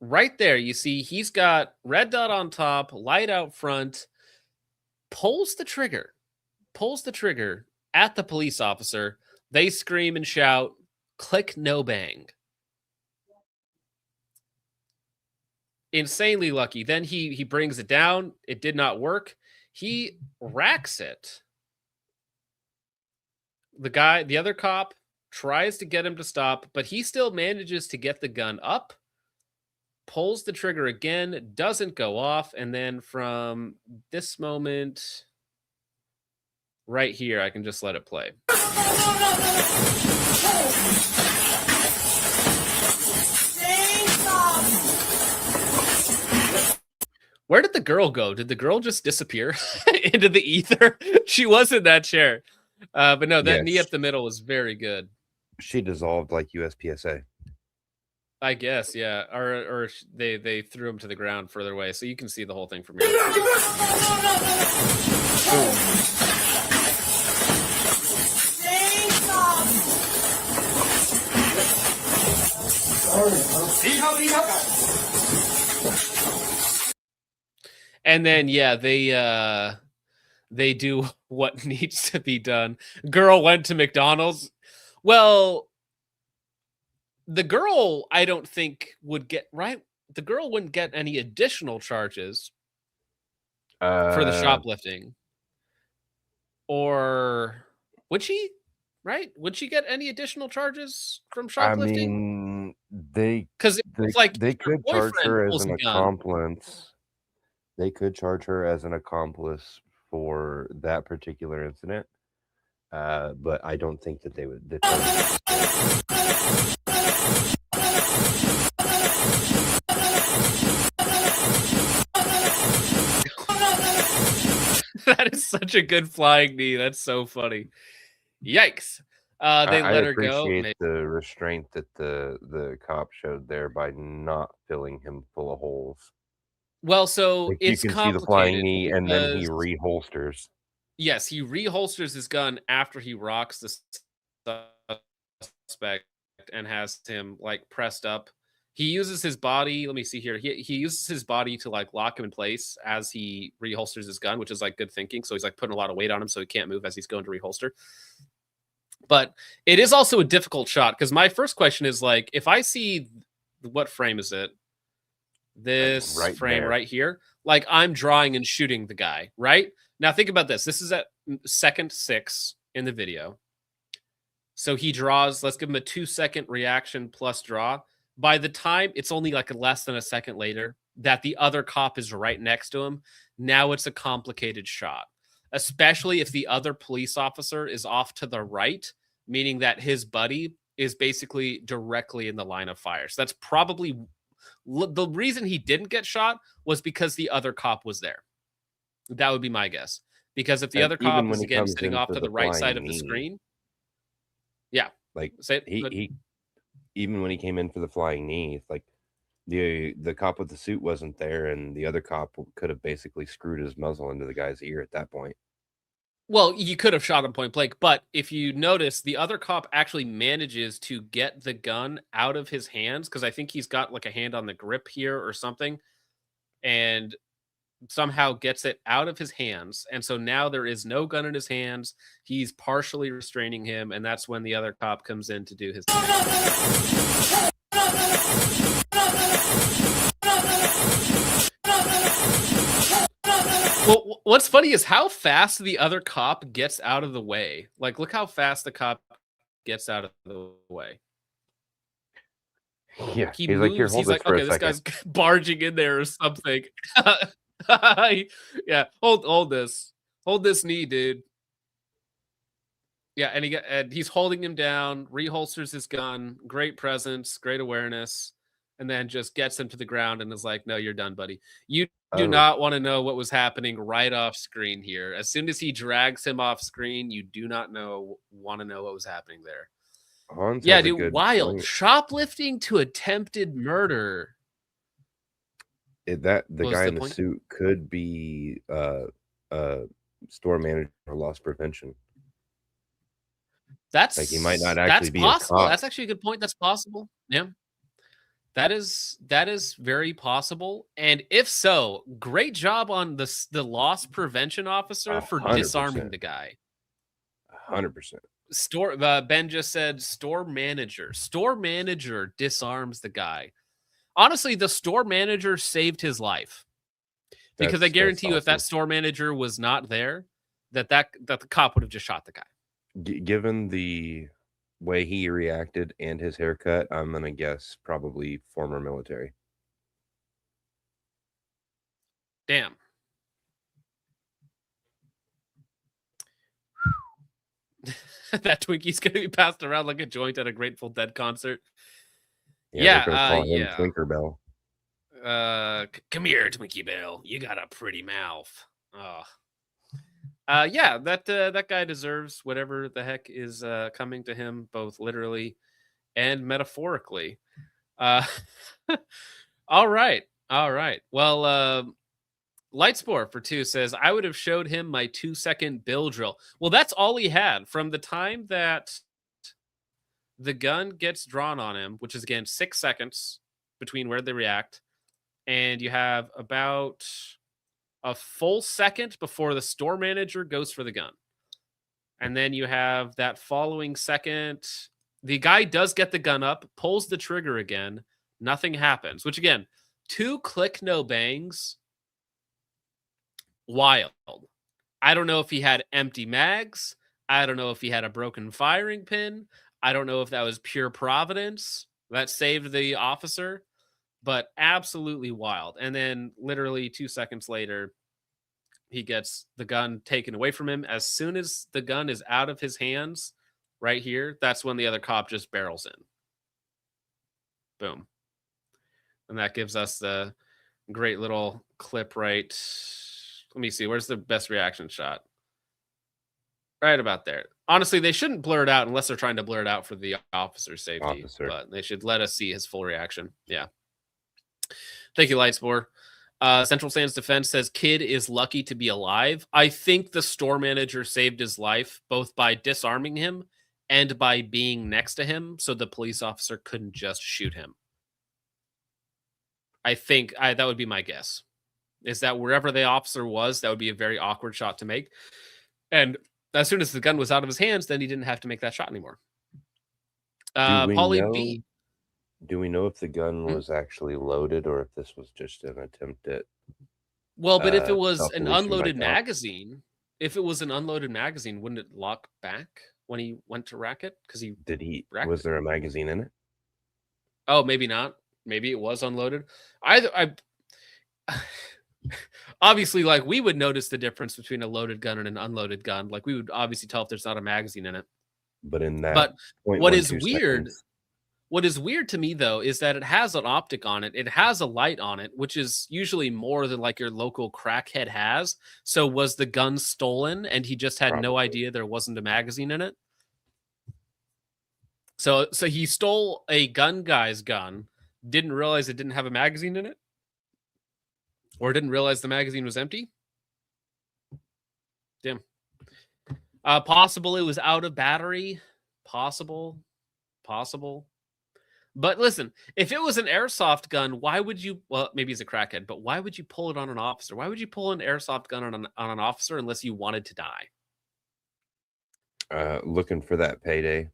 right there, you see he's got red dot on top, light out front, pulls the trigger at the police officer. They scream and shout, click, no bang. Insanely lucky. Then he brings it down. It did not work. He racks it. The other cop tries to get him to stop, but he still manages to get the gun up, pulls the trigger again, doesn't go off, and then from this moment right here, I can just let it play. Where did the girl go? Did the girl just disappear into the ether? She was in that chair. But no, that knee up the middle was very good. She dissolved like USPSA. I guess, yeah. Or they threw him to the ground further away, so you can see the whole thing from here. And then yeah, they do what needs to be done. Girl went to McDonald's. Well, the girl, I don't think would get right. The girl wouldn't get any additional charges for the shoplifting. Or would she? Right? Would she get any additional charges from shoplifting? I mean, because it's like they could charge her as an gun. accomplice. They could charge her as an accomplice for that particular incident, but I don't think that they would. That is such a good flying knee. That's so funny. Yikes. They let her go. I appreciate the restraint that the cop showed there by not filling him full of holes. Well, so Like, it's you can see the flying complicated knee, and then he because reholsters. yes, he reholsters his gun after he rocks the suspect and has him like pressed up. He uses his body. Let me see here. He uses his body to like lock him in place as he reholsters his gun, which is like good thinking. So he's like putting a lot of weight on him, so he can't move as he's going to reholster. But it is also a difficult shot because my first question is like, if I see what frame is it? This Right frame there. right here. Like I'm drawing and shooting the guy, right? Now think about this. This is at second 6 in the video. So he draws, let's give him a 2-second reaction plus draw. By the time it's only like less than a second later that the other cop is right next to him, now it's a complicated shot, especially if the other police officer is off to the right, meaning that his buddy is basically directly in the line of fire. So that's probably the reason he didn't get shot was because the other cop was there. That would be my guess. Because if the And other even cop when is he again comes sitting in off for to the the right side flying of the knee, screen, yeah, like say it, but- he even when he came in for the flying knee, it's like the cop with the suit wasn't there, and the other cop could have basically screwed his muzzle into the guy's ear at that point. Well, you could have shot him point blank, but if you notice, the other cop actually manages to get the gun out of his hands because I think he's got like a hand on the grip here or something, and somehow gets it out of his hands. And so now there is no gun in his hands. He's partially restraining him, and that's when the other cop comes in to do his thing. Well, what's funny is how fast the other cop gets out of the way. Like, look how fast the cop gets out of the way. Yeah, He he's moves. like, "Here, hold He's this like, for a okay, this second." guy's barging in there or something. Yeah, hold this knee, dude. Yeah, and he's holding him down, reholsters his gun, great presence, great awareness, and then just gets him to the ground and is like, "No, you're done, buddy. You do Oh. not want to know what was happening right off screen here. As soon as he drags him off screen, you do not want to know what was happening there." Hans Yeah, has a dude, good wild. point. Shoplifting to attempted murder. The What was guy the in the point? suit could be store manager for loss prevention. That's Like, he might not that's actually be a possible. cop. That's actually a good point. That's possible. Yeah. That is very possible. And if so, great job on the loss prevention officer for 100%. disarming the guy. 100%. Ben just said store manager. Store manager disarms the guy. Honestly, the store manager saved his life. Because I That's guarantee you, if that awesome. store manager was not there, that the cop would have just shot the guy. Given the way he reacted and his haircut, I'm gonna guess probably former military. Damn. That Twinkie's gonna be passed around like a joint at a Grateful Dead concert. Yeah, they're gonna call him Yeah. Tinkerbell. Come here, Twinkie Bell. You got a pretty mouth. Oh. Yeah, that guy deserves whatever the heck is coming to him, both literally and metaphorically. All right. Well, Lightspore for 2 says, I would have showed him my 2-second bill drill. Well, that's all he had from the time that the gun gets drawn on him, which is again 6 seconds between where they react. And you have about a full second before the store manager goes for the gun. And then you have that following second. The guy does get the gun up, pulls the trigger again. Nothing happens, which again, 2 click, no bangs. Wild. I don't know if he had empty mags. I don't know if he had a broken firing pin. I don't know if that was pure providence that saved the officer, but absolutely wild. And then literally 2 seconds later, he gets the gun taken away from him. As soon as the gun is out of his hands right here, that's when the other cop just barrels in. Boom. And that gives us the great little clip right. Let me see. Where's the best reaction shot? Right about there. Honestly, they shouldn't blur it out unless they're trying to blur it out for the officer's safety. But they should let us see his full reaction. Yeah. Thank you, Lightspore. Central Stands Defense says kid is lucky to be alive. I think the store manager saved his life both by disarming him and by being next to him, so the police officer couldn't just shoot him. I think that would be my guess. Is that wherever the officer was, that would be a very awkward shot to make. And as soon as the gun was out of his hands, then he didn't have to make that shot anymore. Paulie B. Do we know if the gun was actually loaded or if this was just an attempt at? Well, but if it was an unloaded magazine, wouldn't it lock back when he went to rack it? Because he was there a magazine in it? Oh, maybe not. Maybe it was unloaded. I obviously, like, we would notice the difference between a loaded gun and an unloaded gun. Like, we would obviously tell if there's not a magazine in it. But in that, but what is weird to me, though, is that it has an optic on it. It has a light on it, which is usually more than like your local crackhead has. So was the gun stolen and he just had no idea there wasn't a magazine in it? So he stole a gun guy's gun, didn't realize it didn't have a magazine in it? Or didn't realize the magazine was empty? Damn. Possible it was out of battery. Possible. But listen, if it was an airsoft gun, why would you? Well, maybe he's a crackhead, but why would you pull it on an officer? Why would you pull an airsoft gun on an officer unless you wanted to die? Looking for that payday.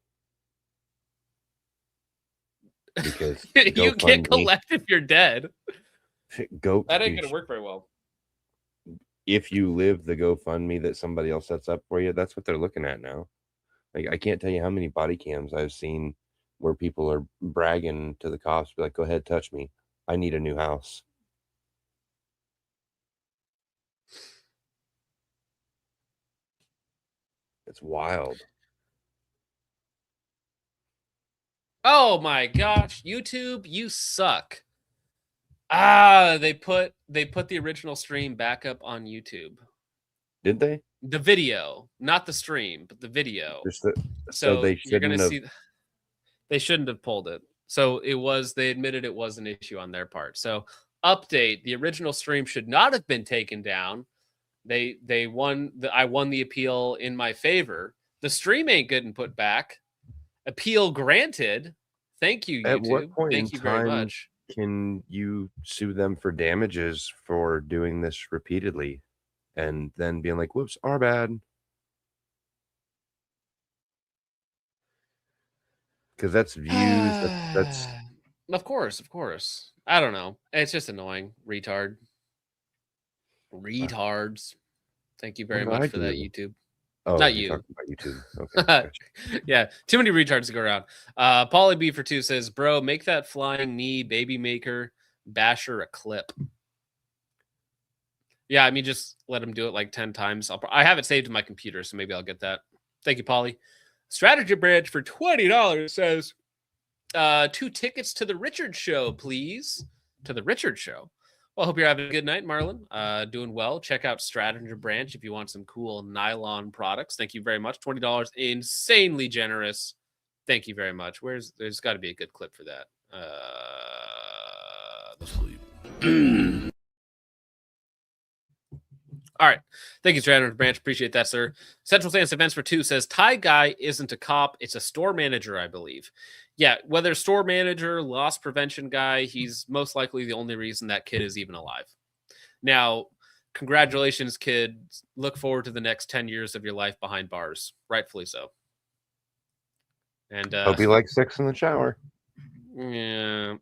Because you can't collect if you're dead. That ain't gonna work very well. If you live the GoFundMe that somebody else sets up for you, that's what they're looking at now. Like, I can't tell you how many body cams I've seen where people are bragging to the cops, be like, "Go ahead, touch me. I need a new house." It's wild. Oh my gosh, YouTube, you suck. They put the original stream back up on YouTube. Did they? The video, not the stream, but the video. So they shouldn't have. They shouldn't have pulled it. So they admitted it was an issue on their part. So update, the original stream should not have been taken down. I won the appeal in my favor. The stream ain't good and put back. Appeal granted. Thank you, YouTube. At what point Thank you very much. Can you sue them for damages for doing this repeatedly and then being like, "Whoops, our bad"? Because that's views. That's Of course. I don't know. It's just annoying. Retards. Thank you very much for that, YouTube. Oh, not you're you. talking about YouTube. Okay. Yeah, too many retards to go around. Paulie B for 2 says, "Bro, make that flying knee baby maker basher a clip." Yeah, I mean, just let him do it like 10 times. I have it saved in my computer, so maybe I'll get that. Thank you, Paulie. Strategy Branch for $20 says, 2 tickets to the Richard Show, please. To the Richard Show. Well, I hope you're having a good night, Marlon. Doing well. Check out Strategy Branch if you want some cool nylon products. Thank you very much. $20, insanely generous. Thank you very much. There's got to be a good clip for that. All right. Thank you, Strategy Branch. Appreciate that, sir. Central Stance Events for 2 says, Tie Guy isn't a cop. It's a store manager, I believe. Yeah, whether store manager, loss prevention guy, he's most likely the only reason that kid is even alive. Now, congratulations, kid. Look forward to the next 10 years of your life behind bars. Rightfully so. And hope you like sex in the shower. Yeah.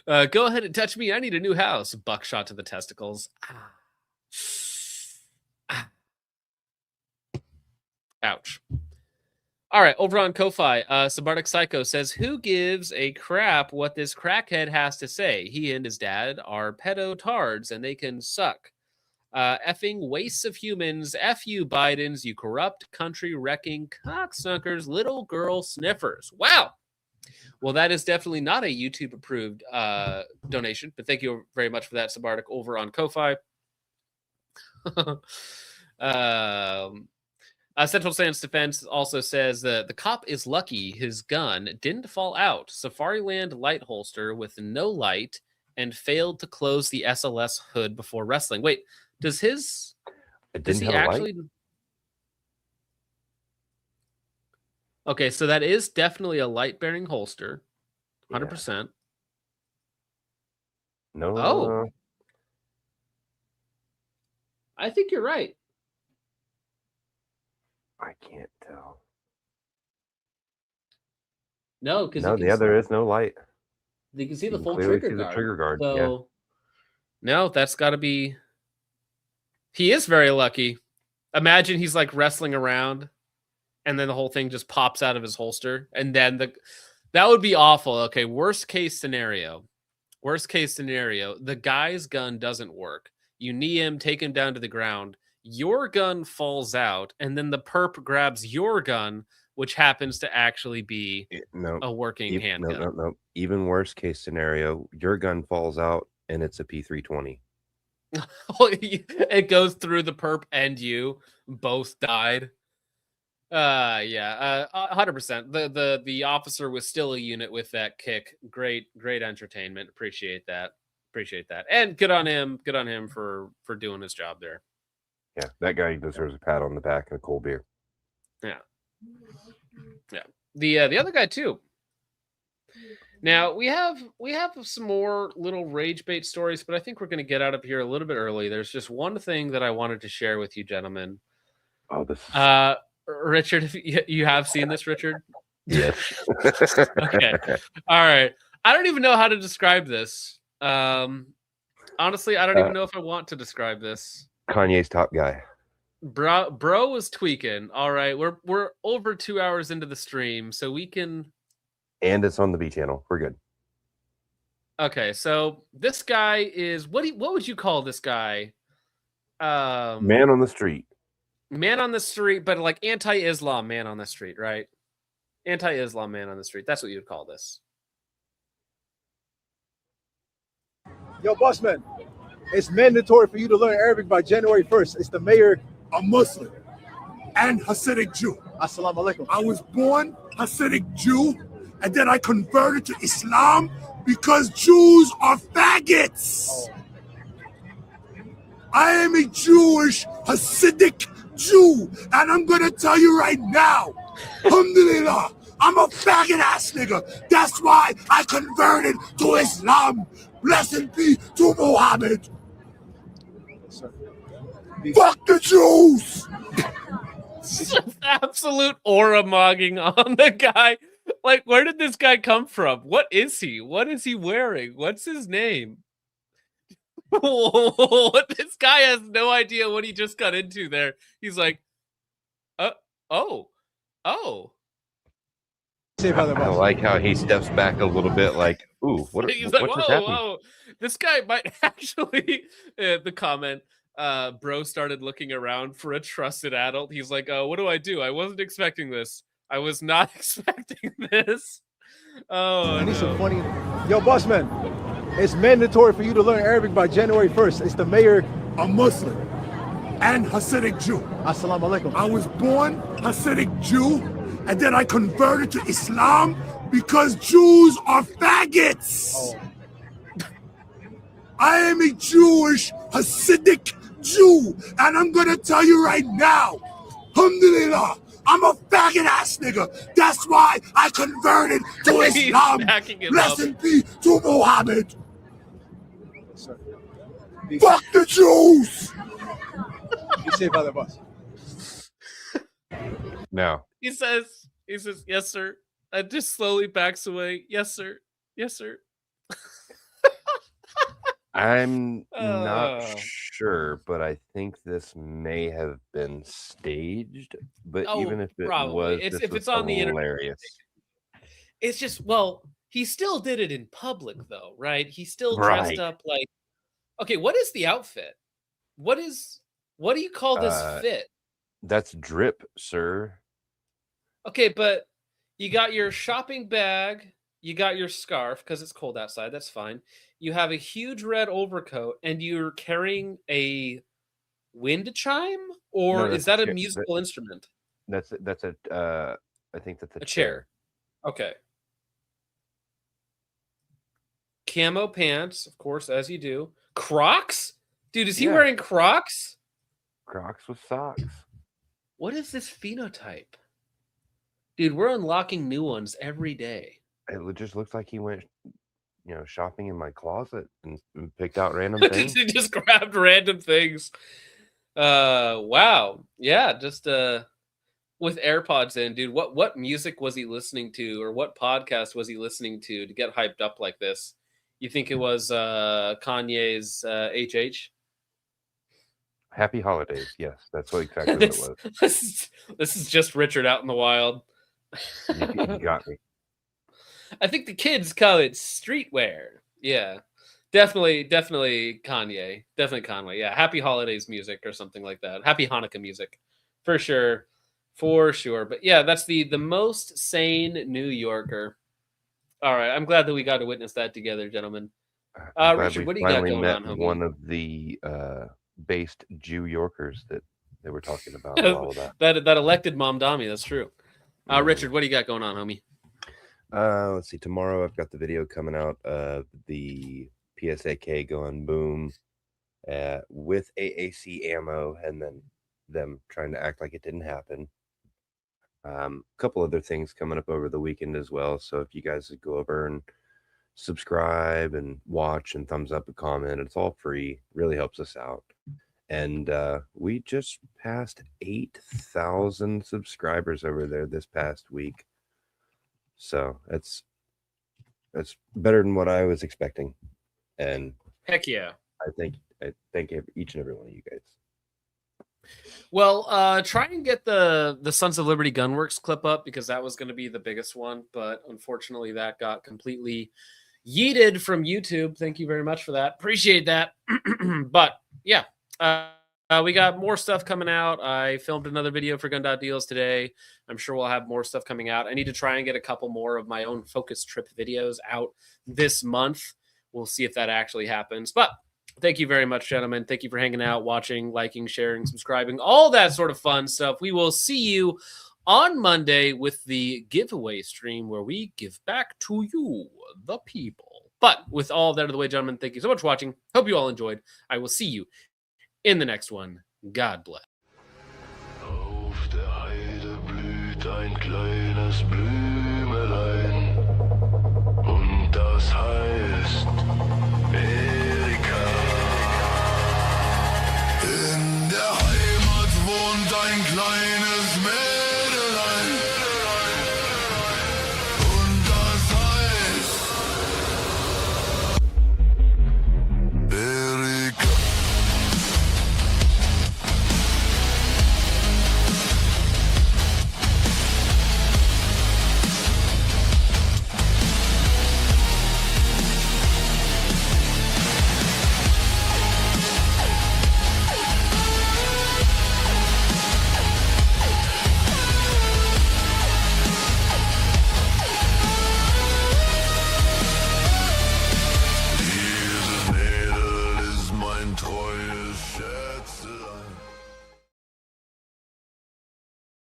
Go ahead and touch me. I need a new house. Buckshot to the testicles. Ouch. All right, over on Ko-Fi, Sabardic Psycho says, "Who gives a crap what this crackhead has to say? He and his dad are pedo-tards, and they can suck. Effing wastes of humans. F you, Bidens, you corrupt, country-wrecking cocksuckers, little girl sniffers." Wow. Well, that is definitely not a YouTube-approved donation, but thank you very much for that, Sabardic, over on Ko-Fi. Central Stance Defense also says that the cop is lucky his gun didn't fall out. Safariland light holster with no light and failed to close the SLS hood before wrestling. Wait, does his... Does he actually... Okay, so that is definitely a light-bearing holster. 100%. No. Oh. I think you're right. I can't tell. No, because there is no light. You can see the full clearly trigger see the guard. trigger guard. So, no, that's got to be... He is very lucky. Imagine he's like wrestling around and then the whole thing just pops out of his holster. And then that would be awful. Okay, worst case scenario. Worst case scenario, the guy's gun doesn't work. You knee him, take him down to the ground. Your gun falls out, and then the perp grabs your gun, which happens to actually be a working handgun. No. Even worse case scenario, your gun falls out, and it's a P320. It goes through the perp and you both died. 100%. The officer was still a unit with that kick. Great entertainment. Appreciate that. And good on him for doing his job there. Yeah, that guy deserves a pat on the back and a cold beer. Yeah. The other guy too. Now we have some more little rage bait stories, but I think we're going to get out of here a little bit early. There's just one thing that I wanted to share with you, gentlemen. Oh, this. Richard, you have seen this, Richard? Yes. Okay. All right. I don't even know how to describe this. Honestly, I don't even know if I want to describe this. Kanye's top guy. Bro was tweaking. All right. We're over 2 hours into the stream, so we can. And it's on the B channel. We're good. Okay, so this guy is what would you call this guy? Man on the street. Man on the street, but like anti-Islam man on the street, right? Anti-Islam man on the street. That's what you'd call this. Yo, bossman, it's mandatory for you to learn Arabic by January 1st. It's the mayor. A Muslim and Hasidic Jew. Assalamu alaikum. I was born Hasidic Jew, and then I converted to Islam because Jews are faggots. Oh. I am a Jewish Hasidic Jew, and I'm gonna tell you right now, alhamdulillah, I'm a faggot ass nigga. That's why I converted to Islam. Blessed be to Muhammad. Fuck the Jews! Just absolute aura mogging on the guy. Like, where did this guy come from? What is he? What is he wearing? What's his name? This guy has no idea what he just got into there. He's like, oh. I like how he steps back a little bit like, ooh, what He's like, just happened? whoa. This guy might actually, the comment, bro started looking around for a trusted adult. He's like, what do? I wasn't expecting this. I was not expecting this. Oh, I need some funny. Yo, bossman, it's mandatory for you to learn Arabic by January 1st. It's the mayor. A Muslim and Hasidic Jew. Assalamu alaikum. I was born Hasidic Jew, and then I converted to Islam because Jews are faggots. Oh. I am a Jewish Hasidic Jew, and I'm gonna tell you right now, alhamdulillah, I'm a faggot ass nigga. That's why I converted to Islam. Blessed be to Muhammad. Fuck the Jews. Be safe by the bus. No. He says, yes, sir. And just slowly backs away. Yes, sir. I'm not sure, but I think this may have been staged. But even if it was, if it's on the internet, hilarious. It's just, well, he still did it in public, though, right? He still dressed up like. Okay, what is the outfit? What do you call this fit? That's drip, sir. Okay, but you got your shopping bag, you got your scarf because it's cold outside. That's fine. You have a huge red overcoat, and you're carrying a wind chime, or is that a musical instrument? That's a. I think that's A chair. Okay. Camo pants, of course, as you do. Crocs? Dude, is he wearing Crocs? Crocs with socks. What is this phenotype? Dude, we're unlocking new ones every day. It just looks like he went, shopping in my closet and picked out random things. He just grabbed random things. Wow. Yeah, just with AirPods in, dude. What music was he listening to, or what podcast was he listening to get hyped up like this? You think it was Kanye's HH? Happy holidays. Yes, that's exactly what it was. This is just Richard out in the wild. You got me. I think the kids call it streetwear. Yeah, definitely Kanye. Definitely Conway. Yeah, Happy Holidays music or something like that. Happy Hanukkah music, for sure. But yeah, that's the most sane New Yorker. All right, I'm glad that we got to witness that together, gentlemen. Richard, what do you got going on, homie? One of the based Jew Yorkers that they were talking about. All of that elected Mom Dami. That's true. Richard, what do you got going on, homie? Let's see. Tomorrow I've got the video coming out of the PSAK going boom with AAC ammo, and then them trying to act like it didn't happen. A couple other things coming up over the weekend as well. So if you guys would go over and subscribe and watch and thumbs up and comment, it's all free. Really helps us out. And we just passed 8,000 subscribers over there this past week. So it's better than what I was expecting. And heck yeah. I thank each and every one of you guys. Well, try and get the Sons of Liberty Gunworks clip up, because that was going to be the biggest one, but unfortunately that got completely yeeted from YouTube. Thank you very much for that. Appreciate that. But yeah, we got more stuff coming out. I filmed another video for Gun.Deals today. I'm sure we'll have more stuff coming out. I need to try and get a couple more of my own focus trip videos out this month. We'll see if that actually happens. But thank you very much, gentlemen. Thank you for hanging out, watching, liking, sharing, subscribing, all that sort of fun stuff. We will see you on Monday with the giveaway stream where we give back to you, the people. But with all that out of the way, gentlemen, thank you so much for watching. Hope you all enjoyed. I will see you in the next one. God bless. Auf der Heide blüht ein kleines Blümelein, und das heißt Erika. In der Heimat wohnt ein kleines Mädelein, und das heißt Erika. Dieses Mädel ist mein treues Schätzelein.